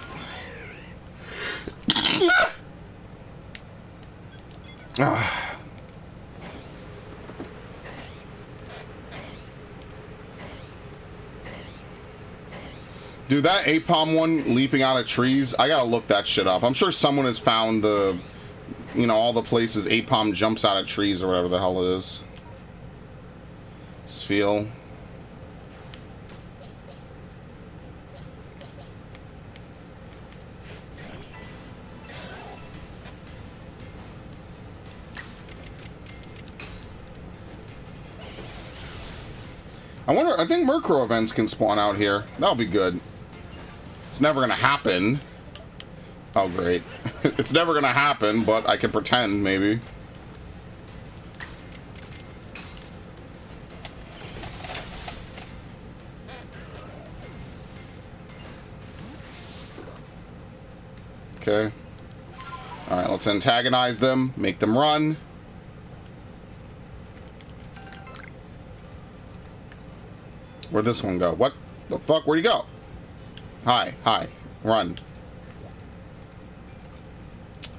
Dude, that Apom one leaping out of trees, I gotta look that shit up. I'm sure someone has found the, you know, all the places Apom jumps out of trees or whatever the hell it is. Spheal. I think Murkrow events can spawn out here. That'll be good. It's never gonna happen. Oh, great. It's never gonna happen, but I can pretend, maybe. Okay. Alright, let's antagonize them, make them run. Where'd this one go? What the fuck? Where'd he go? Hi, run.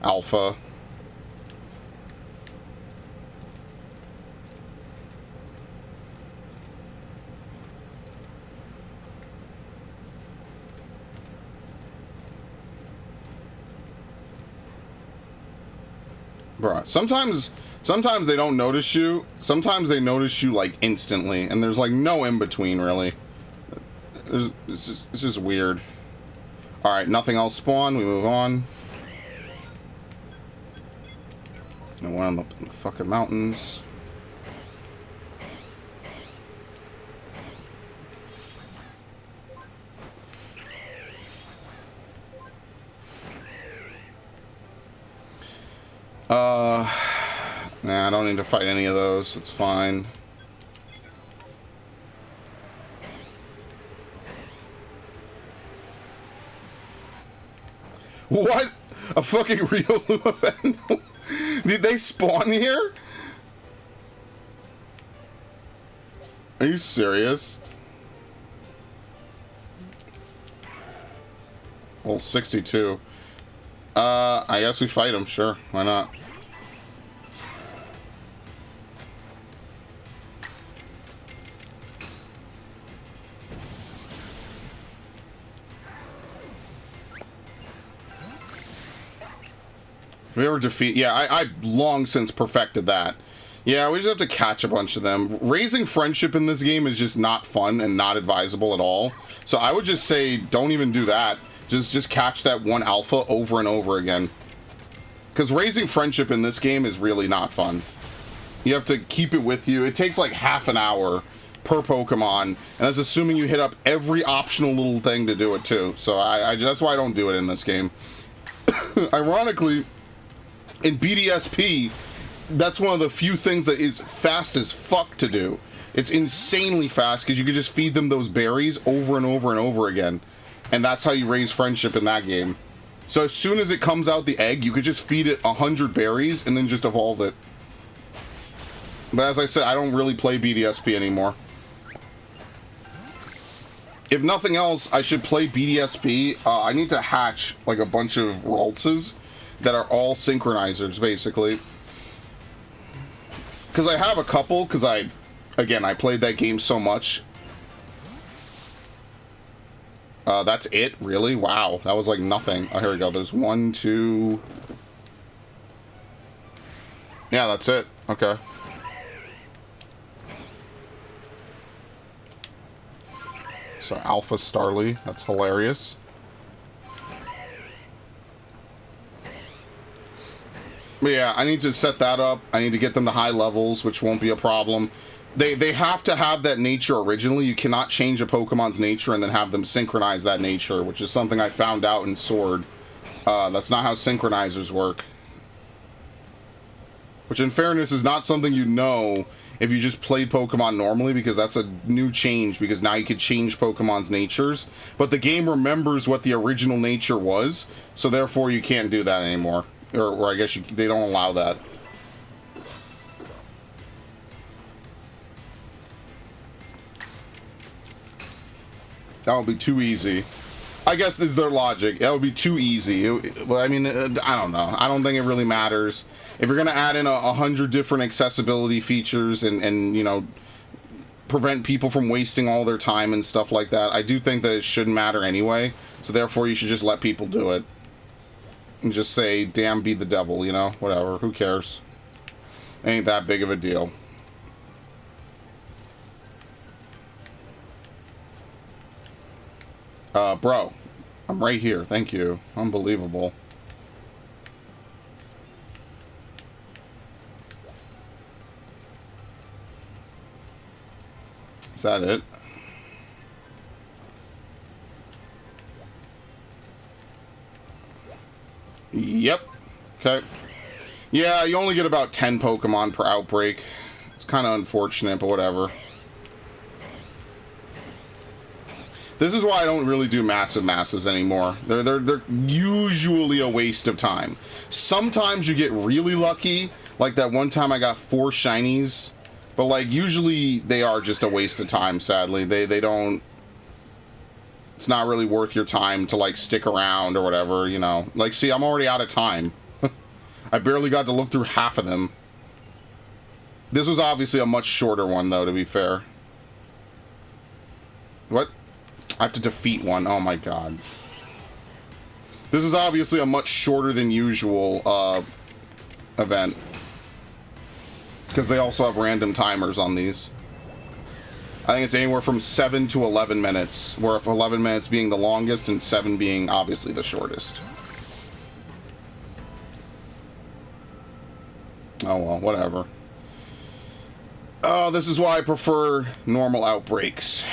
Alpha. Bruh, sometimes they don't notice you. Sometimes they notice you like instantly, and there's like no in between really. It's just weird. All right, nothing else spawn. We move on. No one up in the fucking mountains. Nah, I don't need to fight any of those. It's fine. What? A fucking Riolu event? Did they spawn here? Are you serious? Well, 62. I guess we fight him, sure. Why not? We ever defeat... Yeah, I long since perfected that. Yeah, we just have to catch a bunch of them. Raising friendship in this game is just not fun and not advisable at all. So I would just say, don't even do that. Just catch that one alpha over and over again. Because raising friendship in this game is really not fun. You have to keep it with you. It takes like half an hour per Pokemon. And that's assuming you hit up every optional little thing to do it too. So that's why I don't do it in this game. Ironically, in BDSP... that's one of the few things that is fast as fuck to do. It's insanely fast because you can just feed them those berries over and over and over again. And that's how you raise friendship in that game. So as soon as it comes out the egg, you could just feed it 100 berries and then just evolve it. But as I said, I don't really play BDSP anymore. If nothing else, I should play BDSP. I need to hatch like a bunch of Raltses that are all synchronizers, basically. Because I have a couple, because I played that game so much. That's it? Really? Wow. That was like nothing. Oh, here we go. There's 1, 2... Yeah, that's it. Okay. So, Alpha Starly. That's hilarious. But yeah, I need to set that up. I need to get them to high levels, which won't be a problem. They have to have that nature originally. You cannot change a Pokemon's nature and then have them synchronize that nature, which is something I found out in Sword. That's not how synchronizers work. Which, in fairness, is not something you know if you just played Pokemon normally, because that's a new change, because now you can change Pokemon's natures. But the game remembers what the original nature was, so therefore you can't do that anymore. Or I guess they don't allow that. That would be too easy. I guess this is their logic. That would be too easy. Well, I mean, I don't know. I don't think it really matters. If you're going to add in 100 different accessibility features and, you know, prevent people from wasting all their time and stuff like that, I do think that it shouldn't matter anyway. So therefore, you should just let people do it. And just say, damn, be the devil, you know? Whatever. Who cares? Ain't that big of a deal. Bro. I'm right here. Thank you. Unbelievable. Is that it? Yep. Okay. Yeah, you only get about 10 Pokemon per outbreak. It's kind of unfortunate, but whatever. This is why I don't really do massive masses anymore. They're usually a waste of time. Sometimes you get really lucky, like that one time I got 4 Shinies, but like usually they are just a waste of time, sadly. They don't... It's not really worth your time to like stick around or whatever, you know. Like, see, I'm already out of time. I barely got to look through half of them. This was obviously a much shorter one, though, to be fair. What? I have to defeat one. Oh, my God. This is obviously a much shorter than usual event. Because they also have random timers on these. I think it's anywhere from 7 to 11 minutes, where if 11 minutes being the longest and 7 being obviously the shortest. Oh well, whatever. Oh, this is why I prefer normal outbreaks.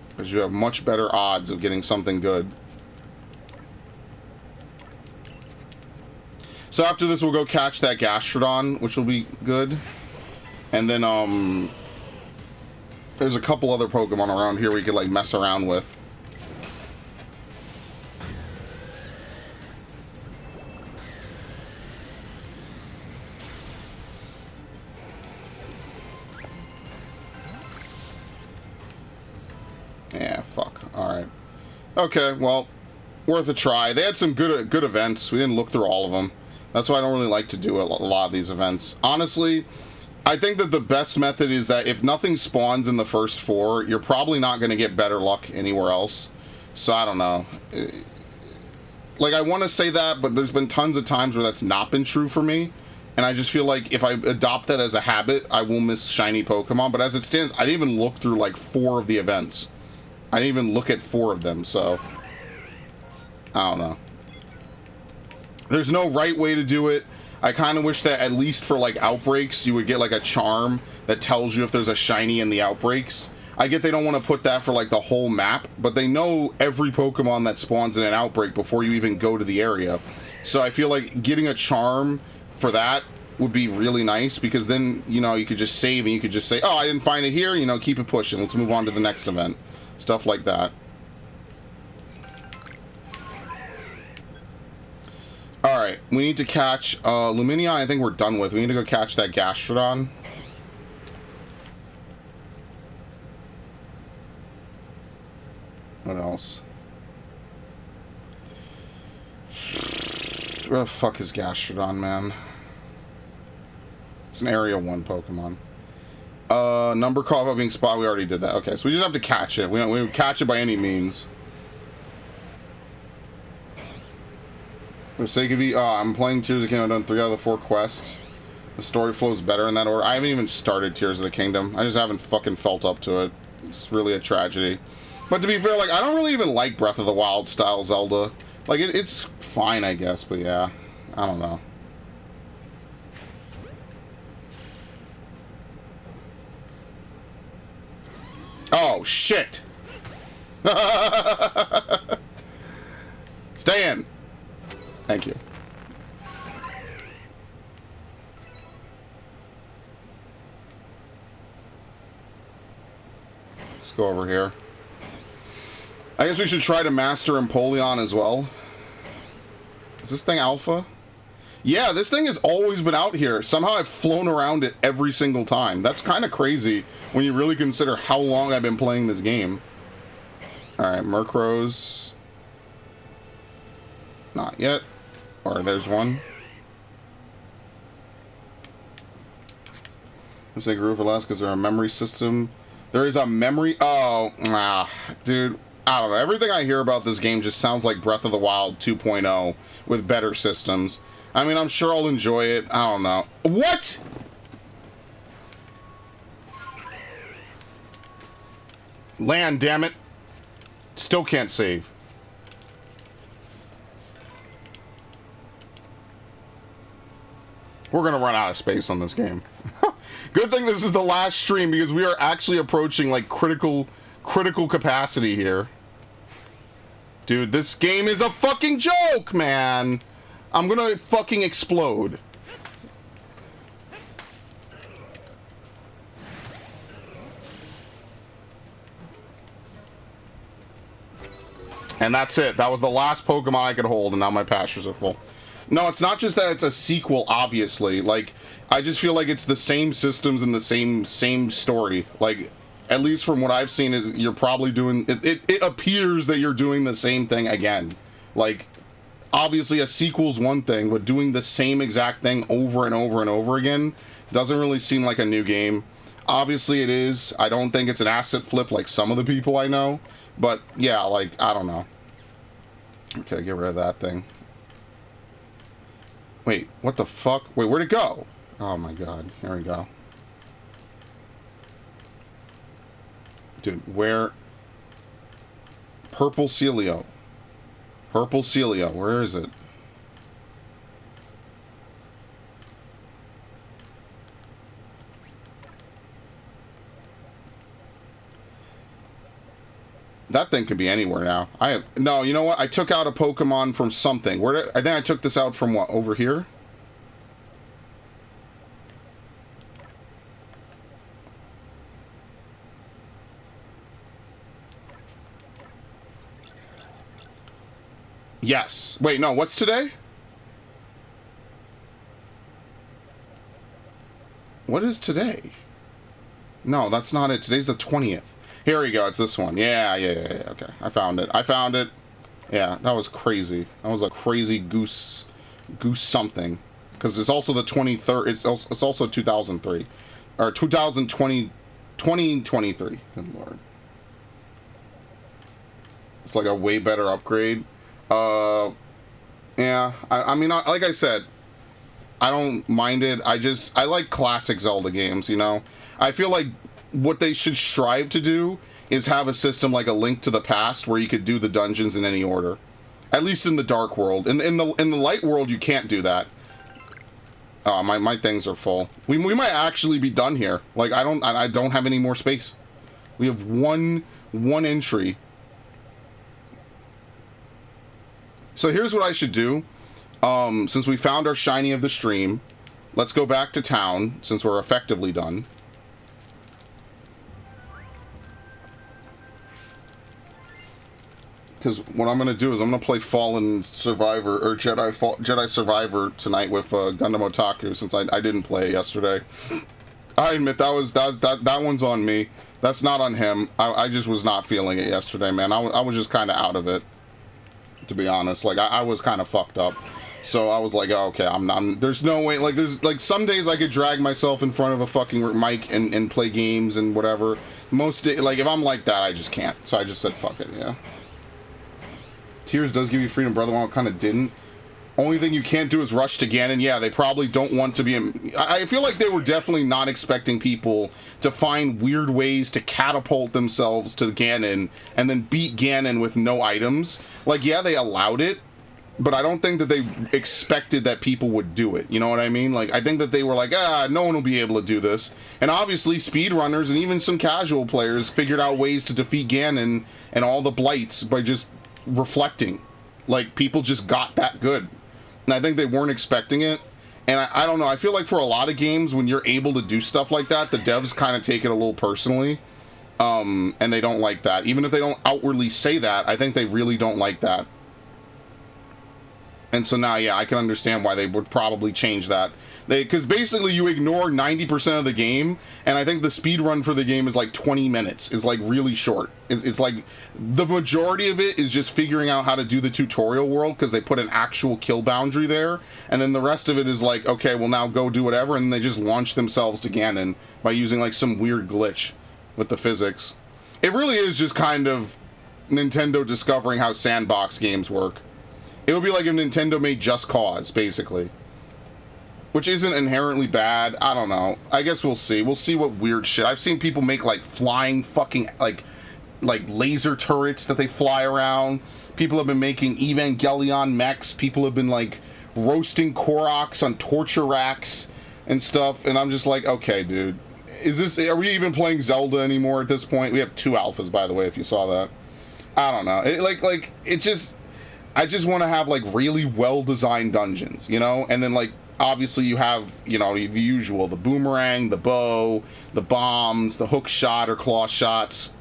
Because you have much better odds of getting something good. So after this, we'll go catch that Gastrodon, which will be good. And then, there's a couple other Pokemon around here we could, like, mess around with. Yeah, fuck. Alright. Okay, well, worth a try. They had some good events. We didn't look through all of them. That's why I don't really like to do a lot of these events. Honestly, I think that the best method is that if nothing spawns in the first 4, you're probably not going to get better luck anywhere else. So I don't know. Like, I want to say that, but there's been tons of times where that's not been true for me. And I just feel like if I adopt that as a habit, I will miss shiny Pokemon. But as it stands, I didn't even look through, like, 4 of the events. I didn't even look at 4 of them, so... I don't know. There's no right way to do it. I kind of wish that at least for, like, outbreaks, you would get, like, a charm that tells you if there's a shiny in the outbreaks. I get they don't want to put that for, like, the whole map, but they know every Pokemon that spawns in an outbreak before you even go to the area. So I feel like getting a charm for that would be really nice, because then, you know, you could just save and you could just say, oh, I didn't find it here, you know, keep it pushing, let's move on to the next event. Stuff like that. Alright, we need to catch Lumineon. I think we're done with. We need to go catch that Gastrodon. What else? Where the fuck is Gastrodon, man? It's an Area 1 Pokemon. Number call about being spotted. We already did that. Okay, so we just have to catch it. We don't catch it by any means. For the sake of I'm playing Tears of the Kingdom. I've done 3 out of the 4 quests. The story flows better in that order. I haven't even started Tears of the Kingdom. I just haven't fucking felt up to it. It's really a tragedy. But to be fair, like, I don't really even like Breath of the Wild style Zelda. Like, it's fine, I guess, but yeah. I don't know. Oh, shit! Stay in! Thank you. Let's go over here. I guess we should try to master Empoleon as well. Is this thing alpha? Yeah, this thing has always been out here. Somehow I've flown around it every single time. That's kind of crazy when you really consider how long I've been playing this game. Alright, Murkrows. Not yet. Or there's one. Let's say Groove Alaska, is there a memory system? There is a memory. Oh, dude. I don't know. Everything I hear about this game just sounds like Breath of the Wild 2.0 with better systems. I mean, I'm sure I'll enjoy it. I don't know. What? Land, damn it. Still can't save. We're gonna run out of space on this game. Good thing this is the last stream, because we are actually approaching, like, critical capacity here. Dude, this game is a fucking joke, man. I'm gonna fucking explode. And that's it. That was the last Pokemon I could hold, and now my pastures are full. No, it's not just that it's a sequel, obviously. Like, I just feel like it's the same systems and the same story. Like, at least from what I've seen, is you're probably doing... It appears that you're doing the same thing again. Like, obviously a sequel's one thing, but doing the same exact thing over and over and over again doesn't really seem like a new game. Obviously it is. I don't think it's an asset flip like some of the people I know. But, yeah, like, I don't know. Okay, get rid of that thing. Wait, what the fuck? Wait, where'd it go? Oh my god, here we go. Dude, where? Purple Celio. Purple Celio, where is it? That thing could be anywhere now. No, you know what? I took out a Pokemon from something. I think I took this out from what? Over here? Yes. Wait, no, what's today? What is today? No, that's not it. Today's the 20th. Here we go. It's this one. Yeah. Okay, I found it. Yeah, that was crazy. That was a crazy goose something. Because it's also the 23rd. It's also 2003. Or 2020... 2023. Good lord. It's like a way better upgrade. Yeah, I mean, like I said, I don't mind it. I like classic Zelda games, you know? I feel like what they should strive to do is have a system like a Link to the Past where you could do the dungeons in any order. At least in the Dark World. In the Light World, you can't do that. Oh, my things are full. We might actually be done here. Like, I don't have any more space. We have one entry. So here's what I should do. Since we found our shiny of the stream, let's go back to town, since we're effectively done. Because what I'm going to do is I'm going to play Fallen Survivor, or Jedi Survivor tonight with Gundam Otaku, since I didn't play yesterday. I admit that one's on me. That's not on him. I just was not feeling it yesterday, man. I was just kind of out of it, to be honest. Like, I was kind of fucked up. So I was like, oh, okay, there's no way, like, there's, like, some days I could drag myself in front of a fucking mic and play games and whatever. Most days, like, if I'm like that, I just can't. So I just said, fuck it, yeah. Tears does give you freedom, Brother One kind of didn't. Only thing you can't do is rush to Ganon. Yeah, they probably don't want to be... I feel like they were definitely not expecting people to find weird ways to catapult themselves to Ganon and then beat Ganon with no items. Like, yeah, they allowed it, but I don't think that they expected that people would do it. You know what I mean? Like, I think that they were like, no one will be able to do this. And obviously, speedrunners and even some casual players figured out ways to defeat Ganon and all the blights by just reflecting. Like, people just got that good. And I think they weren't expecting it. And I don't know, I feel like for a lot of games, when you're able to do stuff like that, the devs kind of take it a little personally. And they don't like that. Even if they don't outwardly say that, I think they really don't like that. And so now, yeah, I can understand why they would probably change that. Because basically you ignore 90% of the game, and I think the speed run for the game is like 20 minutes. It's like really short. It's like the majority of it is just figuring out how to do the tutorial world, because they put an actual kill boundary there, and then the rest of it is like, okay, well now go do whatever, and they just launch themselves to Ganon by using like some weird glitch with the physics. It really is just kind of Nintendo discovering how sandbox games work. It would be like if Nintendo made Just Cause, basically. Which isn't inherently bad. I don't know. I guess we'll see. We'll see what weird shit. I've seen people make, like, flying fucking, like laser turrets that they fly around. People have been making Evangelion mechs. People have been, like, roasting Koroks on torture racks and stuff. And I'm just like, okay, dude. Are we even playing Zelda anymore at this point? We have 2 alphas, by the way, if you saw that. I don't know. It's just... I just want to have, like, really well-designed dungeons, you know? And then, like, obviously you have, you know, the usual, the boomerang, the bow, the bombs, the hook shot or claw shots,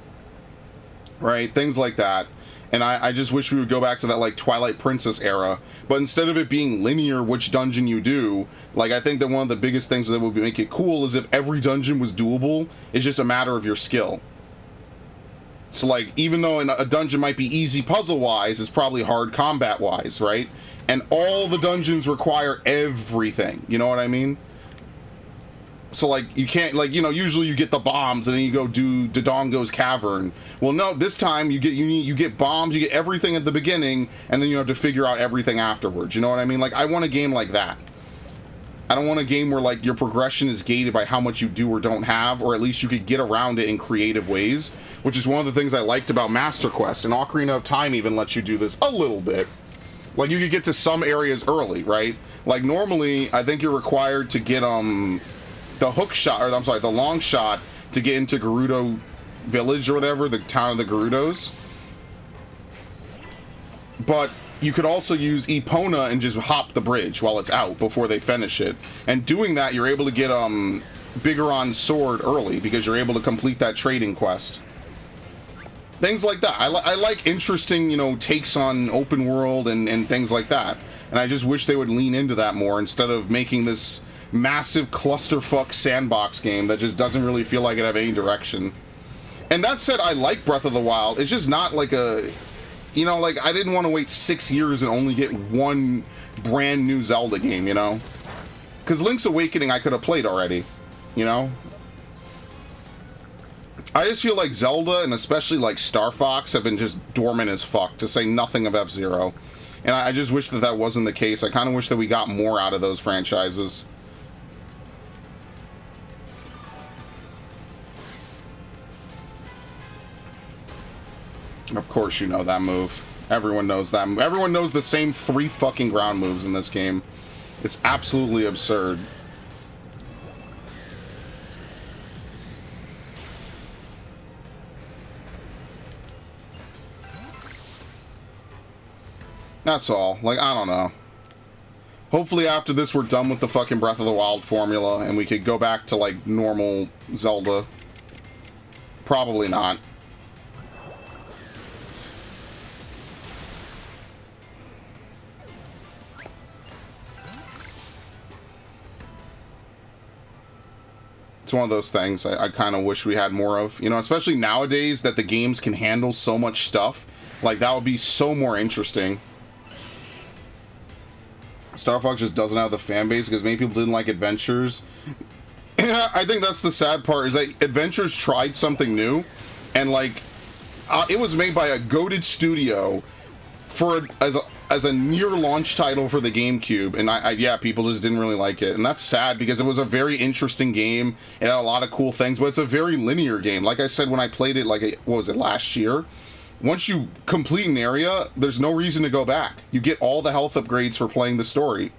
right? Things like that. And I just wish we would go back to that, like, Twilight Princess era. But instead of it being linear which dungeon you do, like, I think that one of the biggest things that would make it cool is if every dungeon was doable, it's just a matter of your skill. So, like, even though a dungeon might be easy puzzle-wise, it's probably hard combat-wise, right? And all the dungeons require everything, you know what I mean? So, like, you can't, like, you know, usually you get the bombs and then you go do Dodongo's Cavern. Well, no, this time you get bombs, you get everything at the beginning, and then you have to figure out everything afterwards, you know what I mean? Like, I want a game like that. I don't want a game where, like, your progression is gated by how much you do or don't have, or at least you could get around it in creative ways, which is one of the things I liked about Master Quest, and Ocarina of Time even lets you do this a little bit. Like, you could get to some areas early, right? Like, normally, I think you're required to get, the hook shot, or I'm sorry, the long shot to get into Gerudo Village or whatever, the town of the Gerudos. But you could also use Epona and just hop the bridge while it's out before they finish it. And doing that, you're able to get Bigoron's sword early because you're able to complete that trading quest. Things like that. I like interesting, you know, takes on open world and things like that. And I just wish they would lean into that more instead of making this massive clusterfuck sandbox game that just doesn't really feel like it have any direction. And that said, I like Breath of the Wild. It's just not like a... You know, like, I didn't want to wait 6 years and only get one brand new Zelda game, you know? Because Link's Awakening I could have played already, you know? I just feel like Zelda, and especially, like, Star Fox, have been just dormant as fuck, to say nothing of F-Zero. And I just wish that that wasn't the case. I kind of wish that we got more out of those franchises. Of course you know that move. Everyone knows that. Everyone knows the same 3 fucking ground moves in this game. It's absolutely absurd. That's all. Like, I don't know. Hopefully after this we're done with the fucking Breath of the Wild formula and we could go back to, like, normal Zelda. Probably not. It's one of those things I kind of wish we had more of. You know, especially nowadays that the games can handle so much stuff. Like, that would be so more interesting. Star Fox just doesn't have the fan base because many people didn't like Adventures. Yeah, I think that's the sad part, is that Adventures tried something new, and like it was made by a goated studio for as a near launch title for the GameCube, and yeah, people just didn't really like it, and that's sad because it was a very interesting game. It had a lot of cool things, but it's a very linear game. Like I said when I played it, like what was it, last year? Once you complete an area, there's no reason to go back. You get all the health upgrades for playing the story.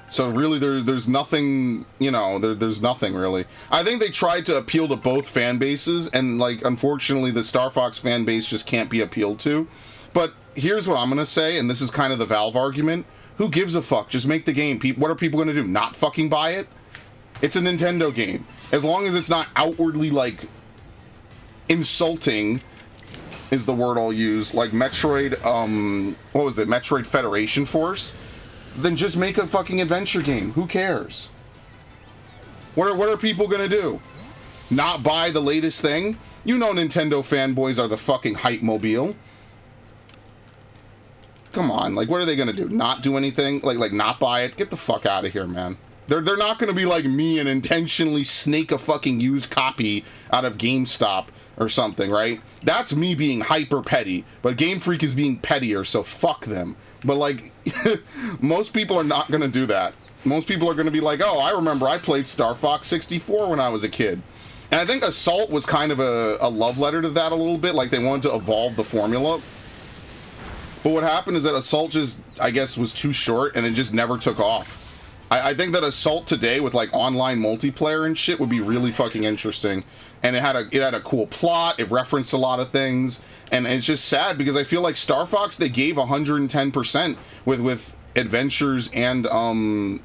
So really, there's nothing, you know, there's nothing really. I think they tried to appeal to both fan bases, and like, unfortunately, the Star Fox fan base just can't be appealed to. But here's what I'm gonna say, and this is kind of the Valve argument. Who gives a fuck? Just make the game. What are people gonna do? Not fucking buy it? It's a Nintendo game. As long as it's not outwardly, like, insulting is the word I'll use, like Metroid, what was it, Metroid Federation Force, then just make a fucking adventure game. Who cares? What are people gonna do? Not buy the latest thing? You know Nintendo fanboys are the fucking hype mobile. Come on, like, what are they gonna do? Not do anything? Like not buy it? Get the fuck out of here, man. They're not gonna be like me and intentionally snake a fucking used copy out of GameStop or something, right? That's me being hyper petty, but Game Freak is being pettier, so fuck them. But like, most people are not gonna do that. Most people are gonna be like, oh, I remember I played Star Fox 64 when I was a kid. And I think Assault was kind of a love letter to that a little bit, like they wanted to evolve the formula. But what happened is that Assault just, I guess, was too short and it just never took off. I think that Assault today with like online multiplayer and shit would be really fucking interesting. And it had a cool plot, it referenced a lot of things, and it's just sad because I feel like Star Fox, they gave 110% with Adventures and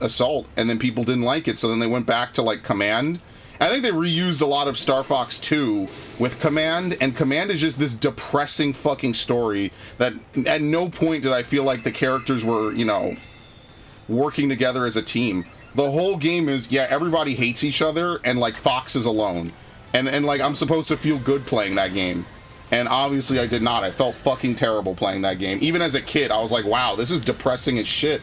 Assault, and then people didn't like it, so then they went back to like Command. I think they reused a lot of Star Fox 2 with Command, and Command is just this depressing fucking story that at no point did I feel like the characters were, you know, working together as a team. The whole game is, yeah, everybody hates each other, and like Fox is alone. And like, I'm supposed to feel good playing that game. And obviously I did not. I felt fucking terrible playing that game. Even as a kid, I was like, wow, this is depressing as shit.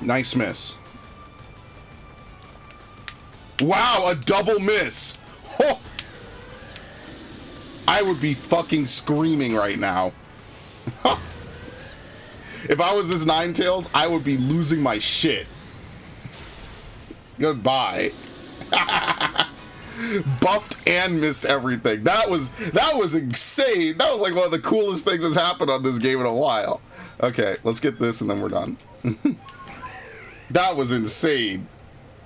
Nice miss. Wow, a double miss. Oh. I would be fucking screaming right now. If I was this Ninetales, I would be losing my shit. Goodbye. Buffed and missed everything. That was insane. That was like one of the coolest things that's happened on this game in a while. Okay, let's get this and then we're done. That was insane.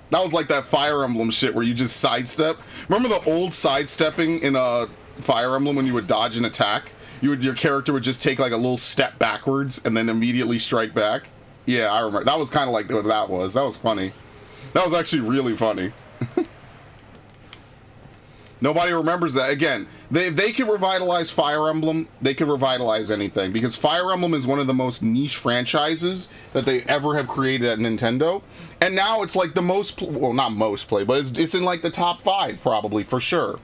That was like that Fire Emblem shit where you just sidestep. Remember the old sidestepping in a Fire Emblem when you would dodge an attack? Your character would just take like a little step backwards and then immediately strike back. Yeah, I remember. That was kind of like what that was. That was funny. That was actually really funny. Nobody remembers that. Again, they could revitalize Fire Emblem. They could revitalize anything because Fire Emblem is one of the most niche franchises that they ever have created at Nintendo. And now it's like the most, well, not most played, but it's in like the top 5 probably for sure.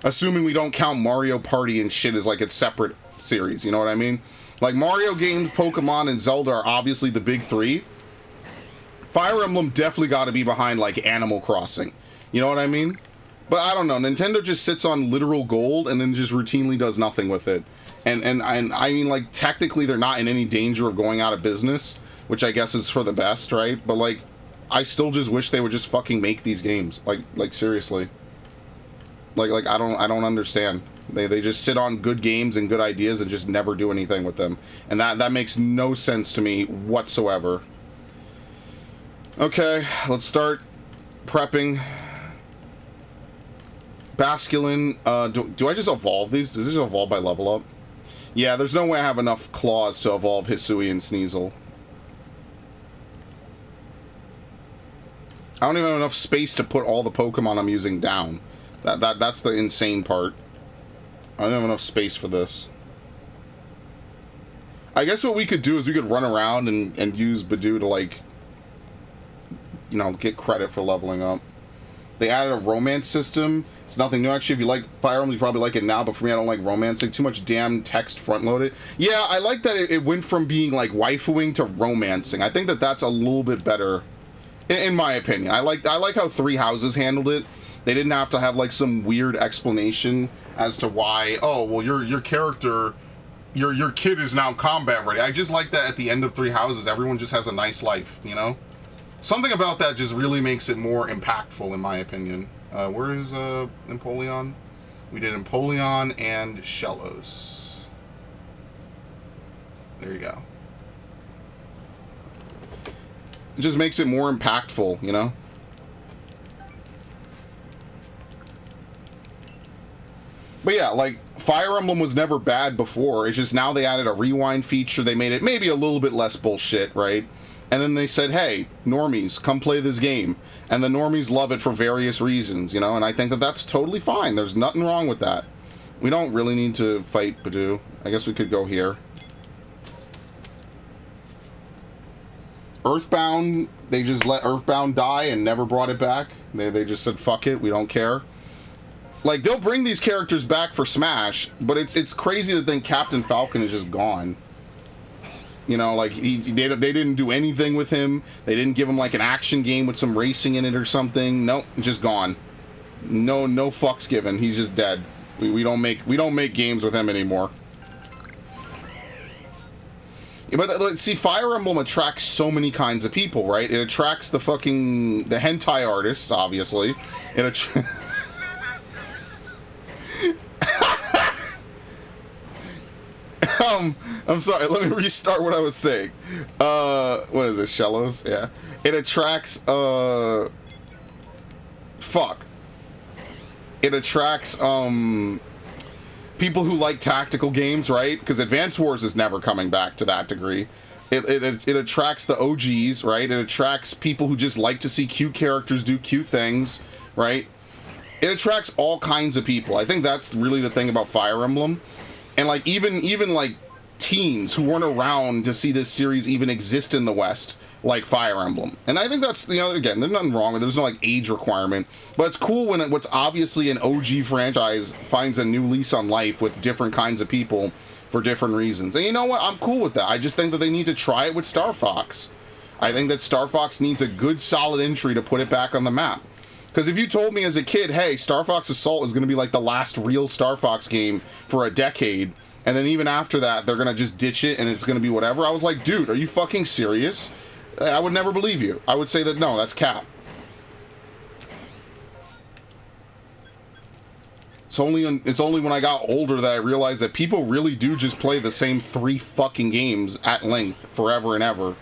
Assuming we don't count Mario Party and shit as like its separate series, you know what I mean? Like Mario games, Pokemon, and Zelda are obviously the big 3. Fire Emblem definitely got to be behind like Animal Crossing. You know what I mean? But I don't know. Nintendo just sits on literal gold and then just routinely does nothing with it. And I mean, like, technically they're not in any danger of going out of business, which I guess is for the best, right? But, like, I still just wish they would just fucking make these games. Like seriously. Like I don't understand. They just sit on good games and good ideas and just never do anything with them. And that makes no sense to me whatsoever. Okay, let's start prepping. Basculin, do I just evolve these? Does this evolve by level up? Yeah, there's no way I have enough claws to evolve Hisui and Sneasel. I don't even have enough space to put all the Pokemon I'm using down. That's the insane part. I don't have enough space for this. I guess what we could do is we could run around and use Badoo to, like, you know, get credit for leveling up. They added a romance system. It's nothing new. Actually, if you like Fire Emblem, you probably like it now, but for me, I don't like romancing. Too much damn text front-loaded. Yeah, I like that it went from being, like, waifuing to romancing. I think that that's a little bit better, in my opinion. I like how Three Houses handled it. They didn't have to have, like, some weird explanation as to why, oh, well, your character, your kid is now combat ready. I just like that at the end of Three Houses, everyone just has a nice life, you know? Something about that just really makes it more impactful, in my opinion. Where is Empoleon? We did Empoleon and Shellos. There you go. It just makes it more impactful, you know? But yeah, like, Fire Emblem was never bad before. It's just now they added a rewind feature. They made it maybe a little bit less bullshit, right? And then they said, hey, normies, come play this game. And the normies love it for various reasons, you know? And I think that that's totally fine. There's nothing wrong with that. We don't really need to fight Badoo. I guess we could go here. Earthbound, they just let Earthbound die and never brought it back. They just said, fuck it, we don't care. Like, they'll bring these characters back for Smash, but it's crazy to think Captain Falcon is just gone. You know, like, they didn't do anything with him. They didn't give him, like, an action game with some racing in it or something. Nope, just gone. No fucks given. He's just dead. We don't make games with him anymore. Yeah, but see, Fire Emblem attracts so many kinds of people, right? It attracts the hentai artists, obviously. I'm sorry, let me restart what I was saying. What is this, Shellos? Yeah. It attracts, It attracts, people who like tactical games, right? Because Advance Wars is never coming back to that degree. It attracts the OGs, right? It attracts people who just like to see cute characters do cute things, right? It attracts all kinds of people. I think that's really the thing about Fire Emblem. And, like, even like teens who weren't around to see this series even exist in the West, like Fire Emblem. And I think that's, you know, again, there's nothing wrong with it. There's no, like, age requirement. But it's cool when what's obviously an OG franchise finds a new lease on life with different kinds of people for different reasons. And you know what? I'm cool with that. I just think that they need to try it with Star Fox. I think that Star Fox needs a good, solid entry to put it back on the map. Because if you told me as a kid, hey, Star Fox Assault is going to be like the last real Star Fox game for a decade, and then even after that, they're going to just ditch it and it's going to be whatever, I was like, dude, are you fucking serious? I would never believe you. I would say that, no, that's cap. It's only when I got older that I realized that people really do just play the same 3 fucking games at length forever and ever.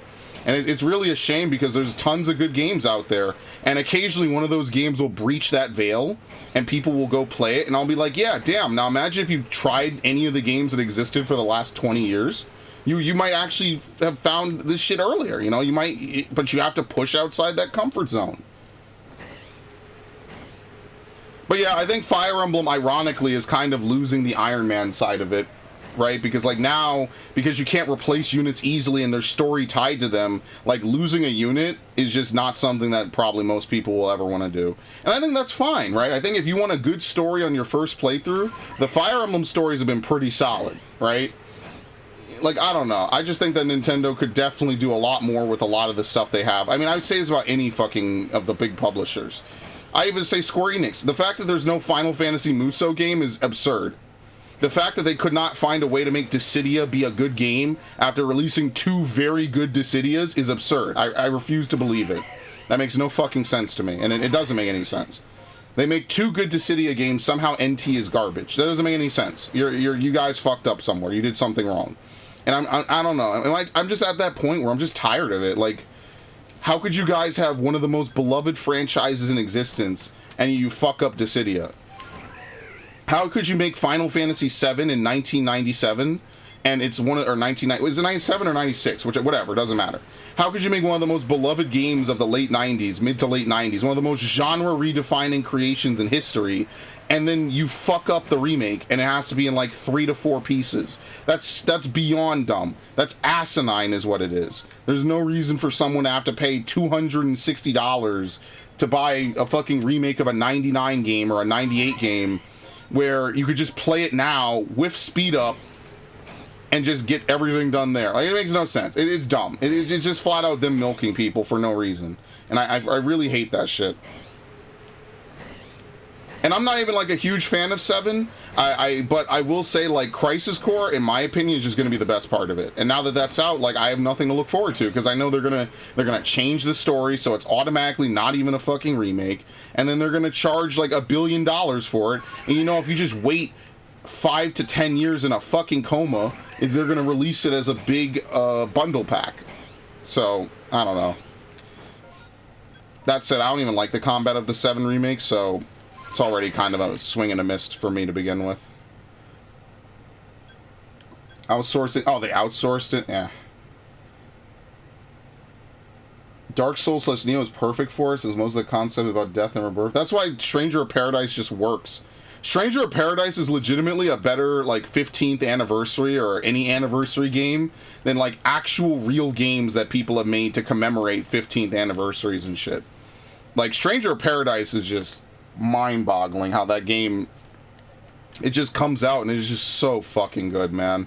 And it's really a shame because there's tons of good games out there. And occasionally one of those games will breach that veil and people will go play it. And I'll be like, yeah, damn. Now imagine if you tried any of the games that existed for the last 20 years. You might actually have found this shit earlier. You know, you might, but you have to push outside that comfort zone. But yeah, I think Fire Emblem, ironically, is kind of losing the Iron Man side of it. Right? Because, like, now, because you can't replace units easily and there's story tied to them, like, losing a unit is just not something that probably most people will ever want to do. And I think that's fine, right? I think if you want a good story on your first playthrough, the Fire Emblem stories have been pretty solid, right? Like, I don't know. I just think that Nintendo could definitely do a lot more with a lot of the stuff they have. I mean, I would say this about any fucking of the big publishers. I even say Square Enix. The fact that there's no Final Fantasy Musou game is absurd. The fact that they could not find a way to make Dissidia be a good game after releasing 2 very good Dissidias is absurd. I refuse to believe it. That makes no fucking sense to me, and it doesn't make any sense. They make 2 good Dissidia games, somehow NT is garbage. That doesn't make any sense. You guys fucked up somewhere. You did something wrong. And I don't know. I'm just at that point where I'm just tired of it. Like, how could you guys have one of the most beloved franchises in existence and you fuck up Dissidia? How could you make Final Fantasy VII in 1997 and it's one of, or 1990, was it 97 or 96, whatever, doesn't matter. How could you make one of the most beloved games of the late 90s, mid to late 90s, one of the most genre redefining creations in history, and then you fuck up the remake and it has to be in like 3 to 4 pieces? That's beyond dumb. That's asinine is what it is. There's no reason for someone to have to pay $260 to buy a fucking remake of a 99 game or a 98 game where you could just play it now with speed up and just get everything done there. Like, it makes no sense. It's dumb. It's just flat out them milking people for no reason. And I really hate that shit. And I'm not even like a huge fan of 7. But I will say, like, Crisis Core, in my opinion, is just going to be the best part of it. And now that that's out, like, I have nothing to look forward to because I know they're gonna change the story, so it's automatically not even a fucking remake. And then they're gonna charge like $1 billion for it. And you know, if you just wait 5 to 10 years in a fucking coma, is they're gonna release it as a big bundle pack. So I don't know. That said, I don't even like the combat of the 7 remake, so it's already kind of a swing and a miss for me to begin with. Outsourcing? Oh, they outsourced it? Yeah. Dark Souls / Neo is perfect for us, as most of the concept about death and rebirth. That's why Stranger of Paradise just works. Stranger of Paradise is legitimately a better, like, 15th anniversary or any anniversary game than, like, actual real games that people have made to commemorate 15th anniversaries and shit. Like, Stranger of Paradise is just mind-boggling how that game, it just comes out and it's just so fucking good, man.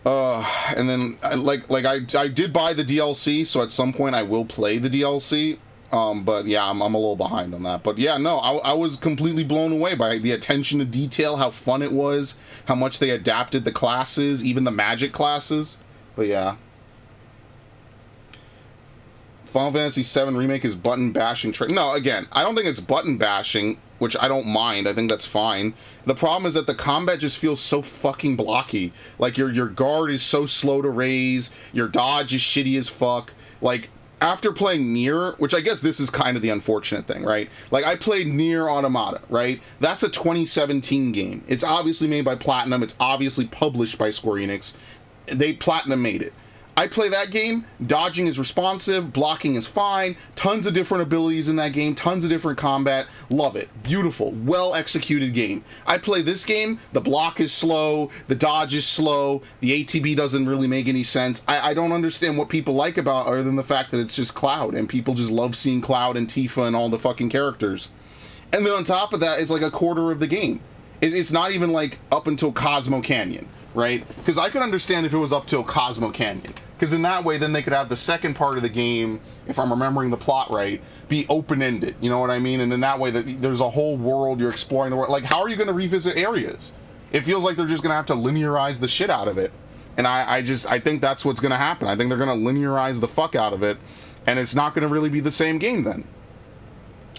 And then I did buy the DLC, so at some point I will play the DLC. But yeah, I'm a little behind on that. But yeah, no, I was completely blown away by the attention to detail, how fun it was, how much they adapted the classes, even the magic classes. But yeah. Final Fantasy VII Remake is button bashing. No, again, I don't think it's button bashing, which I don't mind. I think that's fine. The problem is that the combat just feels so fucking blocky. Like, your guard is so slow to raise, your dodge is shitty as fuck. Like, after playing Nier, which I guess this is kind of the unfortunate thing, right? Like, I played Nier Automata, right? That's a 2017 game. It's obviously made by Platinum. It's obviously published by Square Enix. Platinum made it. I play that game, dodging is responsive, blocking is fine, tons of different abilities in that game, tons of different combat, love it, beautiful, well executed game. I play this game, the block is slow, the dodge is slow, the ATB doesn't really make any sense. I don't understand what people like about other than the fact that it's just Cloud, and people just love seeing Cloud and Tifa and all the fucking characters. And then on top of that, it's like a quarter of the game. It's not even like up until Cosmo Canyon, right? Because I could understand if it was up till Cosmo Canyon. Because in that way, then they could have the second part of the game, if I'm remembering the plot right, be open-ended. You know what I mean? And then that way, there's a whole world, you're exploring the world. Like, how are you going to revisit areas? It feels like they're just going to have to linearize the shit out of it. And I think that's what's going to happen. I think they're going to linearize the fuck out of it. And it's not going to really be the same game then.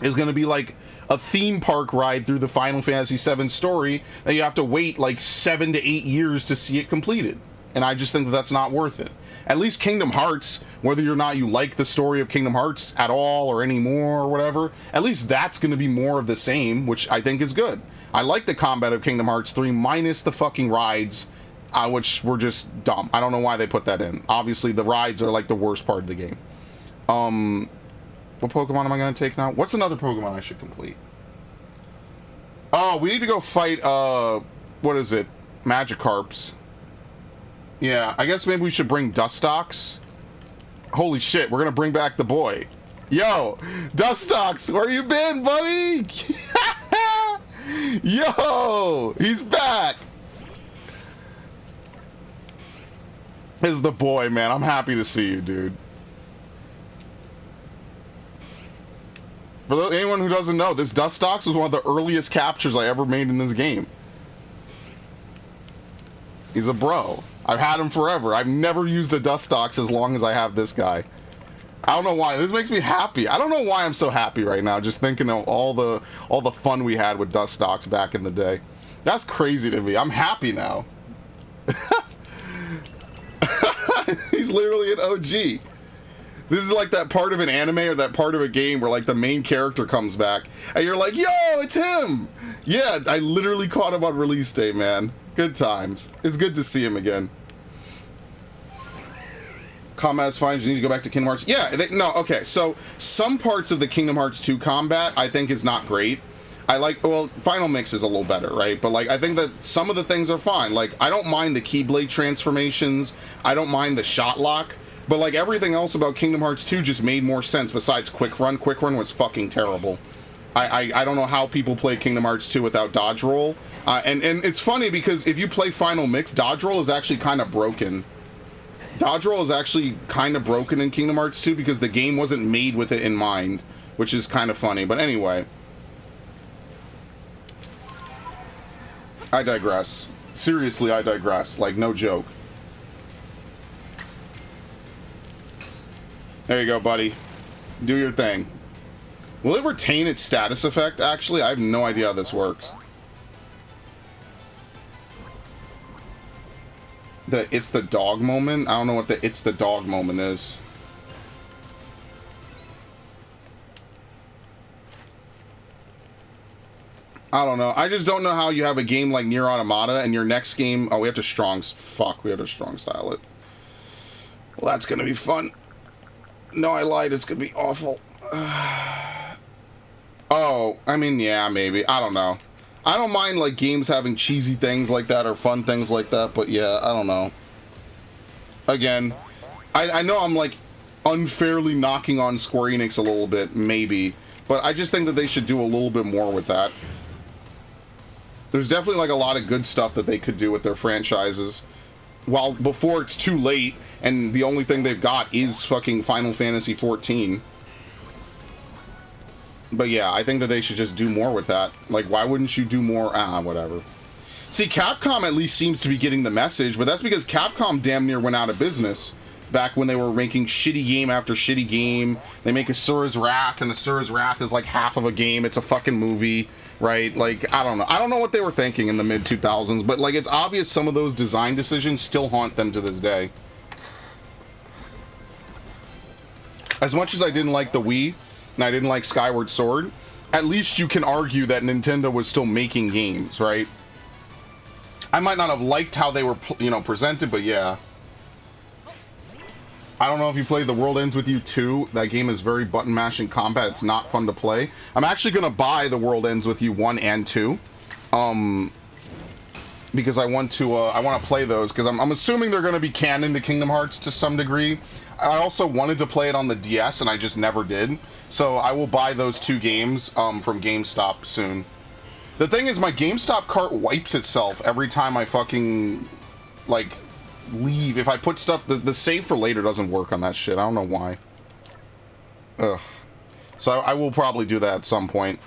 It's going to be like a theme park ride through the Final Fantasy VII story that you have to wait like 7 to 8 years to see it completed. And I just think that that's not worth it. At least Kingdom Hearts, whether or not you like the story of Kingdom Hearts at all or anymore or whatever, at least that's going to be more of the same, which I think is good. I like the combat of Kingdom Hearts 3 minus the fucking rides, which were just dumb. I don't know why they put that in. Obviously, the rides are like the worst part of the game. What Pokemon am I going to take now? What's another Pokemon I should complete? Oh, we need to go fight, what is it? Magikarps. Yeah, I guess maybe we should bring Dustox. Holy shit, we're gonna bring back the boy. Yo, Dustox, where you been, buddy? Yo, he's back. This is the boy, man. I'm happy to see you, dude. For anyone who doesn't know, this Dustox was one of the earliest captures I ever made in this game. He's a bro. I've had him forever. I've never used a Dustox as long as I have this guy. I don't know why. This makes me happy. I don't know why I'm so happy right now, just thinking of all the fun we had with Dustox back in the day. That's crazy to me. I'm happy now. He's literally an OG. This is like that part of an anime or that part of a game where like the main character comes back and you're like, yo, it's him. Yeah, I literally caught him on release day, man. Good times. It's good to see him again. Combat's fine. You need to go back to Kingdom Hearts. Yeah, no, okay. So some parts of the Kingdom Hearts 2 combat I think is not great. I like, well, Final Mix is a little better, right? But like, I think that some of the things are fine. Like, I don't mind the Keyblade transformations. I don't mind the shot lock. But like everything else about Kingdom Hearts 2 just made more sense besides Quick Run. Quick Run was fucking terrible. I don't know how people play Kingdom Hearts 2 without dodge roll. And it's funny because if you play Final Mix, dodge roll is actually kind of broken. Dodge roll is actually kind of broken in Kingdom Hearts 2 because the game wasn't made with it in mind, which is kind of funny. But anyway, I digress. Seriously, I digress. Like, no joke. There you go, buddy. Do your thing. Will it retain its status effect, actually? I have no idea how this works. It's the dog moment? I don't know what the it's the dog moment is. I don't know. I just don't know how you have a game like Nier Automata and your next game... Oh, we have to strong... Fuck, we have to strong style it. Well, that's gonna be fun. No, I lied. It's gonna be awful. Oh, I mean, yeah, maybe. I don't know. I don't mind, like, games having cheesy things like that or fun things like that, but yeah, I don't know. Again, I know I'm, like, unfairly knocking on Square Enix a little bit, maybe, but I just think that they should do a little bit more with that. There's definitely, like, a lot of good stuff that they could do with their franchises. While before it's too late, and the only thing they've got is fucking Final Fantasy XIV. But yeah, I think that they should just do more with that. Like, why wouldn't you do more? Whatever. See, Capcom at least seems to be getting the message, but that's because Capcom damn near went out of business back when they were making shitty game after shitty game. They make Asura's Wrath, and Asura's Wrath is like half of a game. It's a fucking movie, right? Like, I don't know. I don't know what they were thinking in the mid-2000s, but like, it's obvious some of those design decisions still haunt them to this day. As much as I didn't like the Wii, and I didn't like Skyward Sword, at least you can argue that Nintendo was still making games, right? I might not have liked how they were, you know, presented, but yeah. I don't know if you played The World Ends With You 2. That game is very button-mashing combat. It's not fun to play. I'm actually going to buy The World Ends With You 1 and 2. Because I want to play those, because I'm assuming they're going to be canon to Kingdom Hearts to some degree. I also wanted to play it on the DS, and I just never did. So I will buy those two games from GameStop soon. The thing is, my GameStop cart wipes itself every time I fucking, like, leave. If I put stuff... The save for later doesn't work on that shit. I don't know why. Ugh. So I will probably do that at some point.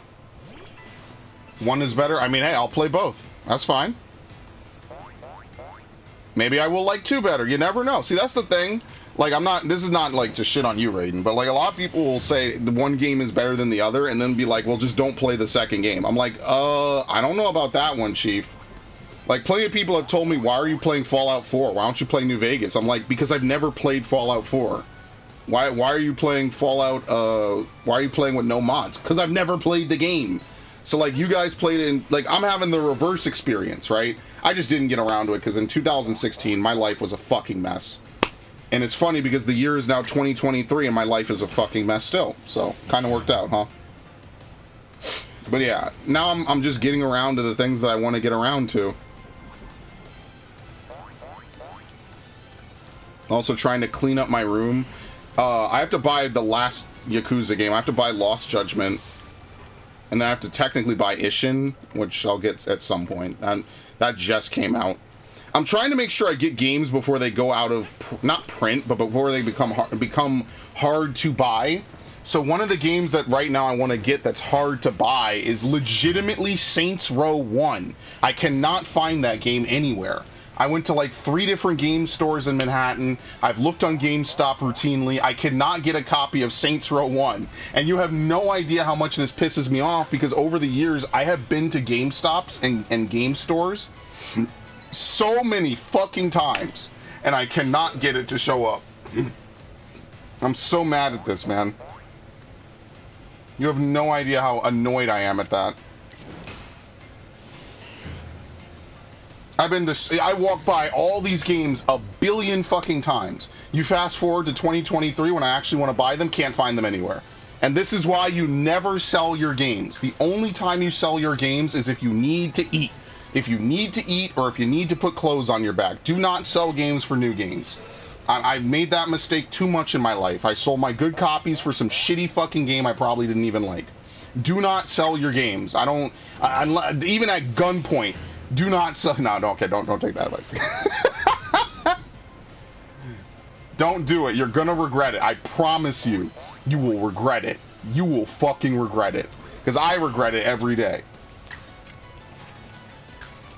One is better. I mean, hey, I'll play both. That's fine. Maybe I will like 2 better. You never know. See, that's the thing. Like, I'm not... This is not, like, to shit on you, Raiden, but, like, a lot of people will say the one game is better than the other and then be like, well, just don't play the second game. I'm like, I don't know about that one, Chief. Like, plenty of people have told me, why are you playing Fallout 4? Why don't you play New Vegas? I'm like, because I've never played Fallout 4. Why are you playing Fallout, why are you playing with no mods? Because I've never played the game. So, like, you guys played it in... Like, I'm having the reverse experience, right? I just didn't get around to it because in 2016, my life was a fucking mess. And it's funny because the year is now 2023 and my life is a fucking mess still. So, kind of worked out, huh? But yeah, now I'm just getting around to the things that I want to get around to. Also trying to clean up my room. I have to buy the last Yakuza game. I have to buy Lost Judgment. And then I have to technically buy Ishin, which I'll get at some point. And that just came out. I'm trying to make sure I get games before they go out of, not print, but before they become hard to buy. So one of the games that right now I want to get that's hard to buy is legitimately Saints Row 1. I cannot find that game anywhere. I went to like 3 different game stores in Manhattan. I've looked on GameStop routinely. I cannot get a copy of Saints Row 1. And you have no idea how much this pisses me off, because over the years I have been to GameStops and game stores so many fucking times, and I cannot get it to show up. I'm so mad at this, man. You have no idea how annoyed I am at that. I walked by all these games a billion fucking times. You fast forward to 2023 when I actually want to buy them, can't find them anywhere. And this is why you never sell your games. The only time you sell your games is if you need to eat. If you need to eat, or if you need to put clothes on your back. Do not sell games for new games. I made that mistake too much in my life. I sold my good copies for some shitty fucking game I probably didn't even like. Do not sell your games. Even at gunpoint, do not sell. No, okay, don't take that advice. Don't do it. You're gonna regret it. I promise you. You will regret it. You will fucking regret it. Because I regret it every day.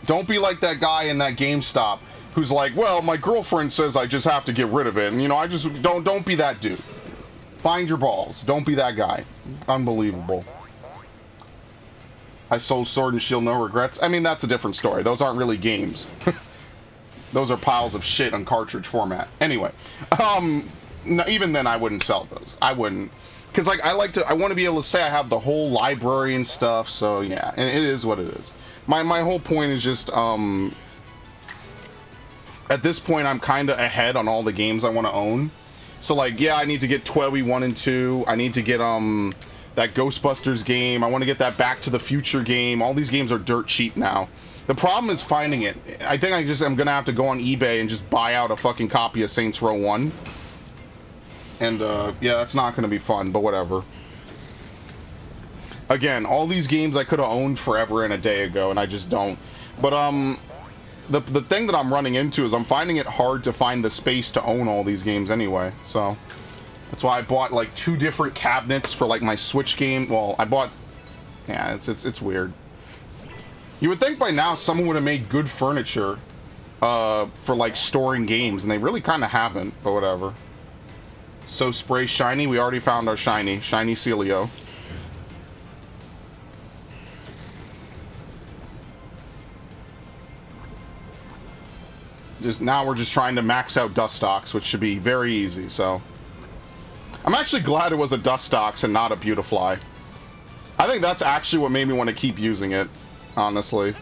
Don't be like that guy in that GameStop who's like, well, my girlfriend says I just have to get rid of it. And, I just don't be that dude. Find your balls. Don't be that guy. Unbelievable. I sold Sword and Shield, no regrets. I mean, that's a different story. Those aren't really games. Those are piles of shit on cartridge format. Anyway, no, even then I wouldn't sell those. I wouldn't. Because, like, I want to be able to say I have the whole library and stuff. So, yeah, and it is what it is. My whole point is just, at this point, I'm kind of ahead on all the games I want to own. So, like, yeah, I need to get 12 1 and 2. I need to get, that Ghostbusters game. I want to get that Back to the Future game. All these games are dirt cheap now. The problem is finding it. I think I'm going to have to go on eBay and just buy out a fucking copy of Saints Row 1. And, yeah, that's not going to be fun, but whatever. Again, all these games I could have owned forever and a day ago, and I just don't. But, the thing that I'm running into is I'm finding it hard to find the space to own all these games anyway, so that's why I bought like 2 different cabinets for like my Switch game. Well, I bought, yeah, it's weird. You would think by now someone would have made good furniture for like storing games, and they really kind of haven't, but whatever. So spray shiny, we already found our shiny Celio. Now we're just trying to max out Dustox, which should be very easy, so. I'm actually glad it was a Dustox and not a Beautifly. I think that's actually what made me want to keep using it, honestly.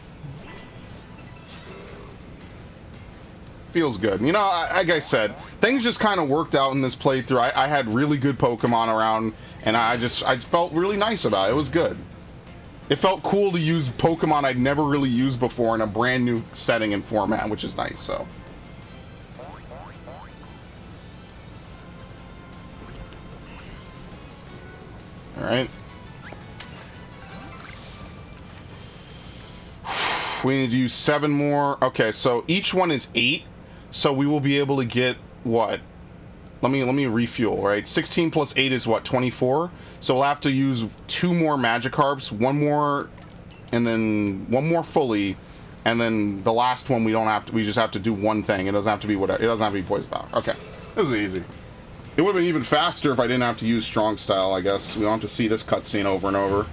Feels good. Like I said, things just kind of worked out in this playthrough. I had really good Pokemon around, and I felt really nice about it. It was good. It felt cool to use Pokemon I'd never really used before in a brand new setting and format, which is nice, so. Alright. We need to use 7 more. Okay, so each one is 8, so we will be able to get, what? Let me refuel, right? 16 plus 8 is what, 24? So we'll have to use 2 more Magikarps, 1 more, and then 1 more fully, and then the last one we just have to do one thing. It doesn't have to be whatever. It doesn't have to be poison power. Okay, this is easy. It would have been even faster if I didn't have to use strong style, I guess. We don't have to see this cutscene over and over.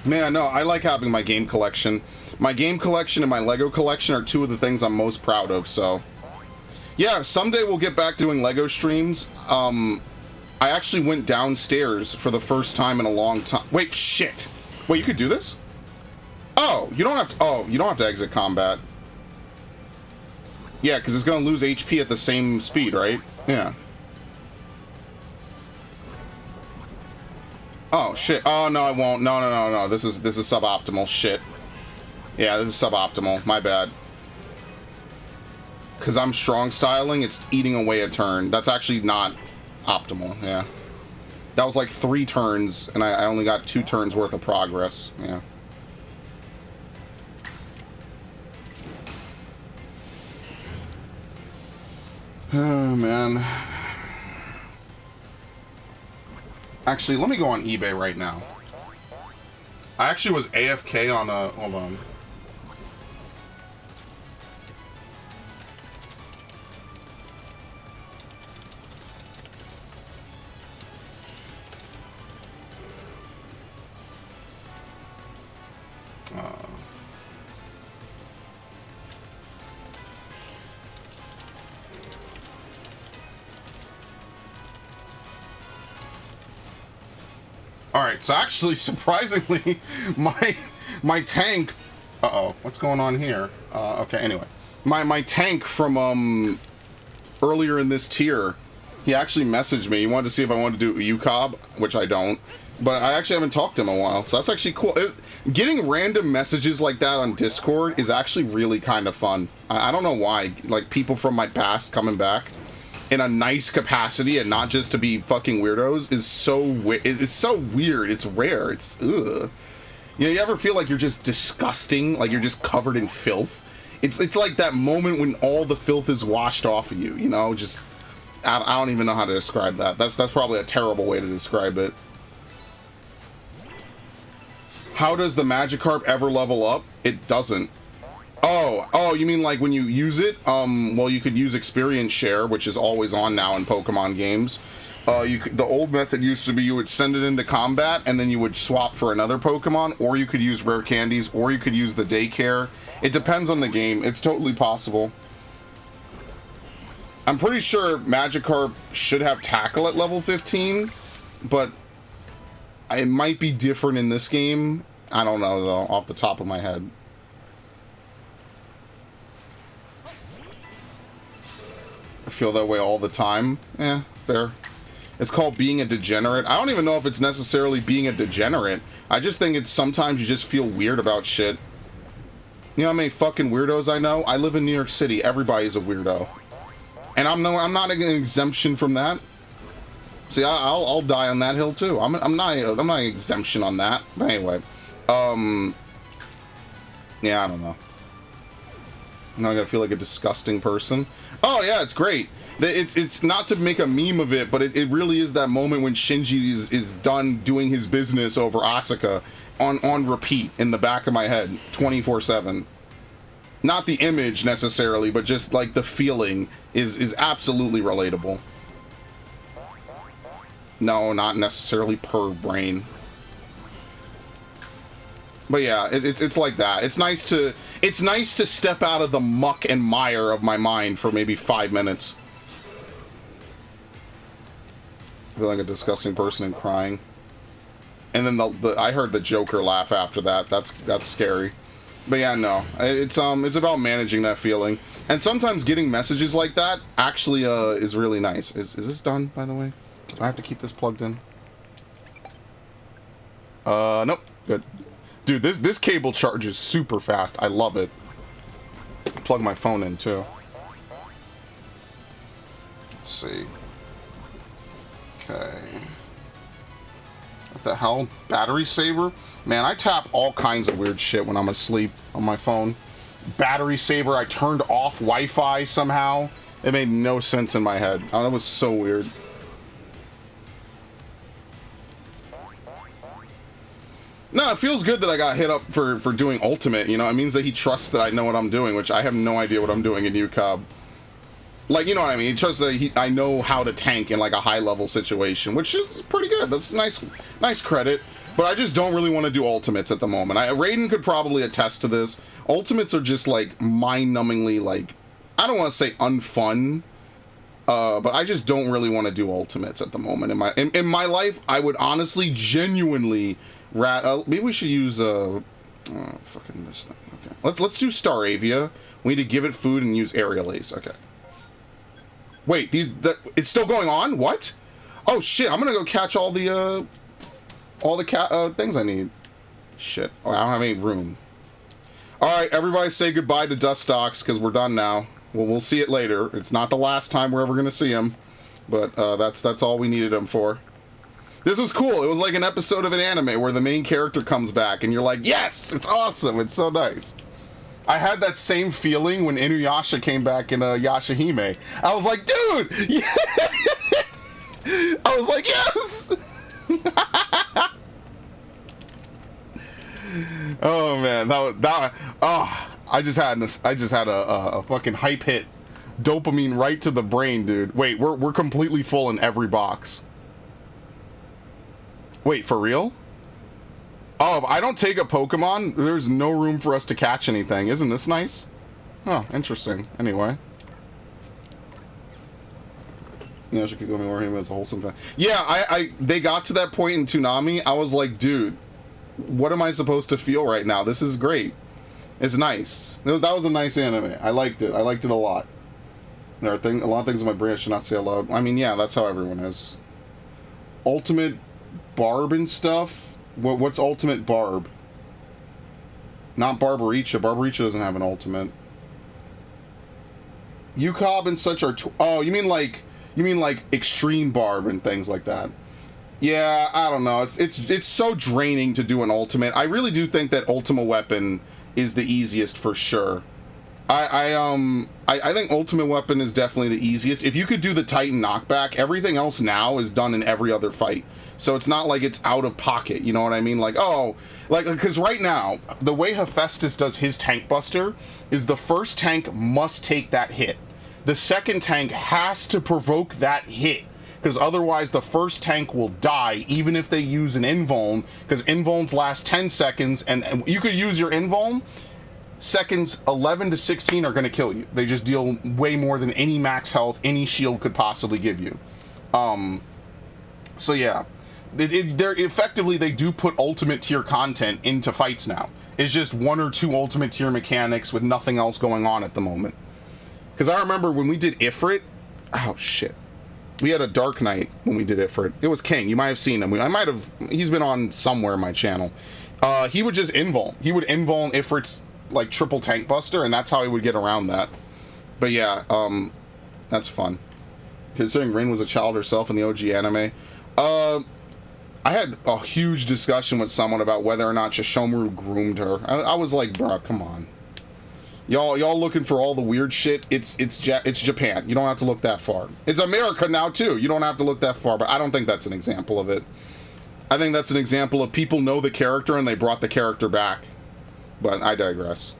Man, no, I like having my game collection. My game collection and my Lego collection are 2 of the things I'm most proud of, so. Yeah, someday we'll get back to doing Lego streams. I actually went downstairs for the first time in a long time. Wait, shit. Wait, you could do this? Oh, you don't have to exit combat. Yeah, because it's going to lose HP at the same speed, right? Yeah. Oh, shit. Oh, no, I won't. No. This is suboptimal. Shit. Yeah, this is suboptimal. My bad. Because I'm strong styling, it's eating away a turn. That's actually not optimal, yeah. That was like 3 turns, and I only got 2 turns worth of progress, yeah. Oh, man. Actually, let me go on eBay right now. I actually was AFK on a... Hold on. Alright, so actually, surprisingly, my tank... Uh-oh, what's going on here? Okay, anyway. My tank from, earlier in this tier, he actually messaged me. He wanted to see if I wanted to do UCOB, which I don't. But I actually haven't talked to him in a while, so that's actually cool. Getting random messages like that on Discord is actually really kind of fun. I don't know why. Like, people from my past coming back in a nice capacity and not just to be fucking weirdos is so it's so weird. It's rare. It's ugh. You know, you ever feel like you're just disgusting, like you're just covered in filth? It's like that moment when all the filth is washed off of you. You know, just I don't even know how to describe that. That's probably a terrible way to describe it. How does the Magikarp ever level up? It doesn't. Oh, you mean like when you use it? Well, you could use experience share, which is always on now in Pokemon games. The old method used to be you would send it into combat and then you would swap for another Pokemon, or you could use rare candies, or you could use the daycare. It depends on the game. It's totally possible. I'm pretty sure Magikarp should have Tackle at level 15, but it might be different in this game. I don't know, though, off the top of my head. I feel that way all the time. Eh, fair. It's called being a degenerate. I don't even know if it's necessarily being a degenerate. I just think it's sometimes you just feel weird about shit. You know how many fucking weirdos I know? I live in New York City. Everybody's a weirdo. And I'm not an exemption from that. See, I'll die on that hill too. I'm not an exemption on that. But anyway, yeah, I don't know. Now I gotta feel like a disgusting person. Oh yeah, it's great. It's not to make a meme of it, but it really is that moment when Shinji is done doing his business over Asuka on repeat in the back of my head, 24/7. Not the image necessarily, but just like the feeling is absolutely relatable. No, not necessarily per brain. But yeah, it's like that. It's nice to step out of the muck and mire of my mind for maybe 5 minutes. I feel like a disgusting person and crying. And then I heard the Joker laugh after that. That's scary. But yeah, no. It's about managing that feeling. And sometimes getting messages like that actually is really nice. Is this done, by the way? Do I have to keep this plugged in? Nope. Good. Dude, this cable charges super fast. I love it. Plug my phone in, too. Let's see. Okay. What the hell? Battery saver? Man, I tap all kinds of weird shit when I'm asleep on my phone. Battery saver, I turned off Wi-Fi somehow. It made no sense in my head. Oh, that was so weird. No, it feels good that I got hit up for doing Ultimate, you know? It means that he trusts that I know what I'm doing, which I have no idea what I'm doing in UCOB. Like, you know what I mean? He trusts that I know how to tank in, like, a high-level situation, which is pretty good. That's nice credit. But I just don't really want to do Ultimates at the moment. Raiden could probably attest to this. Ultimates are just, like, mind-numbingly, like, I don't want to say unfun, but I just don't really want to do Ultimates at the moment. In my life, I would honestly, genuinely... maybe we should use fucking this thing. Okay, let's do Staravia. We need to give it food and use Aerial Ace. Okay. Wait, it's still going on? What? Oh shit! I'm gonna go catch all the things I need. Shit! Oh, I don't have any room. All right, everybody, say goodbye to Dustox because we're done now. Well, we'll see it later. It's not the last time we're ever gonna see him, but that's all we needed him for. This was cool. It was like an episode of an anime where the main character comes back and you're like, yes, it's awesome. It's so nice. I had that same feeling when Inuyasha came back in Yashahime. I was like, dude! Yeah! I was like, yes! Oh man, I just had a fucking hype hit, dopamine right to the brain, dude. Wait, we're completely full in every box. Wait, for real? Oh, if I don't take a Pokemon, there's no room for us to catch anything. Isn't this nice? Oh, interesting. Anyway. Yeah, she could go anywhere. He was a wholesome fan. Yeah, they got to that point in Toonami. I was like, dude, what am I supposed to feel right now? This is great. It's nice. That was a nice anime. I liked it. I liked it a lot. There are a lot of things in my brain I should not say aloud. I mean, yeah, that's how everyone is. Ultimate Barb and stuff. What's Ultimate Barb? Not Barbaricha. Barbaricha doesn't have an ultimate. Yukab and such are. Oh, you mean like Extreme Barb and things like that? Yeah, I don't know. It's so draining to do an ultimate. I really do think that Ultima Weapon is the easiest for sure. I think Ultimate Weapon is definitely the easiest. If you could do the Titan knockback, everything else now is done in every other fight. So it's not like it's out of pocket, you know what I mean? Like, oh, like, because right now, the way Hephaestus does his tank buster is the first tank must take that hit. The second tank has to provoke that hit, because otherwise the first tank will die, even if they use an invuln, because invulns last 10 seconds, and you could use your invuln, seconds 11 to 16 are going to kill you. They just deal way more than any max health any shield could possibly give you. So yeah, they're effectively, they do put ultimate tier content into fights now. It's just 1 or 2 ultimate tier mechanics with nothing else going on at the moment. Because I remember when we did Ifrit, oh shit, we had a Dark Knight when we did Ifrit. It was King. You might have seen him. He's been on somewhere on my channel. He would just invuln. He would invuln Ifrit's like triple tank buster, and that's how he would get around that. But yeah, that's fun. Considering Rin was a child herself in the OG anime. I had a huge discussion with someone about whether or not Shishomaru groomed her. I was like, bruh, come on. Y'all looking for all the weird shit? It's Japan. You don't have to look that far. It's America now too. You don't have to look that far, but I don't think that's an example of it. I think that's an example of people know the character and they brought the character back. But I digress.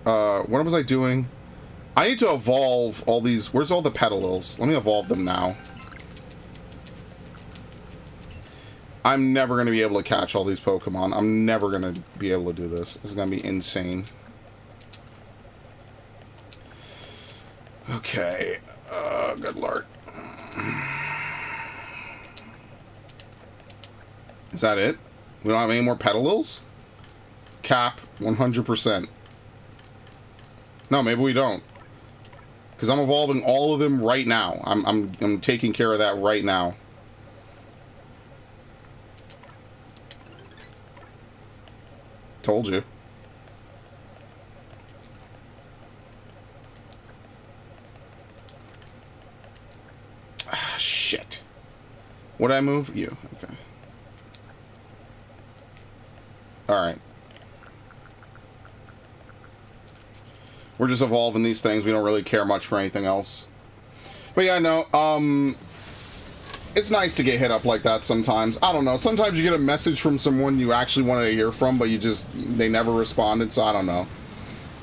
What was I doing? I need to evolve all these. Where's all the Petalils? Let me evolve them now. I'm never going to be able to catch all these Pokemon. I'm never going to be able to do this. This is going to be insane. Okay. Good lord. Is that it? We don't have any more Petalils? Cap 100%. No, maybe we don't. Because I'm evolving all of them right now. I'm taking care of that right now. Told you. Ah, shit. Would I move? You. Okay. Alright. We're just evolving these things. We don't really care much for anything else. But yeah, no, it's nice to get hit up like that sometimes. I don't know. Sometimes you get a message from someone you actually wanted to hear from, but they never responded, so I don't know.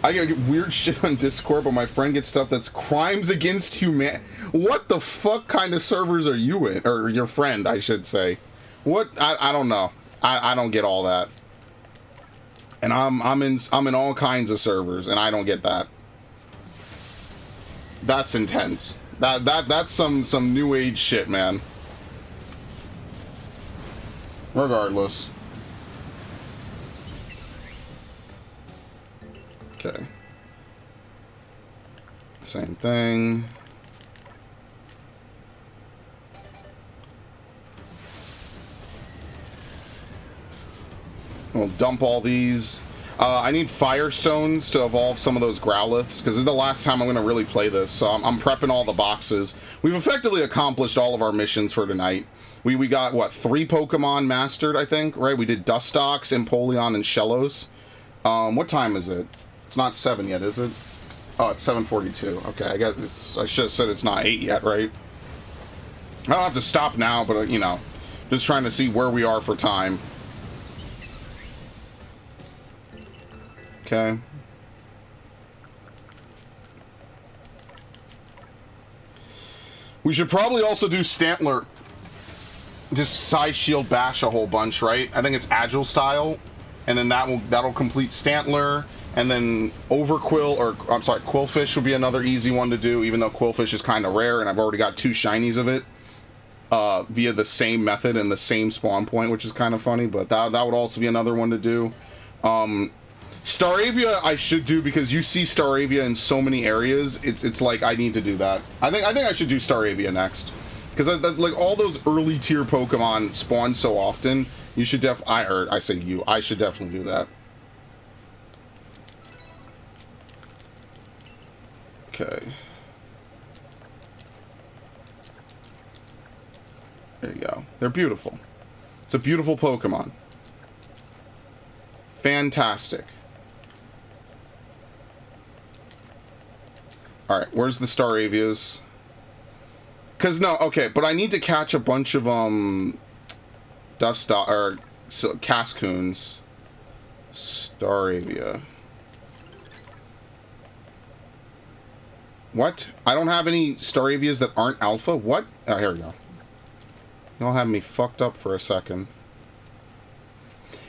I get weird shit on Discord, but my friend gets stuff that's crimes against humanity. What the fuck kind of servers are you in? Or your friend, I should say. What? I don't know. I don't get all that. And I'm in all kinds of servers, and I don't get that. That's intense. That's some new age shit, man. Regardless. Okay. Same thing. We'll dump all these. I need Firestones to evolve some of those Growliths, because this is the last time I'm going to really play this, so I'm prepping all the boxes. We've effectively accomplished all of our missions for tonight. We got, what, 3 Pokemon mastered, I think, right? We did Dustox, Empoleon, and Shellos. What time is it? It's not 7 yet, is it? Oh, it's 7:42. Okay, I guess I should have said it's not 8 yet, right? I don't have to stop now, but, you know. Just trying to see where we are for time. Okay. We should probably also do Stantler. Just side shield bash a whole bunch, right? I think it's agile style, and then that'll complete Stantler, and then Overquill, or I'm sorry, Quillfish would be another easy one to do, even though Quillfish is kind of rare, and I've already got 2 shinies of it via the same method and the same spawn point, which is kind of funny. But that would also be another one to do. Staravia I should do, because you see Staravia in so many areas. It's like I need to do that. I think I should do Staravia next, because like all those early tier Pokemon spawn so often. You should I should definitely do that. Okay. There you go. They're beautiful. It's a beautiful Pokemon. Fantastic. Alright, where's the Staravias? Cause no, okay, but I need to catch a bunch of Cascoons. Staravia. What? I don't have any Staravias that aren't alpha? What? Oh, here we go. Y'all have me fucked up for a second.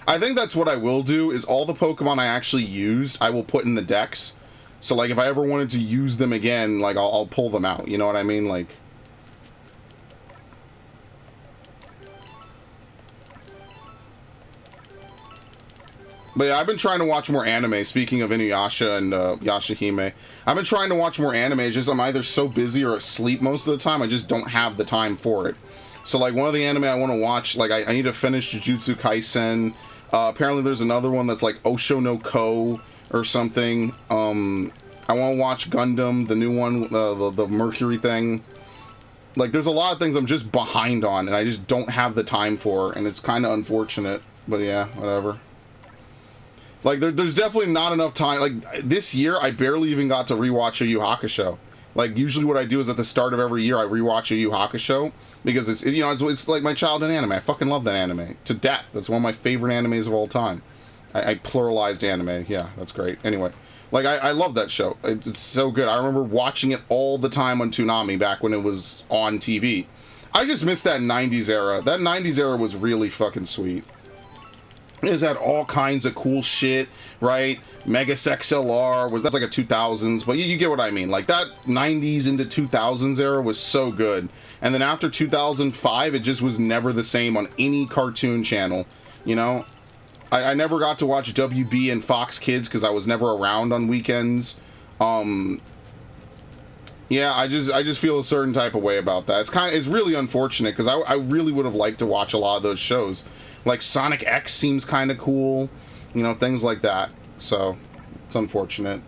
I think that's what I will do, is all the Pokemon I actually used, I will put in the decks. So, like, if I ever wanted to use them again, like, I'll pull them out. You know what I mean? Like... But yeah, I've been trying to watch more anime, speaking of Inuyasha and Yashahime. I've been trying to watch more anime, just I'm either so busy or asleep most of the time, I just don't have the time for it. So, like, one of the anime I want to watch, like, I need to finish Jujutsu Kaisen. Apparently there's another one that's like Osho no Ko or something. I want to watch Gundam, the new one, the Mercury thing. Like, there's a lot of things I'm just behind on, and I just don't have the time for, and it's kind of unfortunate. But yeah, whatever. Like, there's definitely not enough time. Like, this year, I barely even got to rewatch a Yu Hakusho. Like, usually what I do is at the start of every year, I rewatch a Yu Hakusho, because it's, you know, it's like my childhood anime. I fucking love that anime to death. That's one of my favorite animes of all time. I pluralized anime. Yeah, that's great. Anyway, like, I love that show. It's so good. I remember watching it all the time on Toonami back when it was on TV. I just missed that 90s era. That 90s era was really fucking sweet. It has had all kinds of cool shit, right? Mega XLR that's like a 2000s, but you get what I mean. Like, that 90s into 2000s era was so good. And then after 2005, it just was never the same on any cartoon channel, you know? I never got to watch WB and Fox Kids because I was never around on weekends. Yeah, I just feel a certain type of way about that. It's really unfortunate, because I really would have liked to watch a lot of those shows. Like, Sonic X seems kind of cool, you know, things like that. So, it's unfortunate.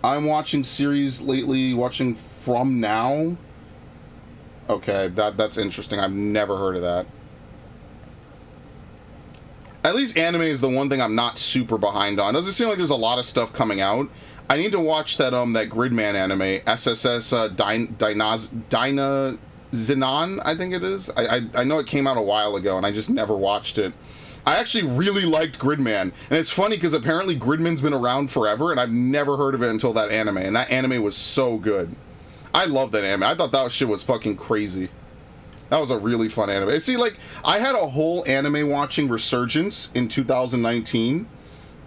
I'm watching series lately, watching From Now. Okay, that's interesting. I've never heard of that. At least anime is the one thing I'm not super behind on. Doesn't seem like there's a lot of stuff coming out. I need to watch that Gridman anime, SSS Dynazenon, I think it is. I know it came out a while ago, and I just never watched it. I actually really liked Gridman, and it's funny because apparently Gridman's been around forever, and I've never heard of it until that anime, and that anime was so good. I love that anime. I thought that shit was fucking crazy. That was a really fun anime. See, like, I had a whole anime watching resurgence in 2019.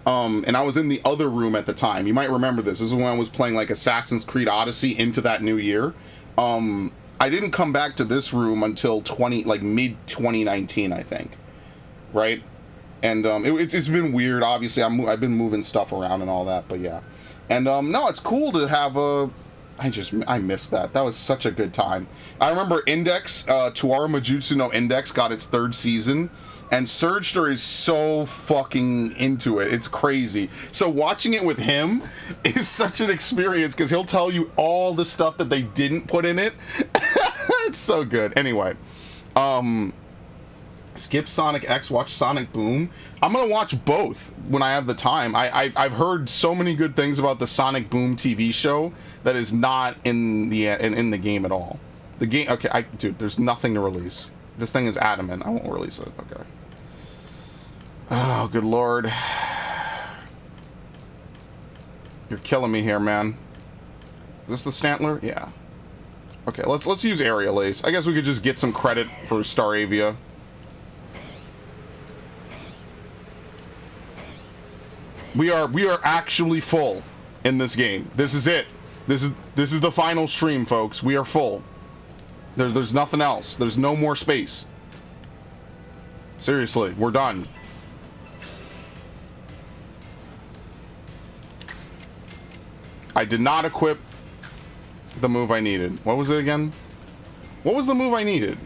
And I was in the other room at the time. You might remember this. This is when I was playing, like, Assassin's Creed Odyssey into that new year. I didn't come back to this room until mid-2019, I think. Right? And it's been weird. Obviously, I've been moving stuff around and all that, but yeah. And no, it's cool to have a... I missed that. That was such a good time. I remember Index, Tuara Majutsu no Index got its 3rd season. And Surgster is so fucking into it. It's crazy. So watching it with him is such an experience, because he'll tell you all the stuff that they didn't put in it. It's so good. Anyway, skip Sonic X, watch Sonic Boom. I'm gonna watch both when I have the time. I've heard so many good things about the Sonic Boom TV show that is not in the game at all. The game, okay, dude, there's nothing to release. This thing is adamant. I won't release it. Okay. Oh, good lord. You're killing me here, man. Is this the Stantler? Yeah. Okay, let's use Aerial Ace. I guess we could just get some credit for Staravia. We are actually full in this game. This is it. This is the final stream, folks. We are full. There's nothing else. There's no more space. Seriously, we're done. I did not equip the move I needed. What was it again? What was the move I needed?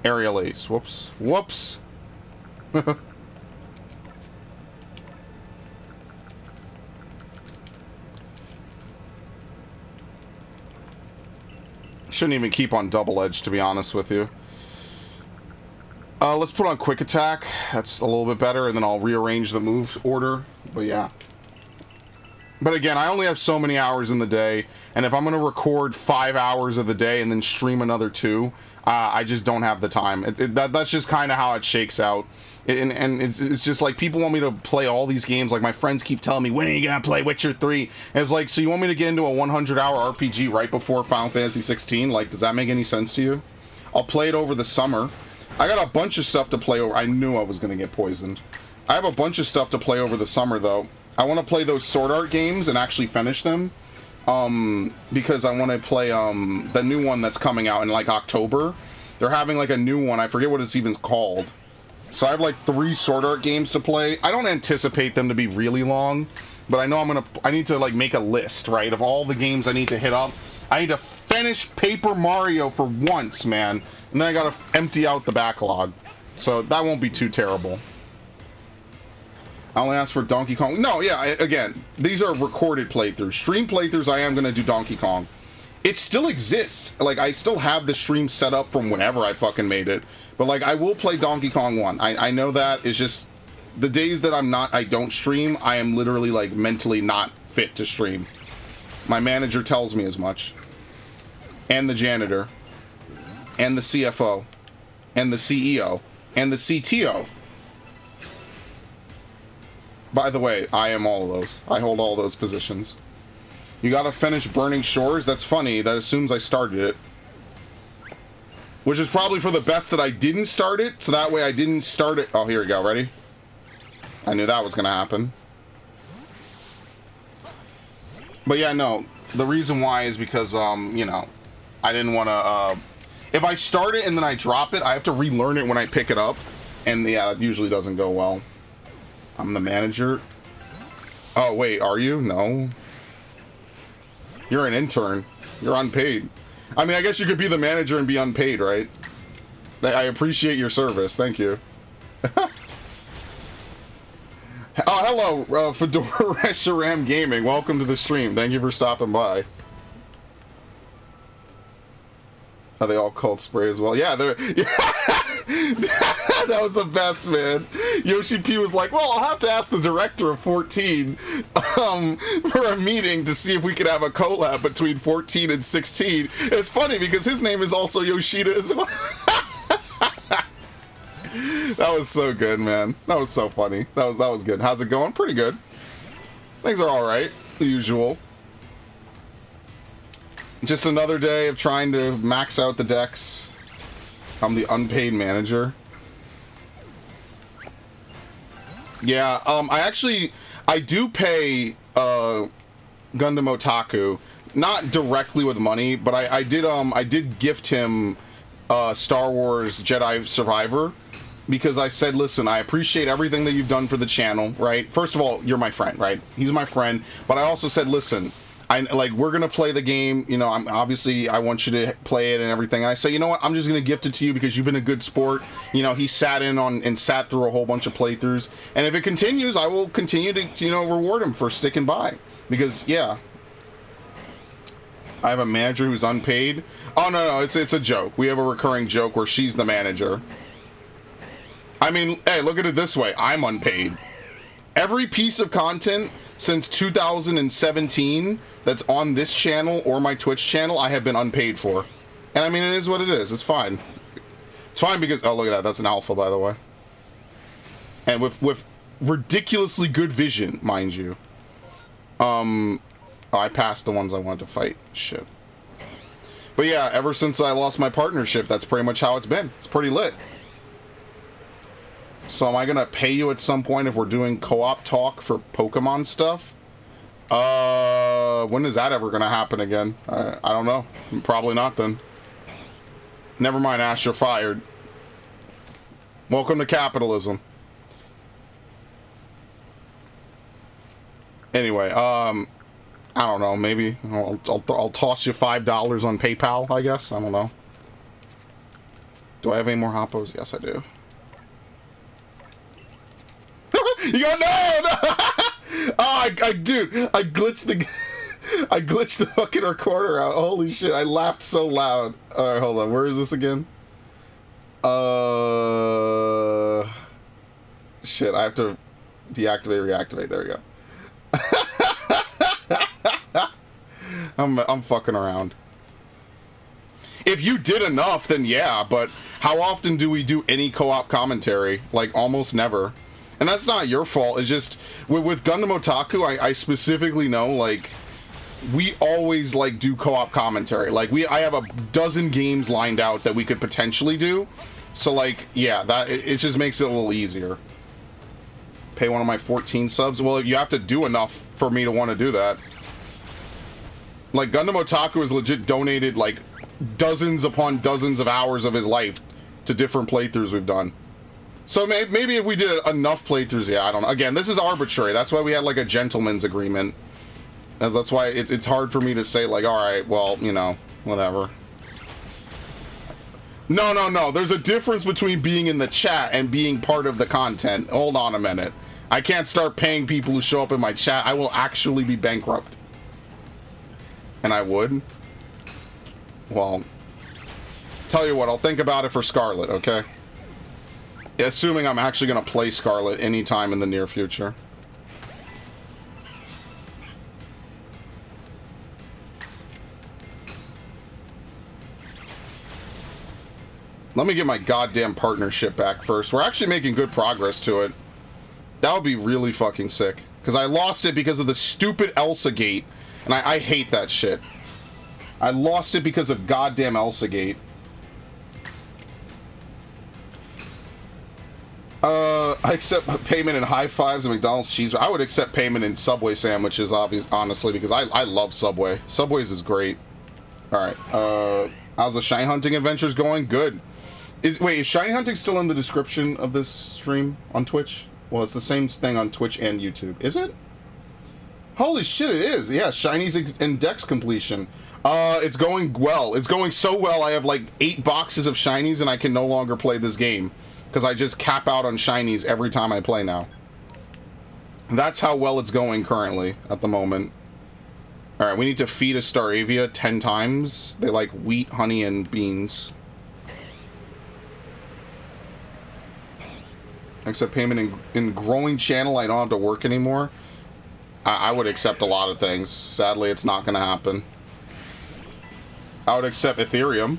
Aerial Ace. Whoops. Whoops. Shouldn't even keep on Double Edge, to be honest with you. Let's put on Quick Attack. That's a little bit better, and then I'll rearrange the move order. But yeah. But again, I only have so many hours in the day, and if I'm going to record 5 hours of the day and then stream another 2, I just don't have the time. That's just kind of how it shakes out. And it's just like, people want me to play all these games. Like, my friends keep telling me, when are you going to play Witcher 3? And it's like, so you want me to get into a 100-hour RPG right before Final Fantasy 16? Like, does that make any sense to you? I'll play it over the summer. I got a bunch of stuff to play over. I knew I was going to get poisoned. I have a bunch of stuff to play over the summer, though. I want to play those Sword Art games and actually finish them. Because I want to play the new one that's coming out in, like, October. They're having, like, a new one. I forget what it's even called. So I have, like, 3 Sword Art games to play. I don't anticipate them to be really long. But I know I need to, like, make a list, right? Of all the games I need to hit up. I need to finish Paper Mario for once, man. And then I gotta empty out the backlog. So that won't be too terrible. I only asked for Donkey Kong. No, yeah, again, these are recorded playthroughs. Stream playthroughs, I am gonna do Donkey Kong. It still exists. Like, I still have the stream set up from whenever I fucking made it. But, like, I will play Donkey Kong 1. I know that. It's just, the days that I don't stream, I am literally, like, mentally not fit to stream. My manager tells me as much. And the janitor. And the CFO. And the CEO. And the CTO. By the way, I am all of those. I hold all those positions. You gotta finish Burning Shores? That's funny. That assumes I started it. Which is probably for the best that I didn't start it, so that way I didn't start it. Oh, here we go. Ready? I knew that was gonna happen. But yeah, no. The reason why is because, you know, I didn't want to, if I start it and then I drop it, I have to relearn it when I pick it up. And yeah, it usually doesn't go well. I'm the manager. Oh, wait, are you? No. You're an intern. You're unpaid. I mean, I guess you could be the manager and be unpaid, right? I appreciate your service. Thank you. Oh, hello, Fedora Reshiram Gaming. Welcome to the stream. Thank you for stopping by. Are they all called Spray as well? Yeah, they're... That was the best, man. Yoshi P was like, well, I'll have to ask the director of 14 for a meeting to see if we could have a collab between 14 and 16. It's funny because his name is also Yoshida as well. That was so good, man. That was so funny. That was good. How's it going? Pretty good. Things are all right. The usual. Just another day of trying to max out the decks. I'm the unpaid manager. Yeah, I do pay Gundam Otaku, not directly with money, but I did gift him Star Wars Jedi Survivor, because I said, listen, I appreciate everything that you've done for the channel, right? First of all, you're my friend, right? He's my friend, but I also said, listen, we're gonna play the game, you know, I want you to play it and everything. And I say, you know what, I'm just gonna gift it to you because you've been a good sport. You know, he sat in on and sat through a whole bunch of playthroughs, and if it continues, I will continue to, you know, reward him for sticking by, because yeah, I have a manager who's unpaid. Oh no, it's a joke. We have a recurring joke where she's the manager. I mean, hey, look at it this way, I'm unpaid. Every piece of content since 2017 that's on this channel or my Twitch channel, I have been unpaid for. And I mean, it is what it is. It's fine. It's fine because, oh, look at that. That's an alpha, by the way. And with ridiculously good vision, mind you. Oh, I passed the ones I wanted to fight. Shit. But yeah, ever since I lost my partnership, that's pretty much how it's been. It's pretty lit. So am I gonna pay you at some point if we're doing co-op talk for Pokemon stuff? When is that ever gonna happen again? I don't know. Probably not then. Never mind, Ash, you're fired. Welcome to capitalism. Anyway, I don't know, maybe I'll toss you $5 on PayPal, I guess. I don't know. Do I have any more Hoppos? Yes, I do. You got no! Oh, dude, I glitched the I glitched the fucking recorder out. Holy shit, I laughed so loud. Alright, hold on, where is this again? Shit, I have to deactivate, reactivate. There we go. I'm fucking around. If you did enough, then yeah, but how often do we do any co-op commentary? Like, almost never. And that's not your fault, it's just, with Gundam Otaku, I specifically know, like, we always, like, do co-op commentary. Like, I have a dozen games lined out that we could potentially do. So, like, yeah, it just makes it a little easier. Pay one of my 14 subs? Well, you have to do enough for me to want to do that. Like, Gundam Otaku has legit donated, like, dozens upon dozens of hours of his life to different playthroughs we've done. So maybe if we did enough playthroughs, yeah, I don't know. Again, this is arbitrary. That's why we had, like, a gentleman's agreement. That's why it's hard for me to say, like, alright, well, you know, whatever. No. There's a difference between being in the chat and being part of the content. Hold on a minute. I can't start paying people who show up in my chat. I will actually be bankrupt. And I would? Well, tell you what, I'll think about it for Scarlet, okay? Assuming I'm actually going to play Scarlet anytime in the near future. Let me get my goddamn partnership back first. We're actually making good progress to it. That would be really fucking sick. Because I lost it because of the stupid Elsa Gate. And I hate that shit. I lost it because of goddamn Elsa Gate. I accept payment in high fives and McDonald's cheese. I would accept payment in Subway sandwiches, honestly, because I love Subway. Subway's is great. Alright, how's the shiny hunting adventures going? Good. Wait, is shiny hunting still in the description of this stream on Twitch? Well, it's the same thing on Twitch and YouTube. Is it? Holy shit, it is. Yeah, Shinies index completion. It's going well. It's going so well, I have like 8 boxes of Shinies and I can no longer play this game. Because I just cap out on Shinies every time I play now. That's how well it's going currently, at the moment. Alright, we need to feed a Staravia 10 times. They like wheat, honey, and beans. Accept payment in growing channel. I don't have to work anymore. I would accept a lot of things. Sadly, it's not going to happen. I would accept Ethereum.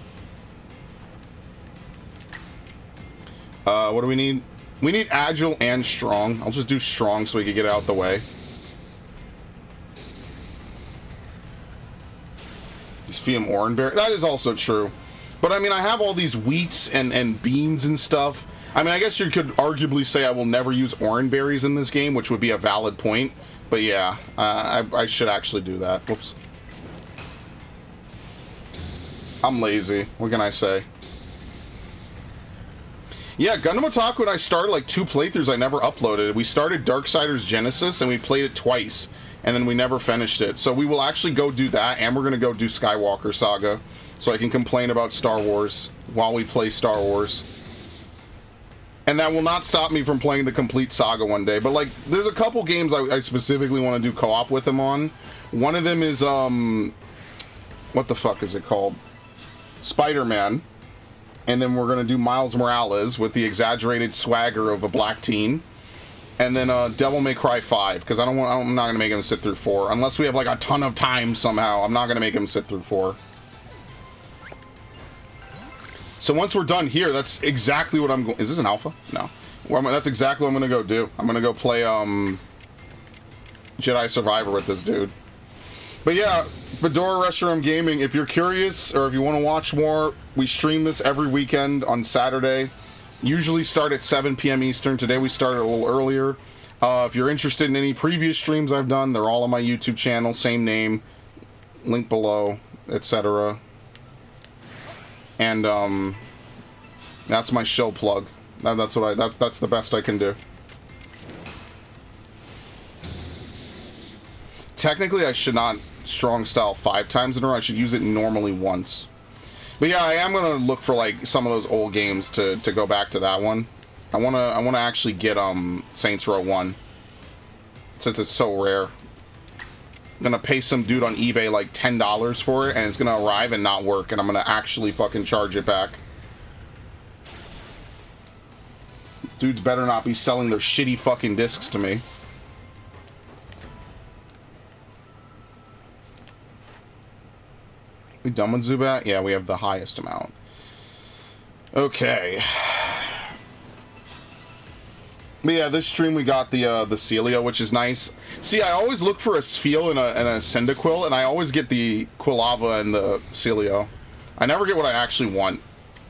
What do we need? We need agile and strong. I'll just do strong so we can get it out the way. Just feed him Oranberry. That is also true. But I mean, I have all these wheats and beans and stuff. I mean, I guess you could arguably say I will never use Oranberries in this game, which would be a valid point. But yeah, I should actually do that. Whoops. I'm lazy. What can I say? Yeah, Gundam Otaku and I started like 2 playthroughs I never uploaded. We started Darksiders Genesis and we played it twice. And then we never finished it. So we will actually go do that, and we're going to go do Skywalker Saga. So I can complain about Star Wars while we play Star Wars. And that will not stop me from playing the complete saga one day. But like, there's a couple games I specifically want to do co-op with him on. One of them is, what the fuck is it called? Spider-Man. And then we're going to do Miles Morales with the exaggerated swagger of a black teen. And then Devil May Cry 5, because I'm not going to make him sit through 4. Unless we have like a ton of time somehow. I'm not going to make him sit through 4. So once we're done here, that's exactly what I'm going... Is this an alpha? No. Well, that's exactly what I'm going to go do. I'm going to go play Jedi Survivor with this dude. But yeah, Fedora Restroom Gaming, if you're curious or if you want to watch more, we stream this every weekend on Saturday. Usually start at 7 p.m. Eastern. Today we started a little earlier. If you're interested in any previous streams I've done, they're all on my YouTube channel, same name, link below, etc. And that's my show plug. That's the best I can do. Technically, I should not strong style 5 times in a row. I should use it normally once. But yeah, I am gonna look for like some of those old games to go back to that one. I wanna actually get Saints Row 1 since it's so rare. I'm gonna pay some dude on eBay like $10 for it, and it's gonna arrive and not work, and I'm gonna actually fucking charge it back. Dudes better not be selling their shitty fucking discs to me. We done with Zubat? Yeah, we have the highest amount. Okay. But yeah, this stream we got the Celio, which is nice. See, I always look for a Spheal and a Cyndaquil, and I always get the Quilava and the Celio. I never get what I actually want,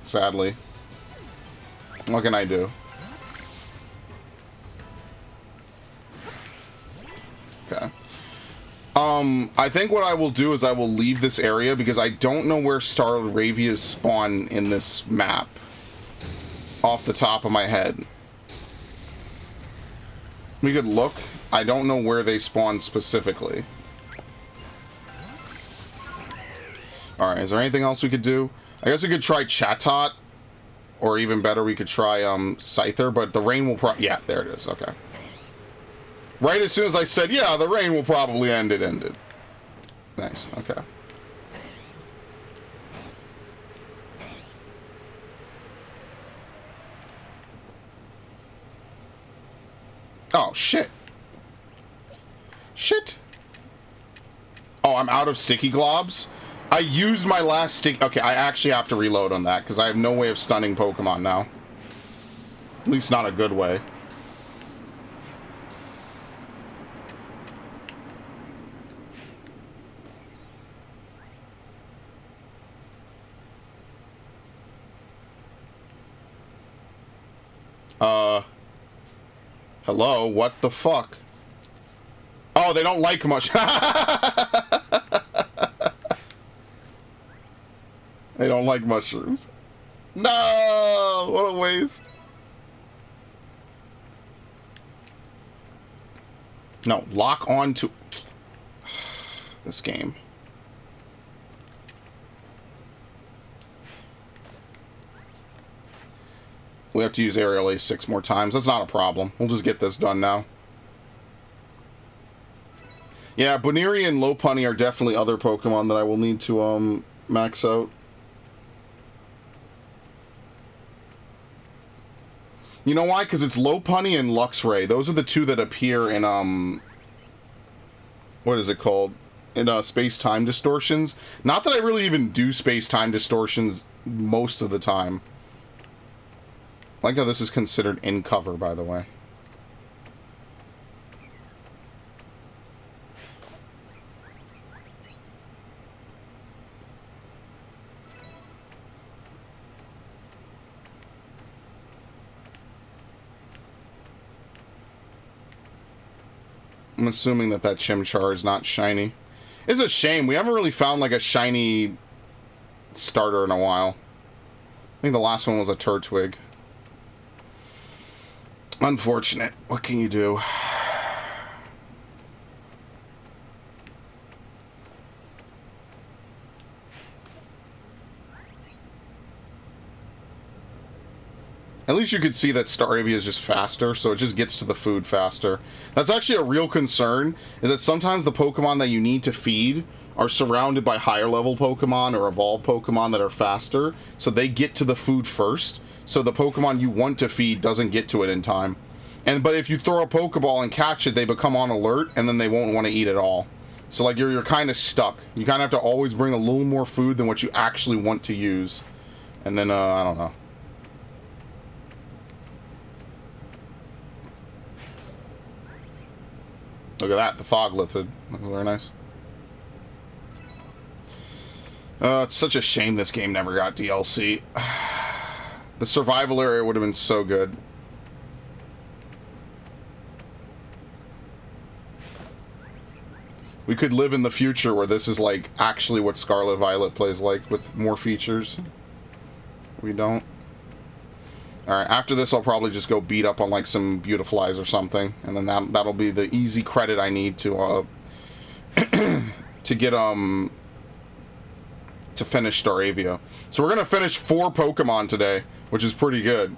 sadly. What can I do? Okay. I think what I will do is I will leave this area because I don't know where Starravias spawn in this map. Off the top of my head. We could look. I don't know where they spawn specifically. Alright, is there anything else we could do? I guess we could try Chatot. Or even better, we could try Scyther, but the rain will yeah, there it is, okay. Right as soon as I said, yeah, the rain will probably end, it ended. Nice, okay. Oh, shit. Shit. Oh, I'm out of sticky globs? I used my last stick. Okay, I actually have to reload on that, because I have no way of stunning Pokemon now. At least not a good way. Hello? What the fuck? Oh, they don't like much. They don't like mushrooms. No! What a waste. No, lock on to this game. We have to use Aerial Ace 6 more times. That's not a problem. We'll just get this done now. Yeah, Boniri and Lopunny are definitely other Pokemon that I will need to max out. You know why? Because it's Lopunny and Luxray. Those are the two that appear in what is it called? In Space-Time Distortions. Not that I really even do Space-Time Distortions most of the time. I like how this is considered in cover, by the way. I'm assuming that Chimchar is not shiny. It's a shame. We haven't really found like a shiny starter in a while. I think the last one was a Turtwig. Unfortunate. What can you do? At least you could see that Staravia is just faster, so it just gets to the food faster. That's actually a real concern, is that sometimes the Pokemon that you need to feed are surrounded by higher level Pokemon or evolved Pokemon that are faster, so they get to the food first, so the Pokemon you want to feed doesn't get to it in time. But if you throw a Pokeball and catch it, they become on alert, and then they won't want to eat at all. So like you're kind of stuck. You kind of have to always bring a little more food than what you actually want to use. And then I don't know. Look at that, the fog lifted. Very nice. It's such a shame this game never got DLC. The survival area would have been so good. We could live in the future where this is like actually what Scarlet Violet plays like with more features. We don't. Alright, after this I'll probably just go beat up on like some Beautiflies or something, and then that'll be the easy credit I need to to get to finish Staravia. So we're gonna finish 4 Pokemon today, which is pretty good.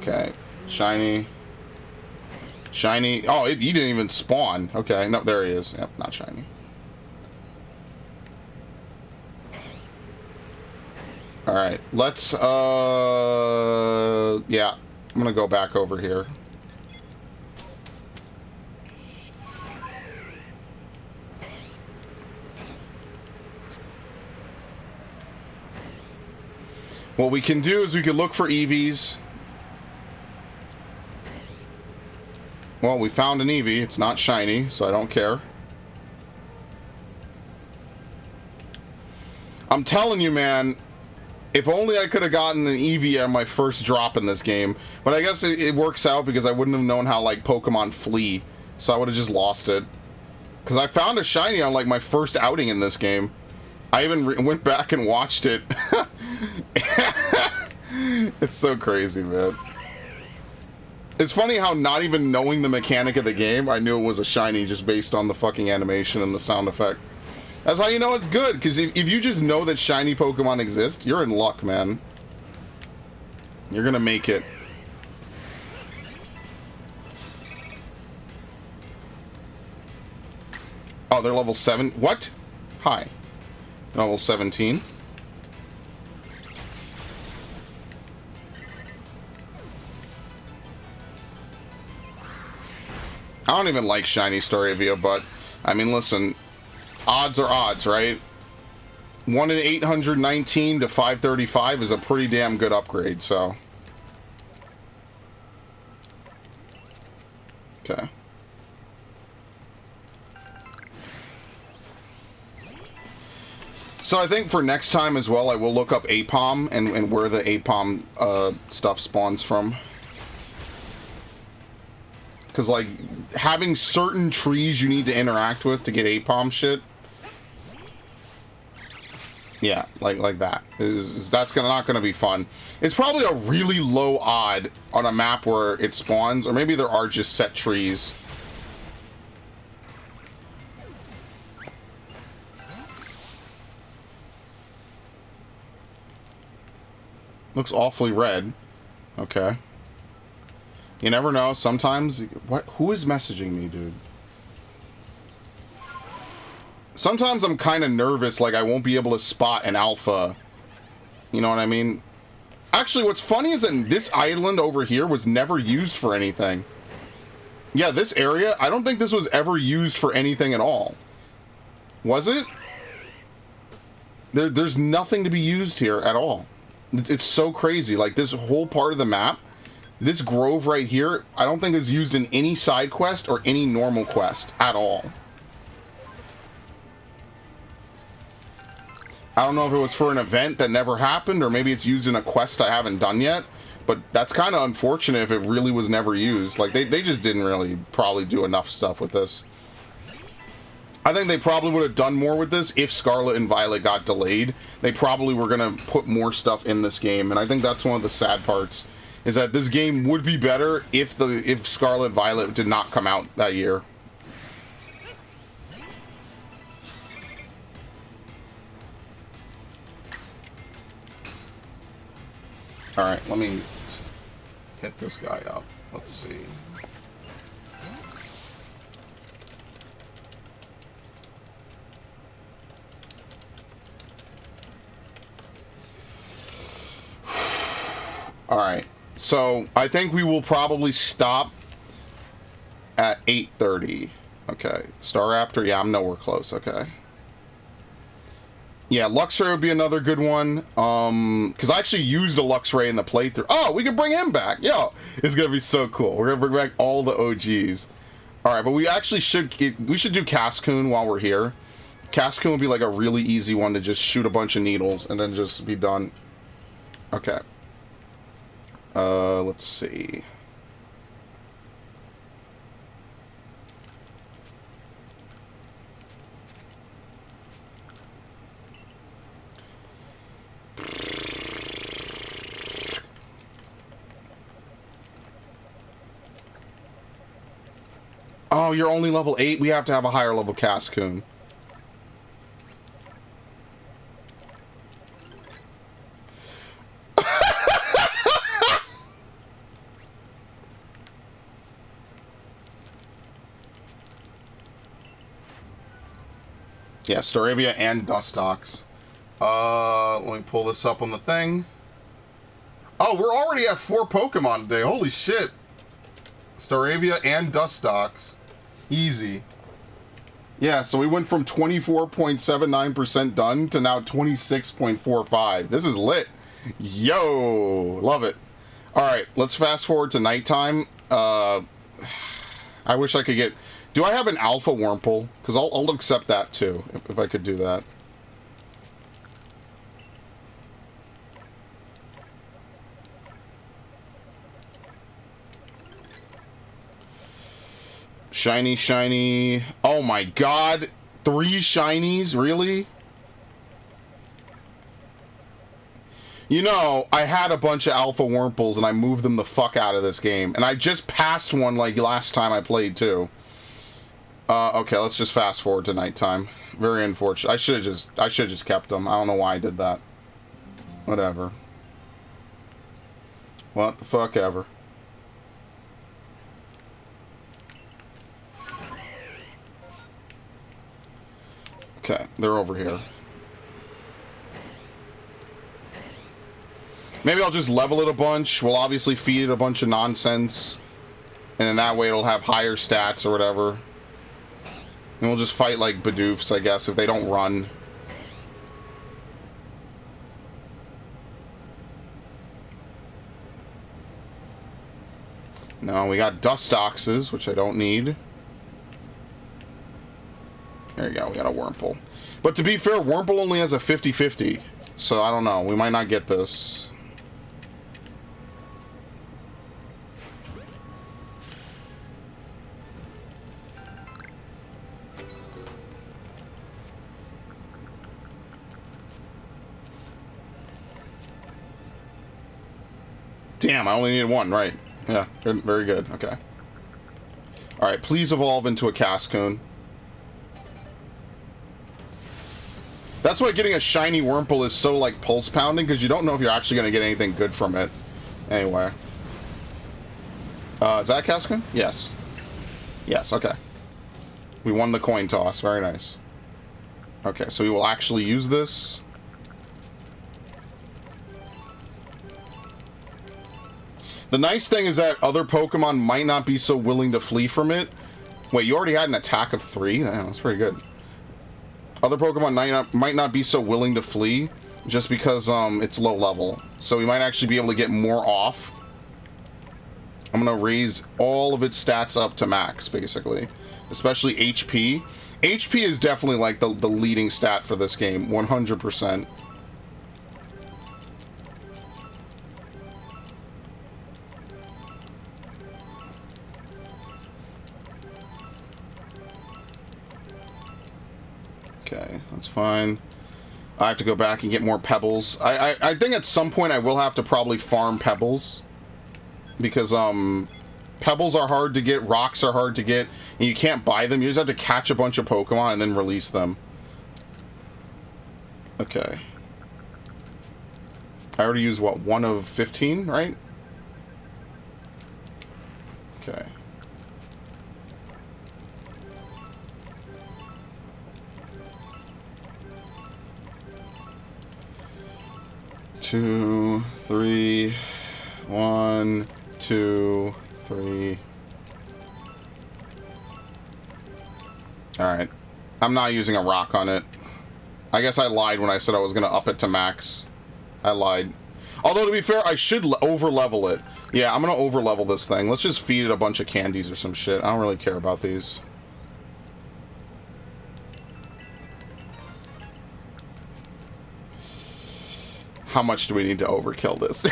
Okay, shiny. Oh, he didn't even spawn. Okay, no, there he is. Yep, not shiny. Alright, let's, yeah, I'm gonna go back over here. What we can do is we can look for EVs. Well, we found an Eevee. It's not shiny, so I don't care. I'm telling you, man, if only I could have gotten an Eevee on my first drop in this game. But I guess it works out because I wouldn't have known how, like, Pokemon flee. So I would have just lost it. Because I found a shiny on, like, my first outing in this game. I even went back and watched it. It's so crazy, man. It's funny how not even knowing the mechanic of the game, I knew it was a shiny just based on the fucking animation and the sound effect. That's how you know it's good, because if you just know that shiny Pokemon exist, you're in luck, man. You're gonna make it. Oh, they're level 7? What? Hi. Level 17. I don't even like shiny Staravia, but I mean, listen, odds are odds, right? 1 in 819 to 535 is a pretty damn good upgrade, so. Okay. So I think for next time as well, I will look up Apom and where the Apom stuff spawns from. Because, like, having certain trees you need to interact with to get Apom shit. Yeah, like that. That's not going to be fun. It's probably a really low odd on a map where it spawns. Or maybe there are just set trees. Looks awfully red. Okay. You never know. Sometimes... What? Who is messaging me, dude? Sometimes I'm kind of nervous, like I won't be able to spot an alpha. You know what I mean? Actually, what's funny is that this island over here was never used for anything. Yeah, this area, I don't think this was ever used for anything at all. Was it? There's nothing to be used here at all. It's so crazy. Like, this whole part of the map... This grove right here, I don't think is used in any side quest or any normal quest at all. I don't know if it was for an event that never happened, or maybe it's used in a quest I haven't done yet, but that's kind of unfortunate if it really was never used. Like, they just didn't really probably do enough stuff with this. I think they probably would have done more with this if Scarlet and Violet got delayed. They probably were going to put more stuff in this game, and I think that's one of the sad parts. Is that this game would be better if Scarlet Violet did not come out that year. Alright, let me hit this guy up. Let's see. Alright. So, I think we will probably stop at 8:30. Okay. Staraptor, yeah, I'm nowhere close. Okay. Yeah, Luxray would be another good one. Because I actually used a Luxray in the playthrough. Oh, we can bring him back. Yo, it's gonna be so cool. We're gonna bring back all the OGs. Alright, but we actually should do Cascoon while we're here. Cascoon would be like a really easy one to just shoot a bunch of needles and then just be done. Okay. Let's see. Oh, you're only level 8? We have to have a higher level Cascoon. Yeah, Staravia and Dustox. Let me pull this up on the thing. Oh, we're already at 4 Pokemon today. Holy shit. Staravia and Dustox. Easy. Yeah, so we went from 24.79% done to now 26.45. This is lit. Yo, love it. Alright, let's fast forward to nighttime. I wish I could get... Do I have an Alpha Wurmple? Because I'll accept that too, if I could do that. Shiny, shiny. Oh my god. 3 shinies? Really? You know, I had a bunch of Alpha Wurmples and I moved them the fuck out of this game. And I just passed one like last time I played too. Okay, let's just fast forward to nighttime. Very unfortunate. I should have just kept them. I don't know why I did that. Whatever. What the fuck ever. Okay, they're over here. Maybe I'll just level it a bunch. We'll obviously feed it a bunch of nonsense. And then that way it'll have higher stats or whatever. And we'll just fight like Bidoofs, I guess, if they don't run. No, we got Dustoxes, which I don't need. There you go, we got a Wurmple. But to be fair, Wurmple only has a 50-50. So I don't know, we might not get this. Damn, I only needed 1, right. Yeah, very good, okay. Alright, please evolve into a Cascoon. That's why getting a shiny Wurmple is so, like, pulse pounding, because you don't know if you're actually going to get anything good from it. Anyway. Is that a Cascoon? Yes. Yes, okay. We won the coin toss. Very nice. Okay, so we will actually use this. The nice thing is that other Pokemon might not be so willing to flee from it. Wait, you already had an attack of 3? Damn, that's pretty good. Other Pokemon might not be so willing to flee just because it's low level. So we might actually be able to get more off. I'm going to raise all of its stats up to max, basically. Especially HP. HP is definitely like the leading stat for this game, 100%. Okay, that's fine. I have to go back and get more pebbles. I think at some point I will have to probably farm pebbles. Because, pebbles are hard to get, rocks are hard to get, and you can't buy them. You just have to catch a bunch of Pokemon and then release them. Okay. I already used, what, 1 of 15, right? Okay. Two, 3, 1, 2, 3. Alright. I'm not using a rock on it. I guess I lied when I said I was going to up it to max. I lied. Although, to be fair, I should over-level it. Yeah, I'm going to over-level this thing. Let's just feed it a bunch of candies or some shit. I don't really care about these. How much do we need to overkill this?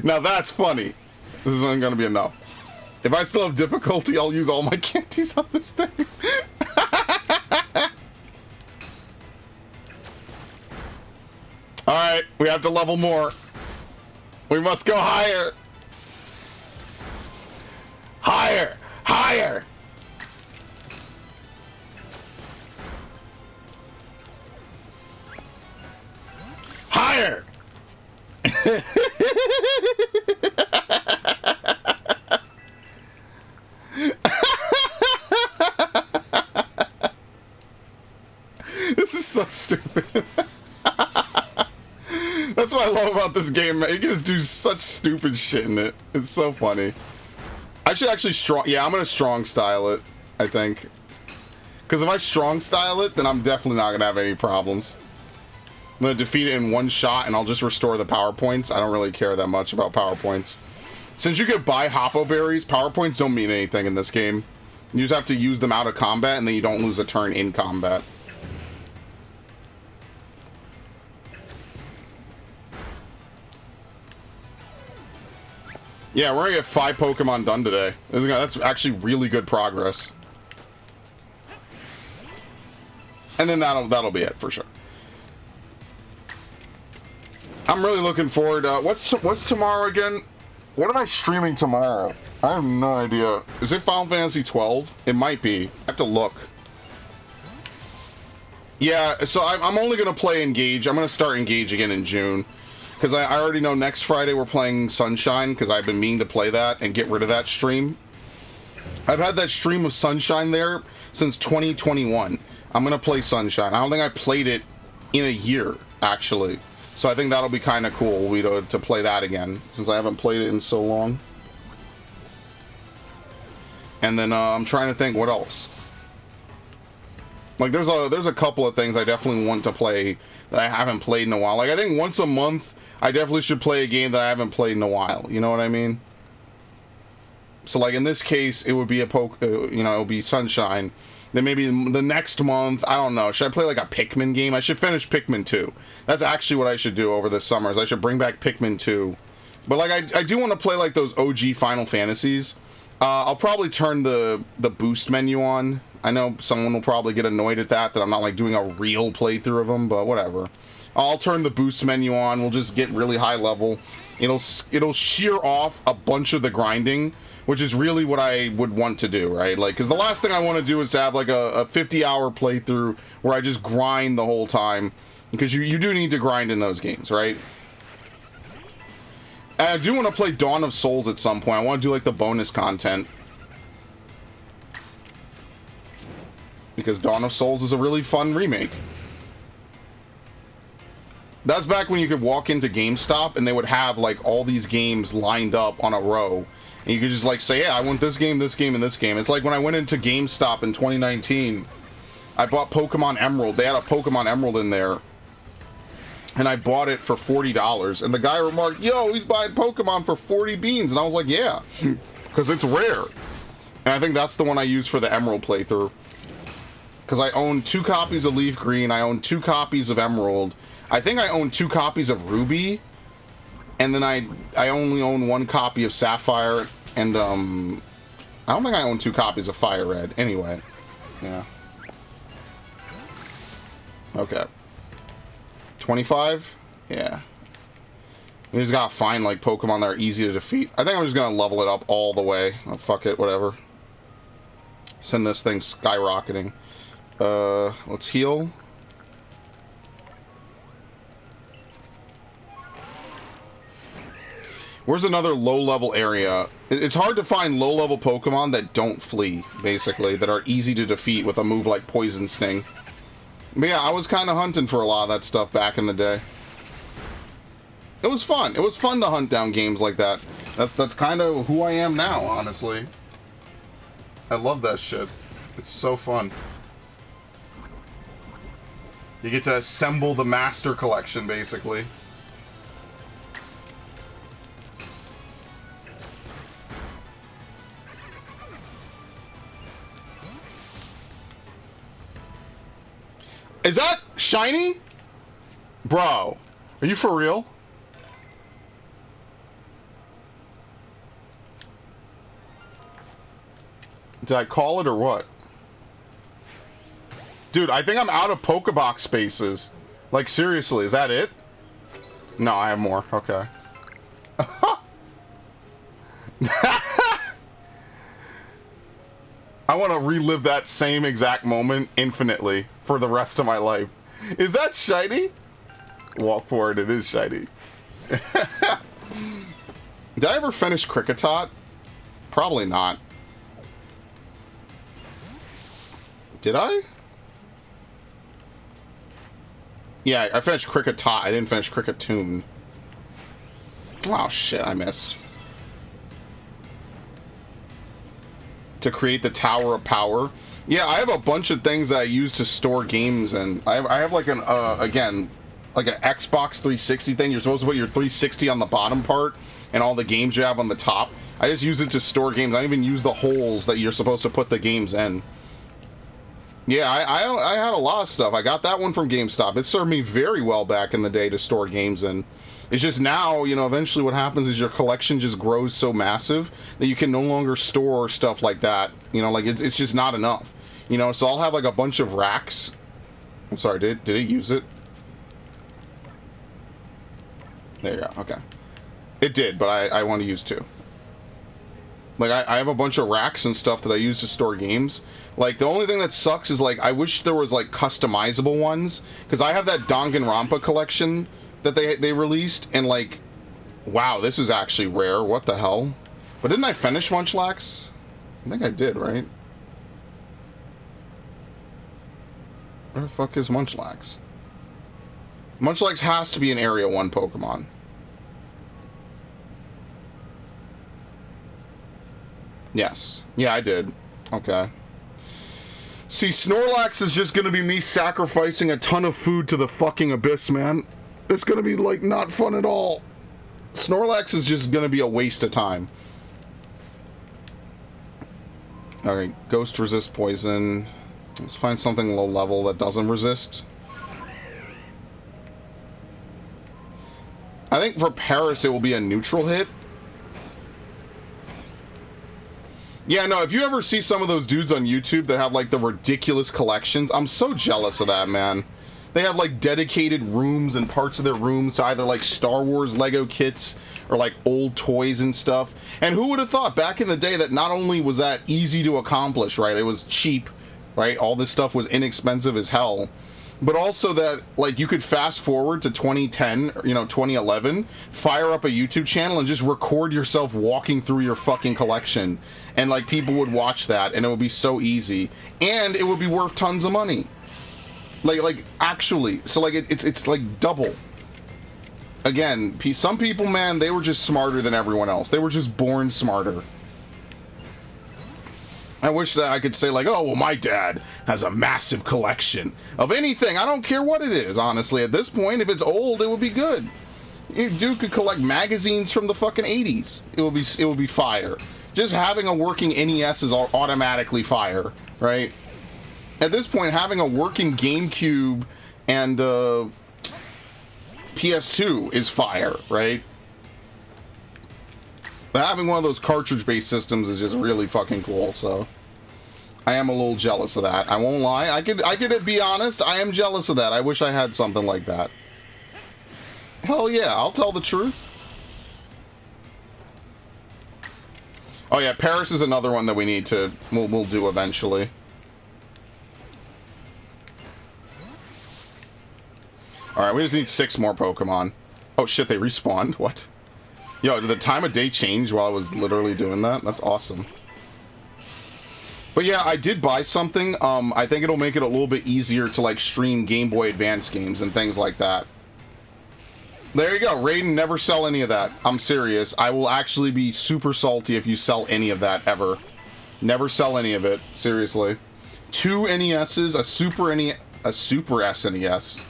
Now that's funny. This isn't going to be enough. If I still have difficulty, I'll use all my candies on this thing. Alright, we have to level more. We must go higher. Higher! Higher! Higher! This is so stupid. That's what I love about this game, man. You can just do such stupid shit in it. It's so funny. I should actually yeah, I'm gonna strong style it, I think. Because if I strong style it, then I'm definitely not gonna have any problems. I'm gonna defeat it in one shot and I'll just restore the power points. I don't really care that much about power points. Since you can buy Hoppo berries, power points don't mean anything in this game. You just have to use them out of combat and then you don't lose a turn in combat. Yeah, we're gonna get 5 Pokemon done today. That's actually really good progress. And then that'll be it for sure. I'm really looking forward. What's tomorrow again? What am I streaming tomorrow? I have no idea. Is it Final Fantasy 12? It might be. I have to look. Yeah, so I'm only gonna play Engage. I'm gonna start Engage again in June. Because I already know next Friday we're playing Sunshine, because I've been meaning to play that and get rid of that stream. I've had that stream of Sunshine there since 2021. I'm going to play Sunshine. I don't think I played it in a year, actually. So I think that'll be kind of cool to play that again, since I haven't played it in so long. And then I'm trying to think what else. Like, there's a couple of things I definitely want to play that I haven't played in a while. Like, I think once a month, I definitely should play a game that I haven't played in a while. You know what I mean? So, like, in this case, it would be it'll be Sunshine. Then maybe the next month, I don't know. Should I play, like, a Pikmin game? I should finish Pikmin 2. That's actually what I should do over this summer, is I should bring back Pikmin 2. But, like, I do want to play, like, those OG Final Fantasies. I'll probably turn the boost menu on. I know someone will probably get annoyed at that I'm not, like, doing a real playthrough of them, but whatever. I'll turn the boost menu on. We'll just get really high level. It'll shear off a bunch of the grinding, which is really what I would want to do, right? Like, because the last thing I want to do is to have, like, a 50-hour playthrough where I just grind the whole time, because you do need to grind in those games, right? And I do want to play Dawn of Souls at some point. I want to do, like, the bonus content. Because Dawn of Souls is a really fun remake. That's back when you could walk into GameStop and they would have, like, all these games lined up on a row. And you could just, like, say, yeah, I want this game, this game, and this game. It's like when I went into GameStop in 2019, I bought Pokemon Emerald. They had a Pokemon Emerald in there. And I bought it for $40. And the guy remarked, yo, he's buying Pokemon for 40 beans. And I was like, yeah, because it's rare. And I think that's the one I used for the Emerald playthrough. Because I own 2 copies of Leaf Green. I own 2 copies of Emerald. I think I own 2 copies of Ruby, and then I only own 1 copy of Sapphire, and I don't think I own 2 copies of Fire Red. Anyway, yeah. Okay. 25? Yeah. You just gotta find, like, Pokemon that are easy to defeat. I think I'm just gonna level it up all the way. Oh, fuck it, whatever. Send this thing skyrocketing. Let's heal. Where's another low-level area It's hard to find low-level Pokemon that don't flee, basically, that are easy to defeat with a move like Poison Sting. But yeah, I was kind of hunting for a lot of that stuff back in the day. It was fun. It was fun to hunt down games like that. That's kind of who I am now, honestly. I love that shit. It's so fun. You get to assemble the Master Collection, basically. Is that shiny? Bro, are you for real? Did I call it or what? Dude, I think I'm out of Pokebox spaces. Like, seriously, is that it? No, I have more. Okay. I want to relive that same exact moment infinitely for the rest of my life. Is that shiny? Walk forward, it is shiny. Did I ever finish Kricketot? Probably not. Did I? Yeah, I finished Kricketot. I didn't finish Cricketune. Oh shit, I missed. To create the Tower of Power. Yeah, I have a bunch of things that I use to store games, and I have like an again, like an Xbox 360 thing. You're supposed to put your 360 on the bottom part and all the games you have on the top. I just use it to store games. I don't even use the holes that you're supposed to put the games in. Yeah, I had a lot of stuff. I got that one from GameStop. It served me very well back in the day to store games in. It's just now, you know, eventually what happens is your collection just grows so massive that you can no longer store stuff like that. You know, like, it's just not enough. You know, so I'll have, like, a bunch of racks. I'm sorry, did it use it? There you go, okay. It did, but I want to use two. Like, I have a bunch of racks and stuff that I use to store games. Like, the only thing that sucks is, like, I wish there was, like, customizable ones. Because I have that Danganronpa collection that they released, and, like, wow, this is actually rare. What the hell? But didn't I finish Munchlax? I think I did, right? Where the fuck is Munchlax? Munchlax has to be an Area 1 Pokemon. Yes. Yeah, I did. Okay. See, Snorlax is just gonna be me sacrificing a ton of food to the fucking abyss, man. It's gonna be, like, not fun at all. Snorlax is just gonna be a waste of time. Okay, Ghost resist poison. Let's find something low level that doesn't resist. I think for Paris it will be a neutral hit. Yeah, no, if you ever see some of those dudes on YouTube that have, like, the ridiculous collections, I'm so jealous of that, man. They have, like, dedicated rooms and parts of their rooms to either, like, Star Wars Lego kits or, like, old toys and stuff. And who would have thought back in the day that not only was that easy to accomplish, right? It was cheap, right? All this stuff was inexpensive as hell. But also that, like, you could fast forward to 2010, you know, 2011, fire up a YouTube channel and just record yourself walking through your fucking collection. And, like, people would watch that and it would be so easy. And it would be worth tons of money. Like actually, so like it's like double. Again, some people, man, they were just smarter than everyone else. They were just born smarter. I wish that I could say, like, oh, well, my dad has a massive collection of anything. I don't care what it is, honestly. At this point, if it's old, it would be good. Dude could collect magazines from the fucking 80s. It would be fire. Just having a working NES is automatically fire, right? At this point, having a working GameCube and PS2 is fire, right? But having one of those cartridge-based systems is just really fucking cool, so I am a little jealous of that. I won't lie. I could be honest, I am jealous of that. I wish I had something like that. Hell yeah, I'll tell the truth. Oh yeah, Paris is another one that we need to, we'll do eventually. Alright, we just need 6 more Pokemon. Oh shit, they respawned? What? Yo, did the time of day change while I was literally doing that? That's awesome. But yeah, I did buy something. I think it'll make it a little bit easier to like stream Game Boy Advance games and things like that. There you go. Raiden, never sell any of that. I'm serious. I will actually be super salty if you sell any of that ever. Never sell any of it. Seriously. 2 NESs, a Super SNES.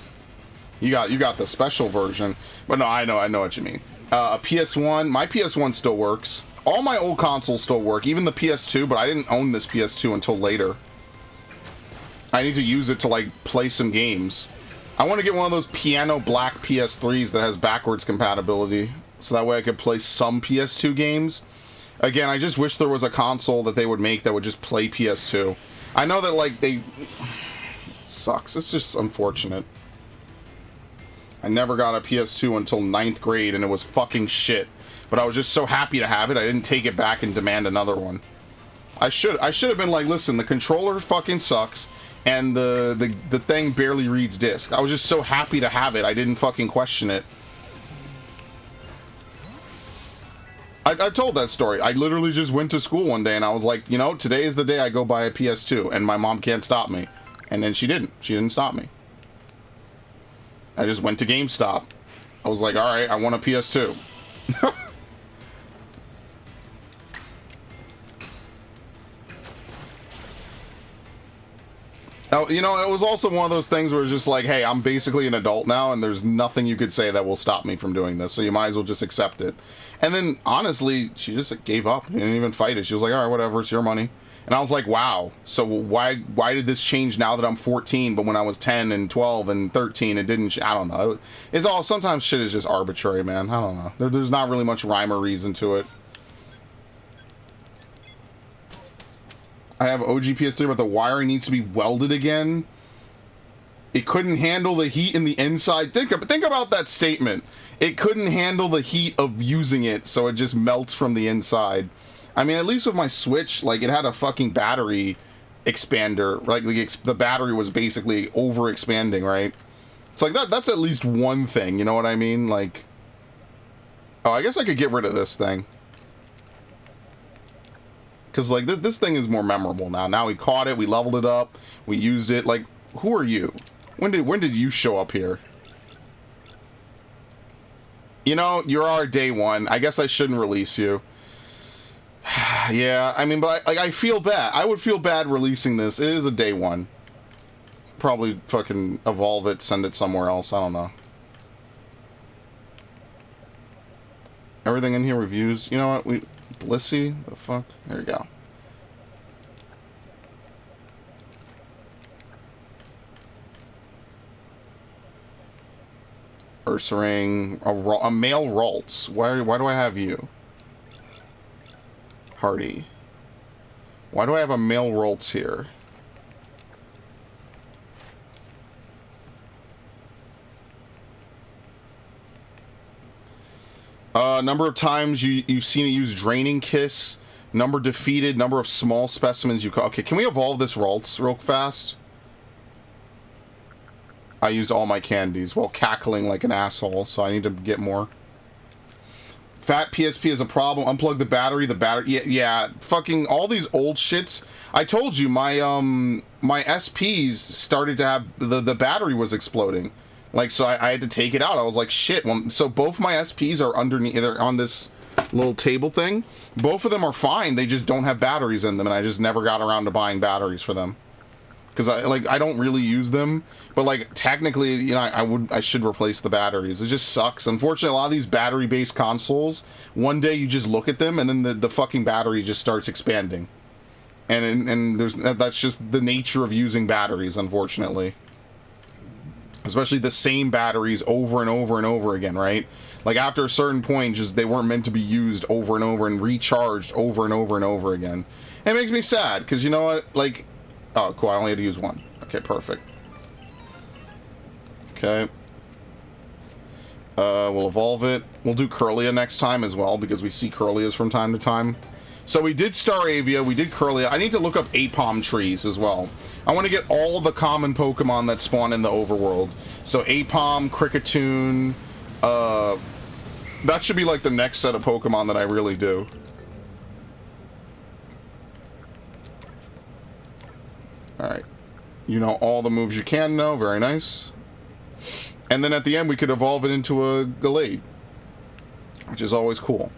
You got the special version. But no, I know what you mean. A PS1. My PS1 still works. All my old consoles still work, even the PS2, but I didn't own this PS2 until later. I need to use it to like play some games. I want to get one of those piano black PS3s that has backwards compatibility, so that way I could play some PS2 games. Again, I just wish there was a console that they would make that would just play PS2. I know that, like, sucks. It's just unfortunate. I never got a PS2 until 9th grade, and it was fucking shit. But I was just so happy to have it, I didn't take it back and demand another one. I should have been like, listen, the controller fucking sucks, and the thing barely reads disc. I was just so happy to have it, I didn't fucking question it. I told that story. I literally just went to school one day and I was like, you know, today is the day I go buy a PS2 and my mom can't stop me. And then she didn't. She didn't stop me. I just went to GameStop. I was like, alright, I want a PS2. Oh, you know, it was also one of those things where it's just like, hey, I'm basically an adult now, and there's nothing you could say that will stop me from doing this, so you might as well just accept it. And then, honestly, she just gave up. She didn't even fight it. She was like, all right, whatever, it's your money. And I was like, wow, so why did this change now that I'm 14, but when I was 10 and 12 and 13, it didn't, I don't know. It's all, sometimes shit is just arbitrary, man. I don't know. There's not really much rhyme or reason to it. I have OG PS3, but the wiring needs to be welded again. It couldn't handle the heat in the inside. Think about that statement. It couldn't handle the heat of using it, so it just melts from the inside. I mean, at least with my Switch, like, it had a fucking battery expander. Like, the battery was basically over-expanding, right? It's like, that's at least one thing, you know what I mean? Like, oh, I guess I could get rid of this thing. Because, like, this thing is more memorable now. Now we caught it, we leveled it up, we used it. Like, who are you? When did you show up here? You know, you're our day one. I guess I shouldn't release you. Yeah, I mean, but I feel bad. I would feel bad releasing this. It is a day one. Probably fucking evolve it, send it somewhere else. I don't know. Everything in here reviews. You know what? Blissey? The fuck? There you go. Ursaring. A male Ralts. Why do I have you? Hardy. Why do I have a male Ralts here? Number of times you've seen it use Draining Kiss. Number defeated. Number of small specimens you caught. Okay, can we evolve this Ralts real fast? I used all my candies while cackling like an asshole, so I need to get more. Fat PSP is a problem. Unplug the battery. Yeah, fucking all these old shits. I told you, my SPs started to have, the battery was exploding. Like, so I had to take it out. I was like, shit. Well, so both my SPs are underneath, they're on this little table thing. Both of them are fine. They just don't have batteries in them, and I just never got around to buying batteries for them. Because I don't really use them, but like technically, you know, I should replace the batteries. It just sucks. Unfortunately, a lot of these battery-based consoles, one day you just look at them and then the fucking battery just starts expanding, and that's just the nature of using batteries, unfortunately. Especially the same batteries over and over and over again, right? Like after a certain point, just they weren't meant to be used over and over and recharged over and over and over again. And it makes me sad because you know what, like. Oh, cool, I only had to use one. Okay, perfect. Okay. We'll evolve it. We'll do Curlia next time as well, because we see Curlias from time to time. So we did Staravia, we did Curlia. I need to look up Apom trees as well. I want to get all the common Pokemon that spawn in the overworld. So Apom, Kricketune, That should be like the next set of Pokemon that I really do. Alright. You know all the moves you can know. Very nice. And then at the end, we could evolve it into a Gallade, which is always cool.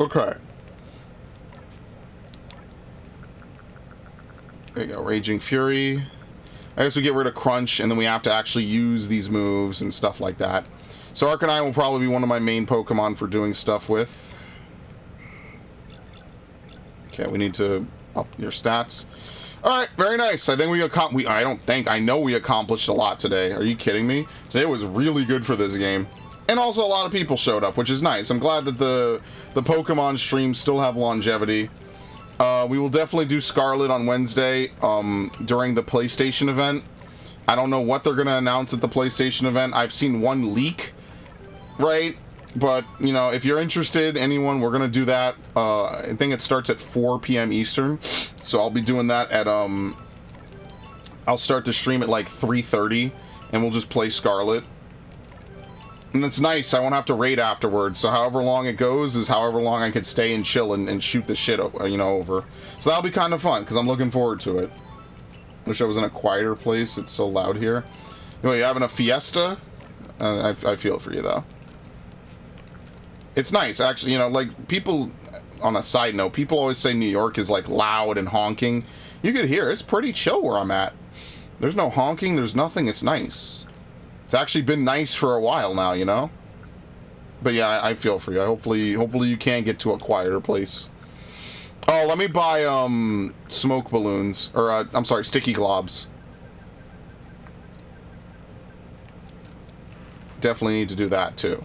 Okay. There you go. Raging Fury. I guess we get rid of Crunch, and then we have to actually use these moves and stuff like that. So Arcanine will probably be one of my main Pokemon for doing stuff with. Okay, we need to up your stats. Alright, very nice. I think I know we accomplished a lot today. Are you kidding me? Today was really good for this game. And also a lot of people showed up, which is nice. I'm glad that the Pokemon streams still have longevity. We will definitely do Scarlet on Wednesday during the PlayStation event. I don't know what they're going to announce at the PlayStation event. I've seen one leak, right? But, you know, if you're interested, anyone, we're going to do that. I think it starts at 4 p.m. Eastern. So I'll be doing that at, I'll start the stream at like 3:30, and we'll just play Scarlet. And that's nice. I won't have to raid afterwards. So however long it goes is however long I could stay and chill and shoot the shit, you know, over. So that'll be kind of fun, because I'm looking forward to it. Wish I was in a quieter place. It's so loud here. Anyway, you having a fiesta? I feel for you, though. It's nice, actually. You know, like, people, on a side note, people always say New York is, like, loud and honking. You could hear it's pretty chill where I'm at. There's no honking. There's nothing. It's nice. It's actually been nice for a while now, you know? But yeah, I feel for you. Hopefully you can get to a quieter place. Oh, let me buy, smoke balloons. Or, I'm sorry, sticky globs. Definitely need to do that, too.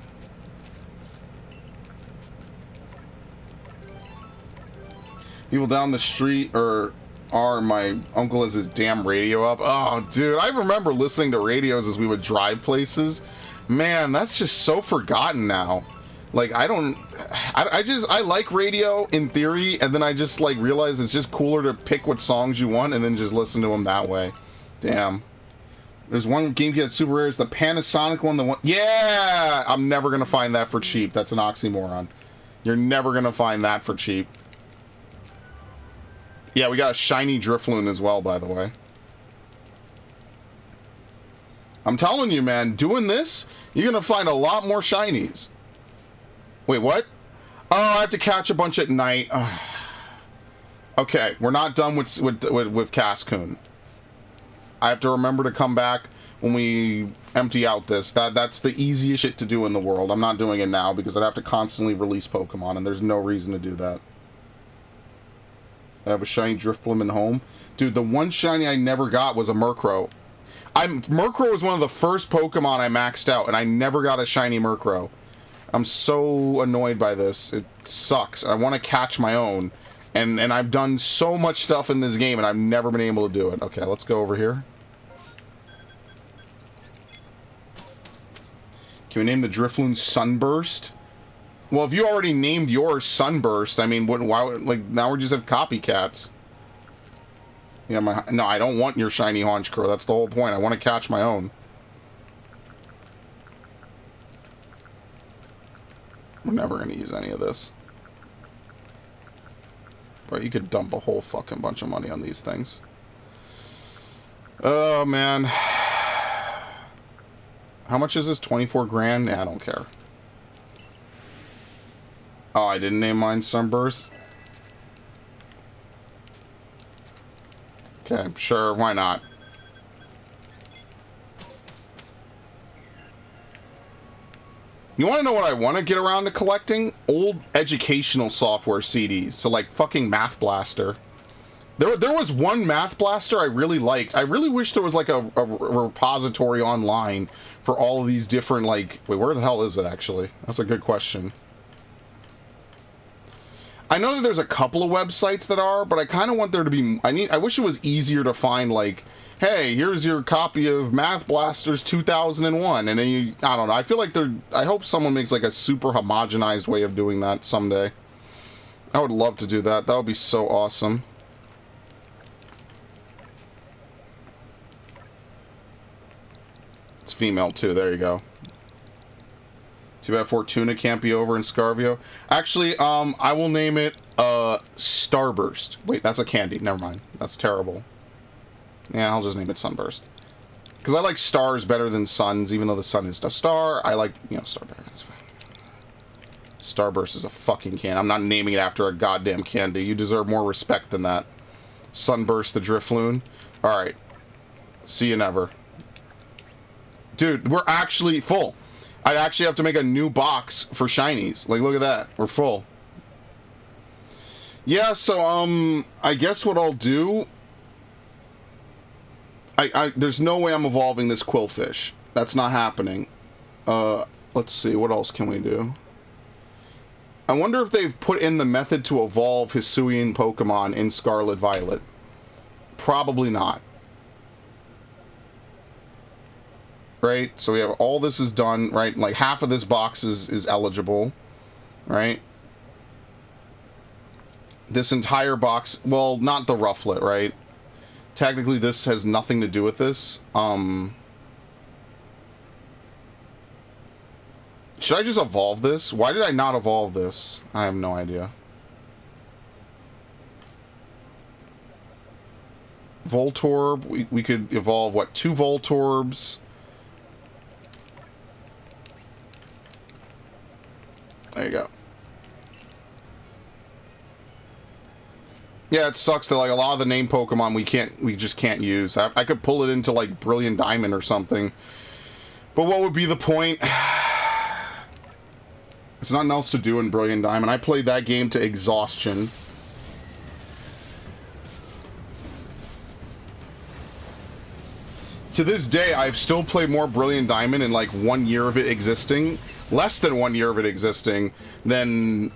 People down the street, my uncle has his damn radio up. Oh, dude, I remember listening to radios as we would drive places. Man, that's just so forgotten now. Like, I like radio in theory, and then I just, like, realize it's just cooler to pick what songs you want and then just listen to them that way. Damn. There's one game that's super rare. It's the Panasonic one. Yeah! I'm never gonna find that for cheap. That's an oxymoron. You're never gonna find that for cheap. Yeah, we got a shiny Drifloon as well, by the way. I'm telling you, man, doing this, you're going to find a lot more shinies. Wait, what? Oh, I have to catch a bunch at night. Okay, we're not done with Cascoon. I have to remember to come back when we empty out this. That's the easiest shit to do in the world. I'm not doing it now because I'd have to constantly release Pokemon, and there's no reason to do that. I have a shiny Drifblim in home. Dude, the one shiny I never got was a Murkrow. Murkrow was one of the first Pokemon I maxed out, and I never got a shiny Murkrow. I'm so annoyed by this. It sucks. I want to catch my own. And I've done so much stuff in this game, and I've never been able to do it. Okay, let's go over here. Can we name the Drifloon Sunburst? Well, if you already named yours Sunburst, I mean, why? Like, now we just have copycats. Yeah, no, I don't want your shiny Honchkrow. That's the whole point. I want to catch my own. We're never going to use any of this. But you could dump a whole fucking bunch of money on these things. Oh, man. How much is this? 24 grand? Nah, I don't care. Oh, I didn't name mine Sunburst. Okay, sure, why not? You want to know what I want to get around to collecting? Old educational software CDs. So, like, fucking Math Blaster. There was one Math Blaster I really liked. I really wish there was, like, a repository online for all of these different, like... Wait, where the hell is it, actually? That's a good question. I know that there's a couple of websites that are, but I kind of want there to be... I wish it was easier to find, like, hey, here's your copy of Math Blasters 2001, and then you... I don't know. I feel like I hope someone makes, like, a super homogenized way of doing that someday. I would love to do that. That would be so awesome. It's female, too. There you go. Too bad Fortuna can't be over in Scarvio. Actually, I will name it Starburst. Wait, that's a candy. Never mind. That's terrible. Yeah, I'll just name it Sunburst. Because I like stars better than suns, even though the sun is a star. I like, you know, Starburst. That's fine. Starburst is a fucking candy. I'm not naming it after a goddamn candy. You deserve more respect than that. Sunburst the Drifloon. Alright. See you never. Dude, we're actually full. I'd actually have to make a new box for Shinies. Like, look at that. We're full. Yeah, so, I guess what I'll do... there's no way I'm evolving this Quillfish. That's not happening. Let's see, what else can we do? I wonder if they've put in the method to evolve Hisuian Pokemon in Scarlet Violet. Probably not. Right? So we have all this is done, right? Like half of this box is eligible, right? This entire box, well, not the Rufflet, right? Technically this has nothing to do with this. Should I just evolve this? Why did I not evolve this? I have no idea. Voltorb, we could evolve, what, 2 Voltorbs? There you go. Yeah, it sucks that like a lot of the name Pokemon we just can't use. I could pull it into like Brilliant Diamond or something. But what would be the point? There's nothing else to do in Brilliant Diamond. I played that game to exhaustion. To this day, I've still played more Brilliant Diamond in like 1 year of it existing. Less than 1 year of it existing than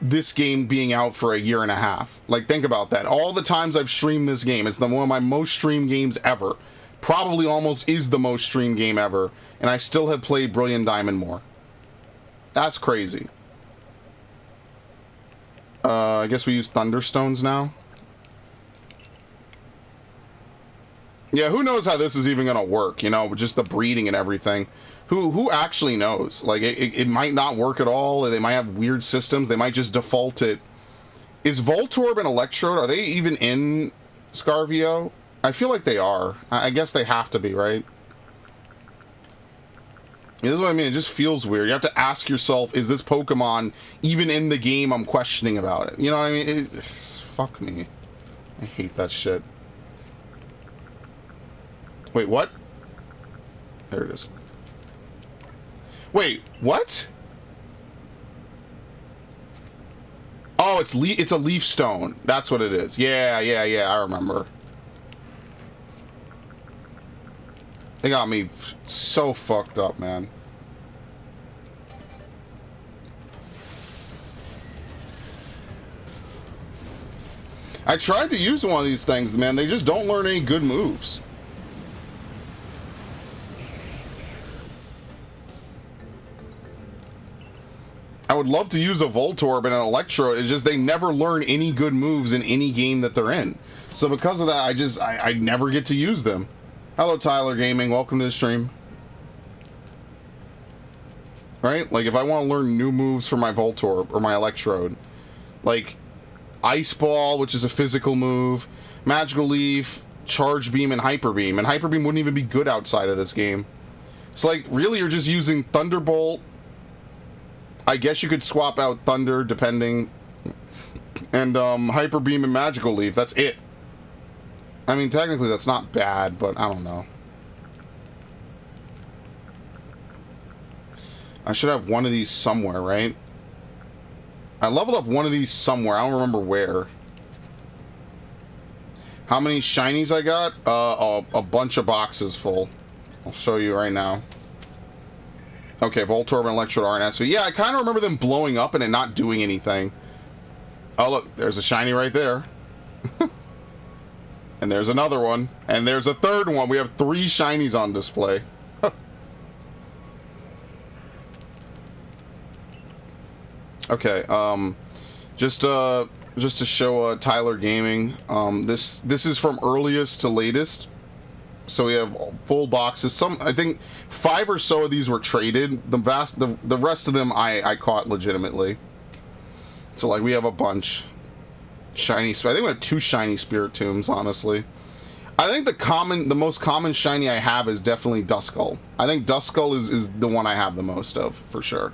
this game being out for a year and a half. Like, think about that. All the times I've streamed this game, it's one of my most streamed games ever. Probably almost is the most streamed game ever. And I still have played Brilliant Diamond more. That's crazy. I guess we use Thunderstones now. Yeah, who knows how this is even gonna work, you know, just the breeding and everything. Who actually knows? Like, it might not work at all, or they might have weird systems, they might just default it. Is Voltorb and Electrode, are they even in Scarvio? I feel like they are. I guess they have to be, right? This is what I mean, it just feels weird. You have to ask yourself, is this Pokemon even in the game I'm questioning about it? You know what I mean? Fuck me. I hate that shit. Wait, what? There it is. Wait, what? Oh, it's a leaf stone. That's what it is. Yeah, I remember. They got me so fucked up, man. I tried to use one of these things, man. They just don't learn any good moves. I would love to use a Voltorb and an Electrode. It's just they never learn any good moves in any game that they're in. So because of that, I never get to use them. Hello, Tyler Gaming. Welcome to the stream. Right? Like, if I want to learn new moves for my Voltorb or my Electrode, like Ice Ball, which is a physical move, Magical Leaf, Charge Beam, and Hyper Beam. And Hyper Beam wouldn't even be good outside of this game. It's like, really, you're just using Thunderbolt. I guess you could swap out Thunder, depending. And, Hyper Beam and Magical Leaf. That's it. I mean, technically that's not bad, but I don't know. I should have one of these somewhere, right? I leveled up one of these somewhere. I don't remember where. How many shinies I got? A bunch of boxes full. I'll show you right now. Okay, Voltorb and Electrode are in SV. Yeah, I kind of remember them blowing up and it not doing anything. Oh, look, there's a shiny right there. And there's another one. And there's a third one. We have 3 shinies on display. Okay, just to show Tyler Gaming, this is from earliest to latest. So we have full boxes. Some, I think 5 or so of these were traded. The rest of them I caught legitimately. So like we have a bunch. Shiny, I think we have 2 shiny spirit tombs, honestly. I think the most common shiny I have is definitely Duskull. I think Duskull is the one I have the most of, for sure.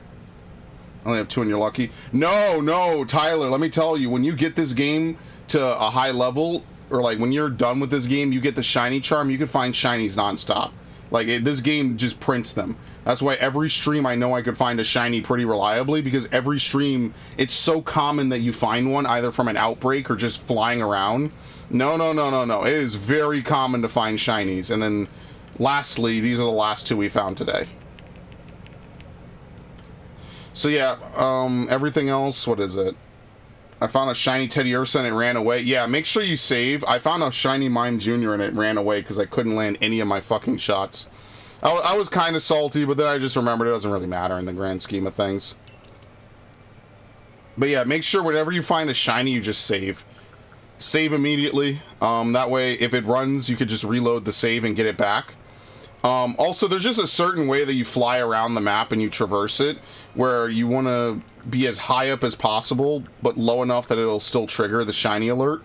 I only have 2 and you're lucky. No, Tyler, let me tell you, when you get this game to a high level, or like when you're done with this game, you get the shiny charm, you can find shinies nonstop. Like this game just prints them. That's why every stream I know I could find a shiny pretty reliably, because every stream, it's so common that you find one either from an outbreak or just flying around. No. It is very common to find shinies. And then lastly, these are the last 2 we found today. So yeah, everything else, what is it? I found a shiny Teddy Ursa and it ran away. Yeah, make sure you save. I found a shiny Mime Jr. and it ran away because I couldn't land any of my fucking shots. I was kind of salty, but then I just remembered it doesn't really matter in the grand scheme of things. But yeah, make sure whenever you find a shiny, you just save. Save immediately. That way, if it runs, you could just reload the save and get it back. Also, there's just a certain way that you fly around the map and you traverse it, where you want to be as high up as possible, but low enough that it'll still trigger the shiny alert.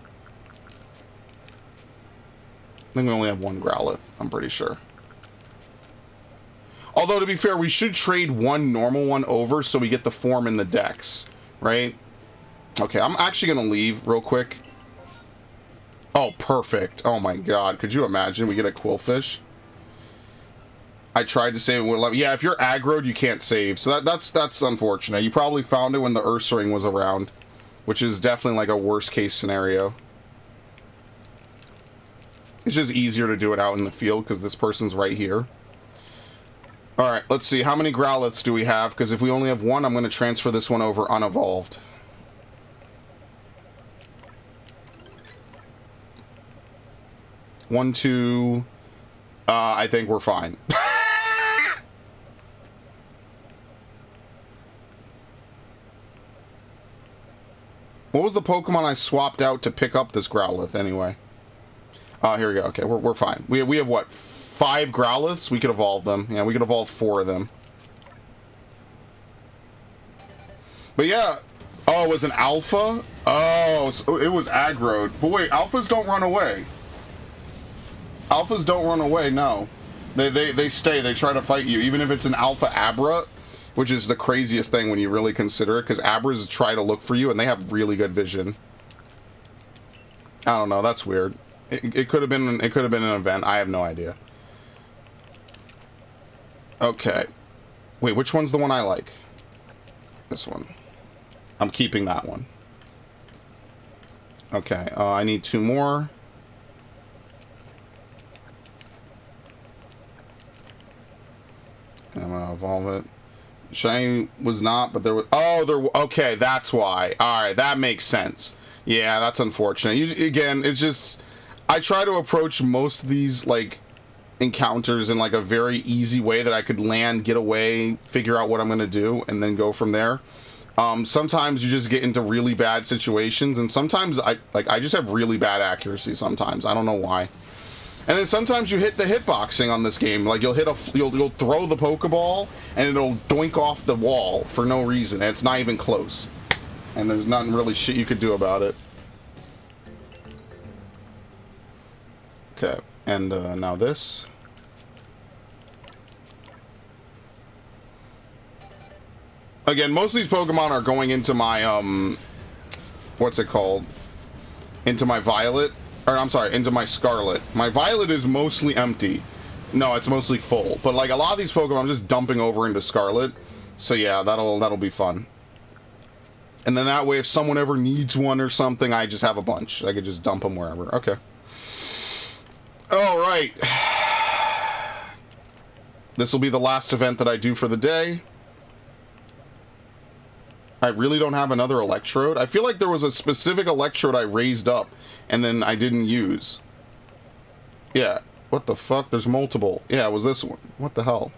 I think we only have 1 Growlithe, I'm pretty sure. Although, to be fair, we should trade 1 normal one over so we get the form in the dex, right? Okay, I'm actually going to leave real quick. Oh, perfect. Oh my god, could you imagine we get a Quillfish? I tried to save it. Yeah, if you're aggroed, you can't save. So that's unfortunate. You probably found it when the Ursaring was around, which is definitely like a worst case scenario. It's just easier to do it out in the field because this person's right here. All right, let's see. How many Growliths do we have? Because if we only have 1, I'm going to transfer this one over unevolved. 1, 2. I think we're fine. What was the Pokemon I swapped out to pick up this Growlithe anyway? Here we go. Okay, we're fine. We have what, 5 Growliths? We could evolve them. Yeah, we could evolve 4 of them. But yeah. Oh, it was an Alpha? Oh, so it was aggroed. But wait, Alphas don't run away. Alphas don't run away, no. They stay. They try to fight you, even if it's an Alpha Abra, which is the craziest thing when you really consider it, because Abras try to look for you, and they have really good vision. I don't know. That's weird. It could have been. It could have been an event. I have no idea. Okay. Wait, which one's the one I like? This one. I'm keeping that one. Okay. I need 2 more. I'm gonna evolve it. Shiny was not, but there was. Oh, there. Okay, that's why. All right, that makes sense. Yeah, that's unfortunate. Again, it's just. I try to approach most of these like encounters in like a very easy way that I could land, get away, figure out what I'm gonna do, and then go from there. Sometimes you just get into really bad situations, and sometimes I just have really bad accuracy. Sometimes I don't know why. And then sometimes you hit the hitboxing on this game. Like you'll throw the Pokeball and it'll doink off the wall for no reason. And it's not even close. And there's nothing really shit you could do about it. Okay, and now this. Again, most of these Pokemon are going into my what's it called? Into my Violet. Or, I'm sorry, into my Scarlet. My Violet is mostly empty. No, it's mostly full. But, like, a lot of these Pokemon I'm just dumping over into Scarlet. So, yeah, that'll be fun. And then that way, if someone ever needs one or something, I just have a bunch. I could just dump them wherever. Okay. Alright. This will be the last event that I do for the day. I really don't have another Electrode. I feel like there was a specific Electrode I raised up and then I didn't use. Yeah. What the fuck? There's multiple. Yeah, it was this one. What the hell?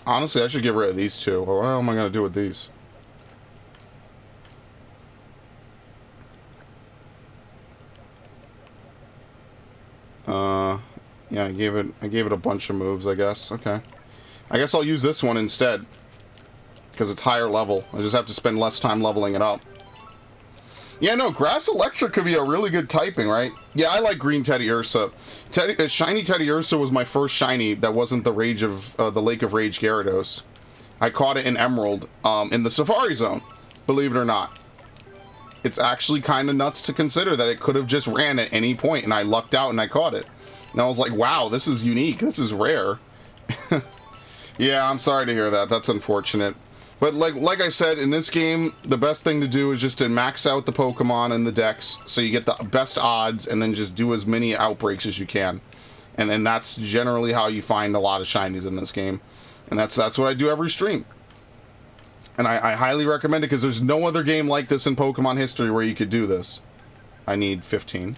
Honestly, I should get rid of these 2. What am I going to do with these? I gave it a bunch of moves, I guess. Okay. I guess I'll use this one instead. Because it's higher level. I just have to spend less time leveling it up. Yeah, no, Grass Electric could be a really good typing, right? Yeah, I like Green Teddy Ursa. Shiny Teddy Ursa was my first shiny that wasn't the Rage of the Lake of Rage Gyarados. I caught it in Emerald, in the Safari Zone, believe it or not. It's actually kind of nuts to consider that it could have just ran at any point, and I lucked out and I caught it. And I was like, wow, this is unique, this is rare. Yeah, I'm sorry to hear that, that's unfortunate. But like I said, in this game, the best thing to do is just to max out the Pokemon and the decks, so you get the best odds, and then just do as many outbreaks as you can. And then that's generally how you find a lot of shinies in this game. And that's what I do every stream. And I highly recommend it, because there's no other game like this in Pokemon history where you could do this. I need 15.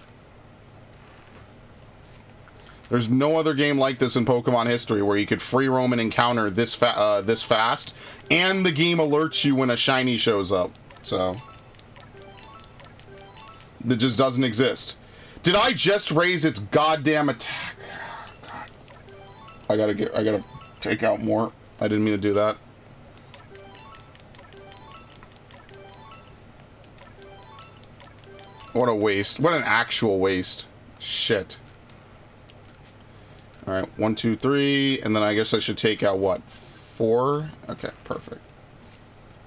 There's no other game like this in Pokemon history where you could free roam and encounter this fast, and the game alerts you when a shiny shows up. So it just doesn't exist. Did I just raise its goddamn attack? God. I gotta take out more. I didn't mean to do that. What a waste. What an actual waste. Shit. Alright, 1, 2, 3, and then I guess I should take out, what, 4? Okay, perfect.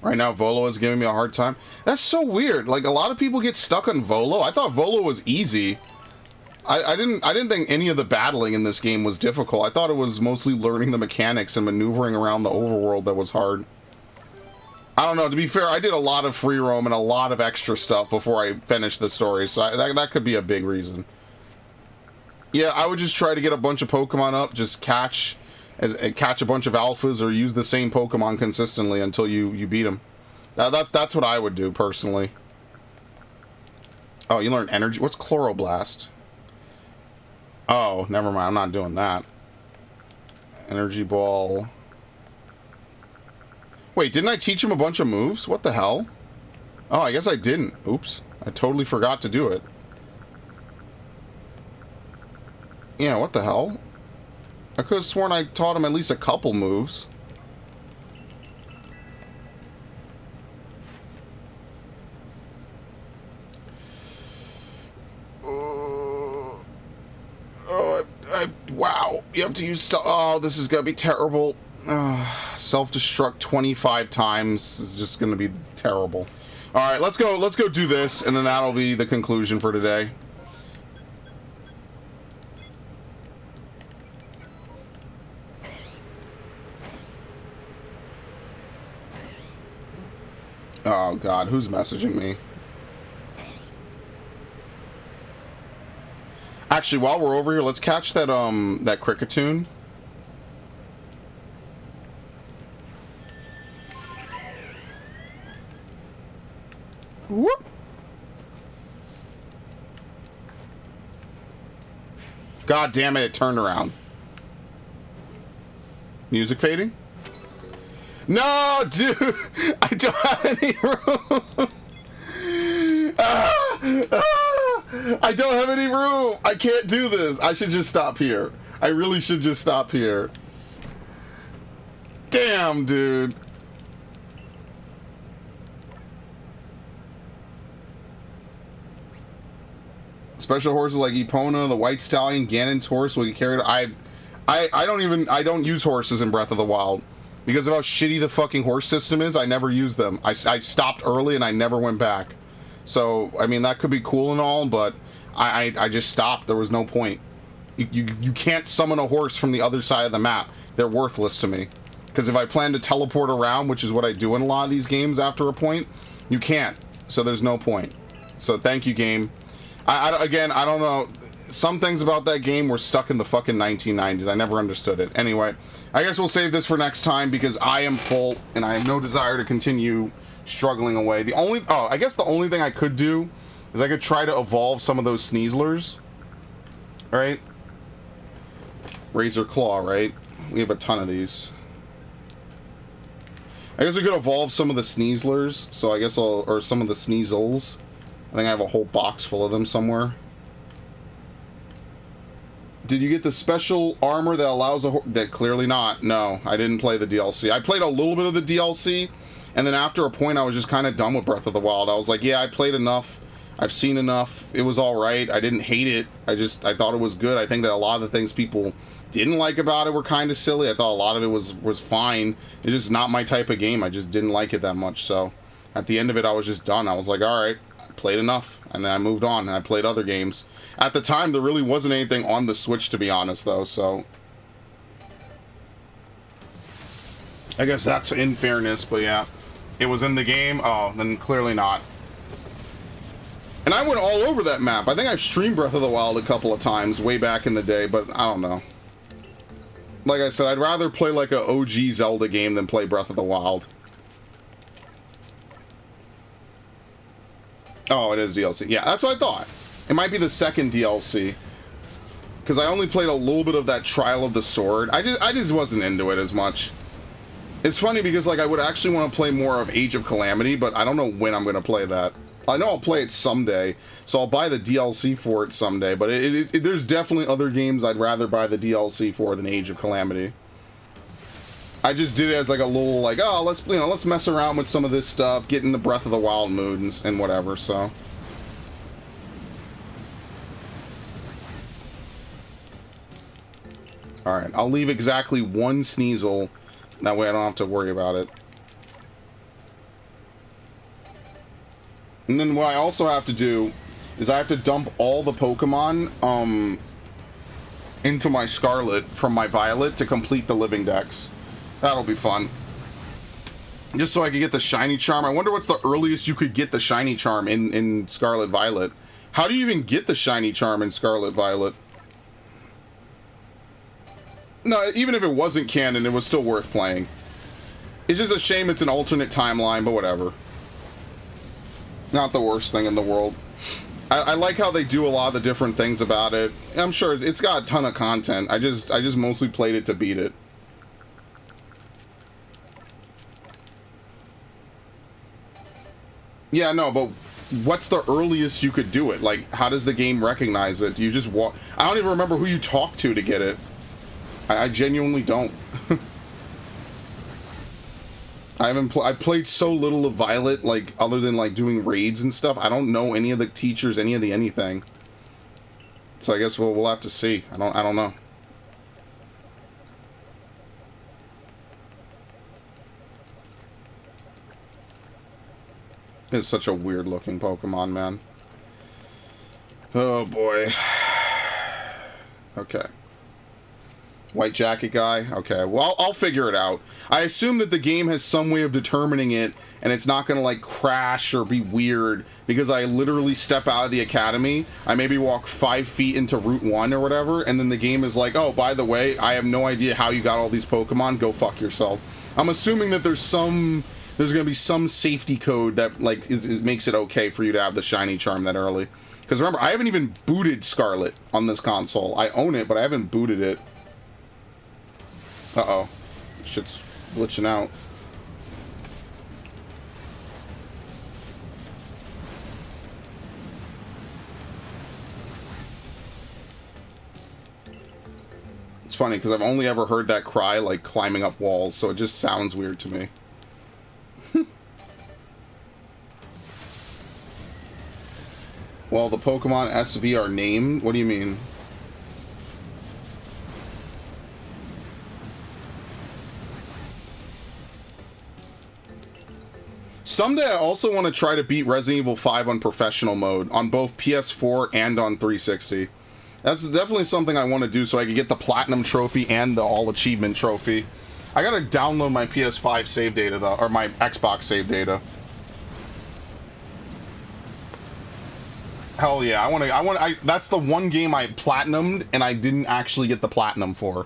Right now, Volo is giving me a hard time. That's so weird. Like, a lot of people get stuck on Volo. I thought Volo was easy. I didn't think any of the battling in this game was difficult. I thought it was mostly learning the mechanics and maneuvering around the overworld that was hard. I don't know, to be fair, I did a lot of free roam and a lot of extra stuff before I finished the story, so that could be a big reason. Yeah, I would just try to get a bunch of Pokemon up, just catch a bunch of alphas, or use the same Pokemon consistently until you beat them. That's what I would do, personally. Oh, you learn energy? What's Chloroblast? Oh, never mind, I'm not doing that. Energy Ball. Wait, didn't I teach him a bunch of moves? What the hell? Oh, I guess I didn't. Oops. I totally forgot to do it. Yeah, what the hell? I could have sworn I taught him at least a couple moves. Wow. You have to use... Oh, this is going to be terrible. Self-destruct 25 times is just going to be terrible. Alright, let's go do this, and then that'll be the conclusion for today. Oh god, who's messaging me? Actually, while we're over here, let's catch that that Cricketune. Whoop. God damn it, it turned around. Music fading? No, dude! I don't have any room! I don't have any room! I can't do this! I should just stop here. I really should just stop here. Damn, dude! Special horses like Epona, the White Stallion, Ganon's horse will get carried. I don't use horses in Breath of the Wild. Because of how shitty the fucking horse system is, I never used them. I stopped early and I never went back. So, I mean, that could be cool and all, but I just stopped. There was no point. You can't summon a horse from the other side of the map. They're worthless to me. Because if I plan to teleport around, which is what I do in a lot of these games after a point, you can't. So there's no point. So thank you, game. Again, I don't know. Some things about that game were stuck in the fucking 1990s. I never understood it. Anyway, I guess we'll save this for next time because I am full and I have no desire to continue struggling away. I guess the only thing I could do is I could try to evolve some of those Sneaslers. Right? Razor Claw, right? We have a ton of these. I guess we could evolve some of the Sneaslers. So I guess or some of the Sneasels. I think I have a whole box full of them somewhere. Did you get the special armor that allows that clearly not. No, I didn't play the DLC. I played a little bit of the DLC, and then after a point I was just kind of done with Breath of the Wild. I was like, yeah, I played enough. I've seen enough. It was all right. I didn't hate it. I thought it was good. I think that a lot of the things people didn't like about it were kind of silly. I thought a lot of it was fine. It's just not my type of game. I just didn't like it that much. So at the end of it, I was just done. I was like, all right, I played enough. And then I moved on and I played other games. At the time, there really wasn't anything on the Switch, to be honest, though, so I guess that's in fairness, but yeah. It was in the game? Oh, then clearly not. And I went all over that map. I think I've streamed Breath of the Wild a couple of times way back in the day, but I don't know. Like I said, I'd rather play like a OG Zelda game than play Breath of the Wild. Oh, it is DLC. Yeah, that's what I thought. It might be the second DLC. Because I only played a little bit of that Trial of the Sword. I just wasn't into it as much. It's funny because like I would actually want to play more of Age of Calamity, but I don't know when I'm going to play that. I know I'll play it someday, so I'll buy the DLC for it someday, but there's definitely other games I'd rather buy the DLC for than Age of Calamity. I just did it as like a little like, oh, let's mess around with some of this stuff, get in the Breath of the Wild mood and whatever, so. Alright, I'll leave exactly one Sneasel. That way I don't have to worry about it. And then what I also have to do is I have to dump all the Pokemon into my Scarlet from my Violet to complete the Living Dex. That'll be fun. Just so I can get the Shiny Charm. I wonder what's the earliest you could get the Shiny Charm in Scarlet Violet. How do you even get the Shiny Charm in Scarlet Violet? No, even if it wasn't canon, it was still worth playing. It's just a shame it's an alternate timeline, but whatever. Not the worst thing in the world. I like how they do a lot of the different things about it. I'm sure it's got a ton of content. I just mostly played it to beat it. Yeah, no, but what's the earliest you could do it? Like, how does the game recognize it? Do you just walk? I don't even remember who you talked to get it. I genuinely don't. I played so little of Violet, like, other than, like, doing raids and stuff. I don't know any of the teachers, any of the anything. So I guess we'll have to see. I don't know. It's such a weird looking Pokemon, man. Oh boy. Okay. White jacket guy? Okay, well, I'll figure it out. I assume that the game has some way of determining it, and it's not gonna, like, crash or be weird, because I literally step out of the academy, I maybe walk 5 feet into Route 1 or whatever, and then the game is like, oh, by the way, I have no idea how you got all these Pokemon, go fuck yourself. I'm assuming that there's gonna be some safety code that, like, makes it okay for you to have the Shiny Charm that early. Because remember, I haven't even booted Scarlet on this console. I own it, but I haven't booted it. Uh-oh. Shit's glitching out. It's funny, because I've only ever heard that cry, like, climbing up walls, so it just sounds weird to me. Well, the Pokemon SV are named? What do you mean? Someday I also want to try to beat Resident Evil 5 on professional mode, on both PS4 and on 360. That's definitely something I want to do so I can get the Platinum Trophy and the All Achievement Trophy. I gotta download my PS5 save data though, or my Xbox save data. Hell yeah, that's the one game I platinumed and I didn't actually get the platinum for.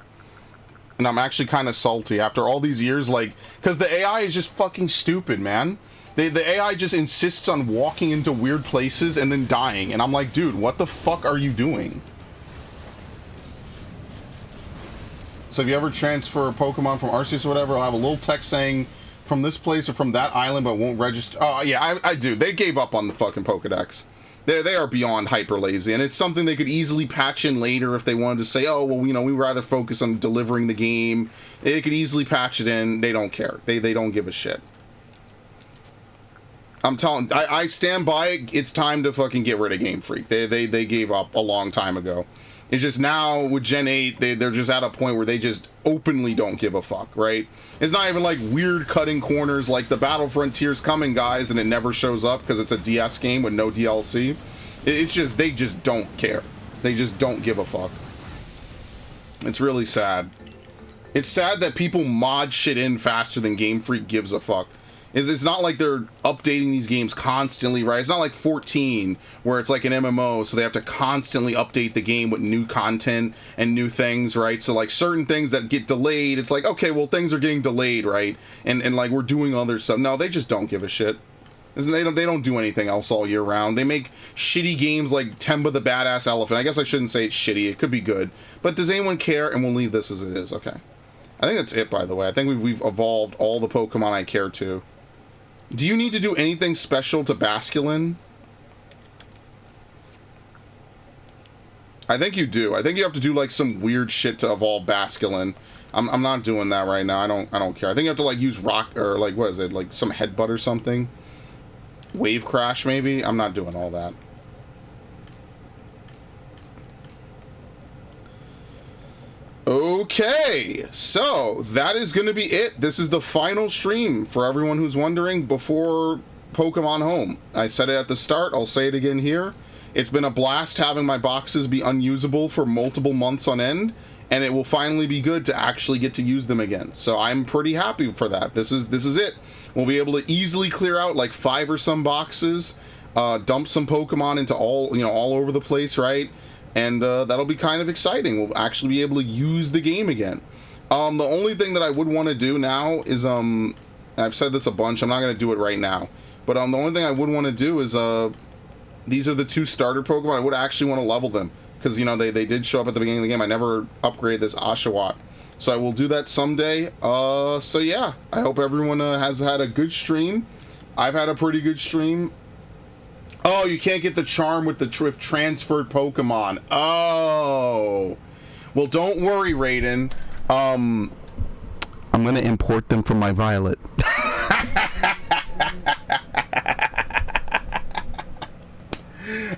And I'm actually kind of salty after all these years, like, because the AI is just fucking stupid, man. The AI just insists on walking into weird places and then dying, and I'm like, dude, what the fuck are you doing? So if you ever transfer a Pokemon from Arceus or whatever, I'll have a little text saying from this place or from that island, but won't register. Oh, yeah, I do. They gave up on the fucking Pokedex. They are beyond hyper lazy, and it's something they could easily patch in later if they wanted to say, oh, well, you know, we rather focus on delivering the game. They could easily patch it in. They don't care. They don't give a shit. I'm telling, I stand by it. It's time to fucking get rid of Game Freak. They gave up a long time ago. It's just now with Gen 8, they're just at a point where they just openly don't give a fuck, right? It's not even like weird cutting corners like the Battle Frontier's coming, guys, and it never shows up because it's a DS game with no DLC. It's just, they just don't care. They just don't give a fuck. It's really sad. It's sad that people mod shit in faster than Game Freak gives a fuck. It's not like they're updating these games constantly, right? It's not like 14, where it's like an MMO, so they have to constantly update the game with new content and new things, right? So like certain things that get delayed, it's like, okay, well, things are getting delayed, right? And like we're doing other stuff. No, they just don't give a shit. They don't do anything else all year round. They make shitty games like Temba the Badass Elephant. I guess I shouldn't say it's shitty. It could be good. But does anyone care? And we'll leave this as it is. Okay. I think that's it, by the way. I think we've evolved all the Pokemon I care to. Do you need to do anything special to Basculin? I think you do. I think you have to do like some weird shit to evolve Basculin. I'm not doing that right now. I don't care. I think you have to like use rock or like what is it? Like some headbutt or something. Wave crash maybe. I'm not doing all that. Okay, so that is going to be it. This is the final stream for everyone who's wondering before Pokemon Home. I said it at the start. I'll say it again here. It's been a blast having my boxes be unusable for multiple months on end, and it will finally be good to actually get to use them again. So I'm pretty happy for that. This is it. We'll be able to easily clear out like 5 or some boxes, dump some Pokemon into all over the place, right? And that'll be kind of exciting. We'll actually be able to use the game again. The only thing that I would want to do now is, I've said this a bunch, I'm not going to do it right now. But the only thing I would want to do is, these are the 2 starter Pokemon. I would actually want to level them. Because, you know, they did show up at the beginning of the game. I never upgraded this Oshawott. So I will do that someday. So yeah, I hope everyone has had a good stream. I've had a pretty good stream. Oh, you can't get the charm with the transferred Pokemon. Oh. Well, don't worry, Raiden. I'm going to import them from my Violet.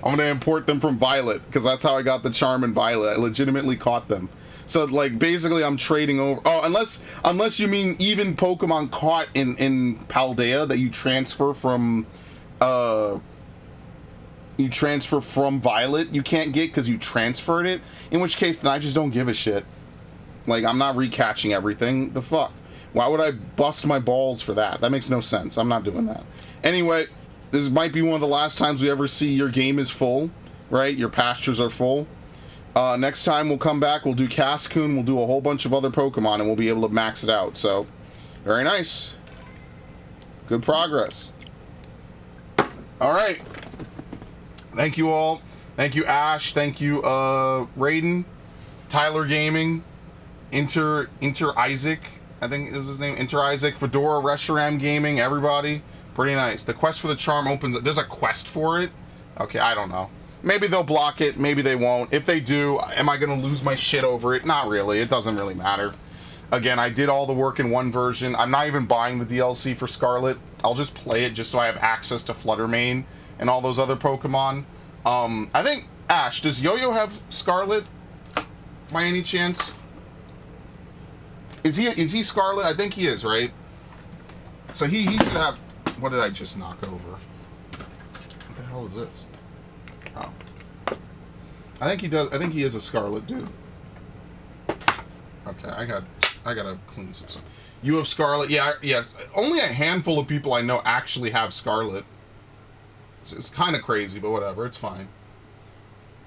I'm going to import them from Violet, because that's how I got the charm in Violet. I legitimately caught them. So, like, basically, I'm trading over... Oh, unless you mean even Pokemon caught in Paldea that you transfer from... You transfer from Violet, you can't get because you transferred it. In which case, then I just don't give a shit. Like, I'm not recatching everything. The fuck? Why would I bust my balls for that? That makes no sense. I'm not doing that. Anyway, this might be one of the last times we ever see your game is full, right? Your pastures are full. Next time we'll come back, we'll do Cascoon, we'll do a whole bunch of other Pokemon, and we'll be able to max it out. So, very nice. Good progress. All right. Thank you all. Thank you, Ash. Thank you, Raiden, Tyler Gaming, Inter Isaac. I think it was his name. Inter Isaac, Fedora, Reshiram Gaming. Everybody, pretty nice. The quest for the charm opens. There's a quest for it. Okay, I don't know. Maybe they'll block it. Maybe they won't. If they do, am I gonna lose my shit over it? Not really. It doesn't really matter. Again, I did all the work in one version. I'm not even buying the DLC for Scarlet. I'll just play it just so I have access to Fluttermane and all those other Pokemon. I think, Ash, does Yo-Yo have Scarlet by any chance? Is he Scarlet? I think he is, right? So he should have... What did I just knock over? What the hell is this? Oh. I think he does. I think he is a Scarlet dude. Okay, I gotta clean some stuff. You have Scarlet? Yeah, yes. Only a handful of people I know actually have Scarlet. It's kind of crazy, but whatever. It's fine.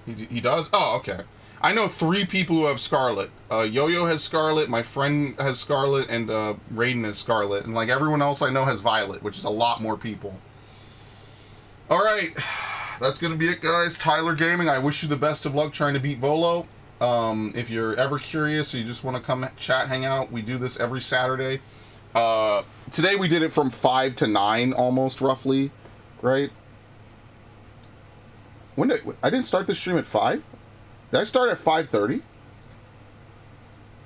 He does? Oh, okay. I know 3 people who have Scarlet. Yo-Yo has Scarlet, my friend has Scarlet, and Raiden has Scarlet. And like everyone else I know has Violet, which is a lot more people. Alright. That's going to be it, guys. Tyler Gaming, I wish you the best of luck trying to beat Volo. If you're ever curious or you just want to come chat, hang out, we do this every Saturday. Today we did it from 5 to 9 almost, roughly. Right? When did I didn't start the stream at 5? Did I start at 5:30?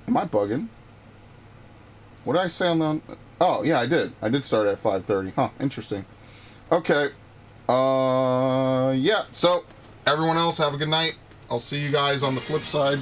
Am I bugging? What did I say on the... Oh, yeah, I did. I did start at 5:30. Huh, interesting. Okay. Yeah, so everyone else have a good night. I'll see you guys on the flip side.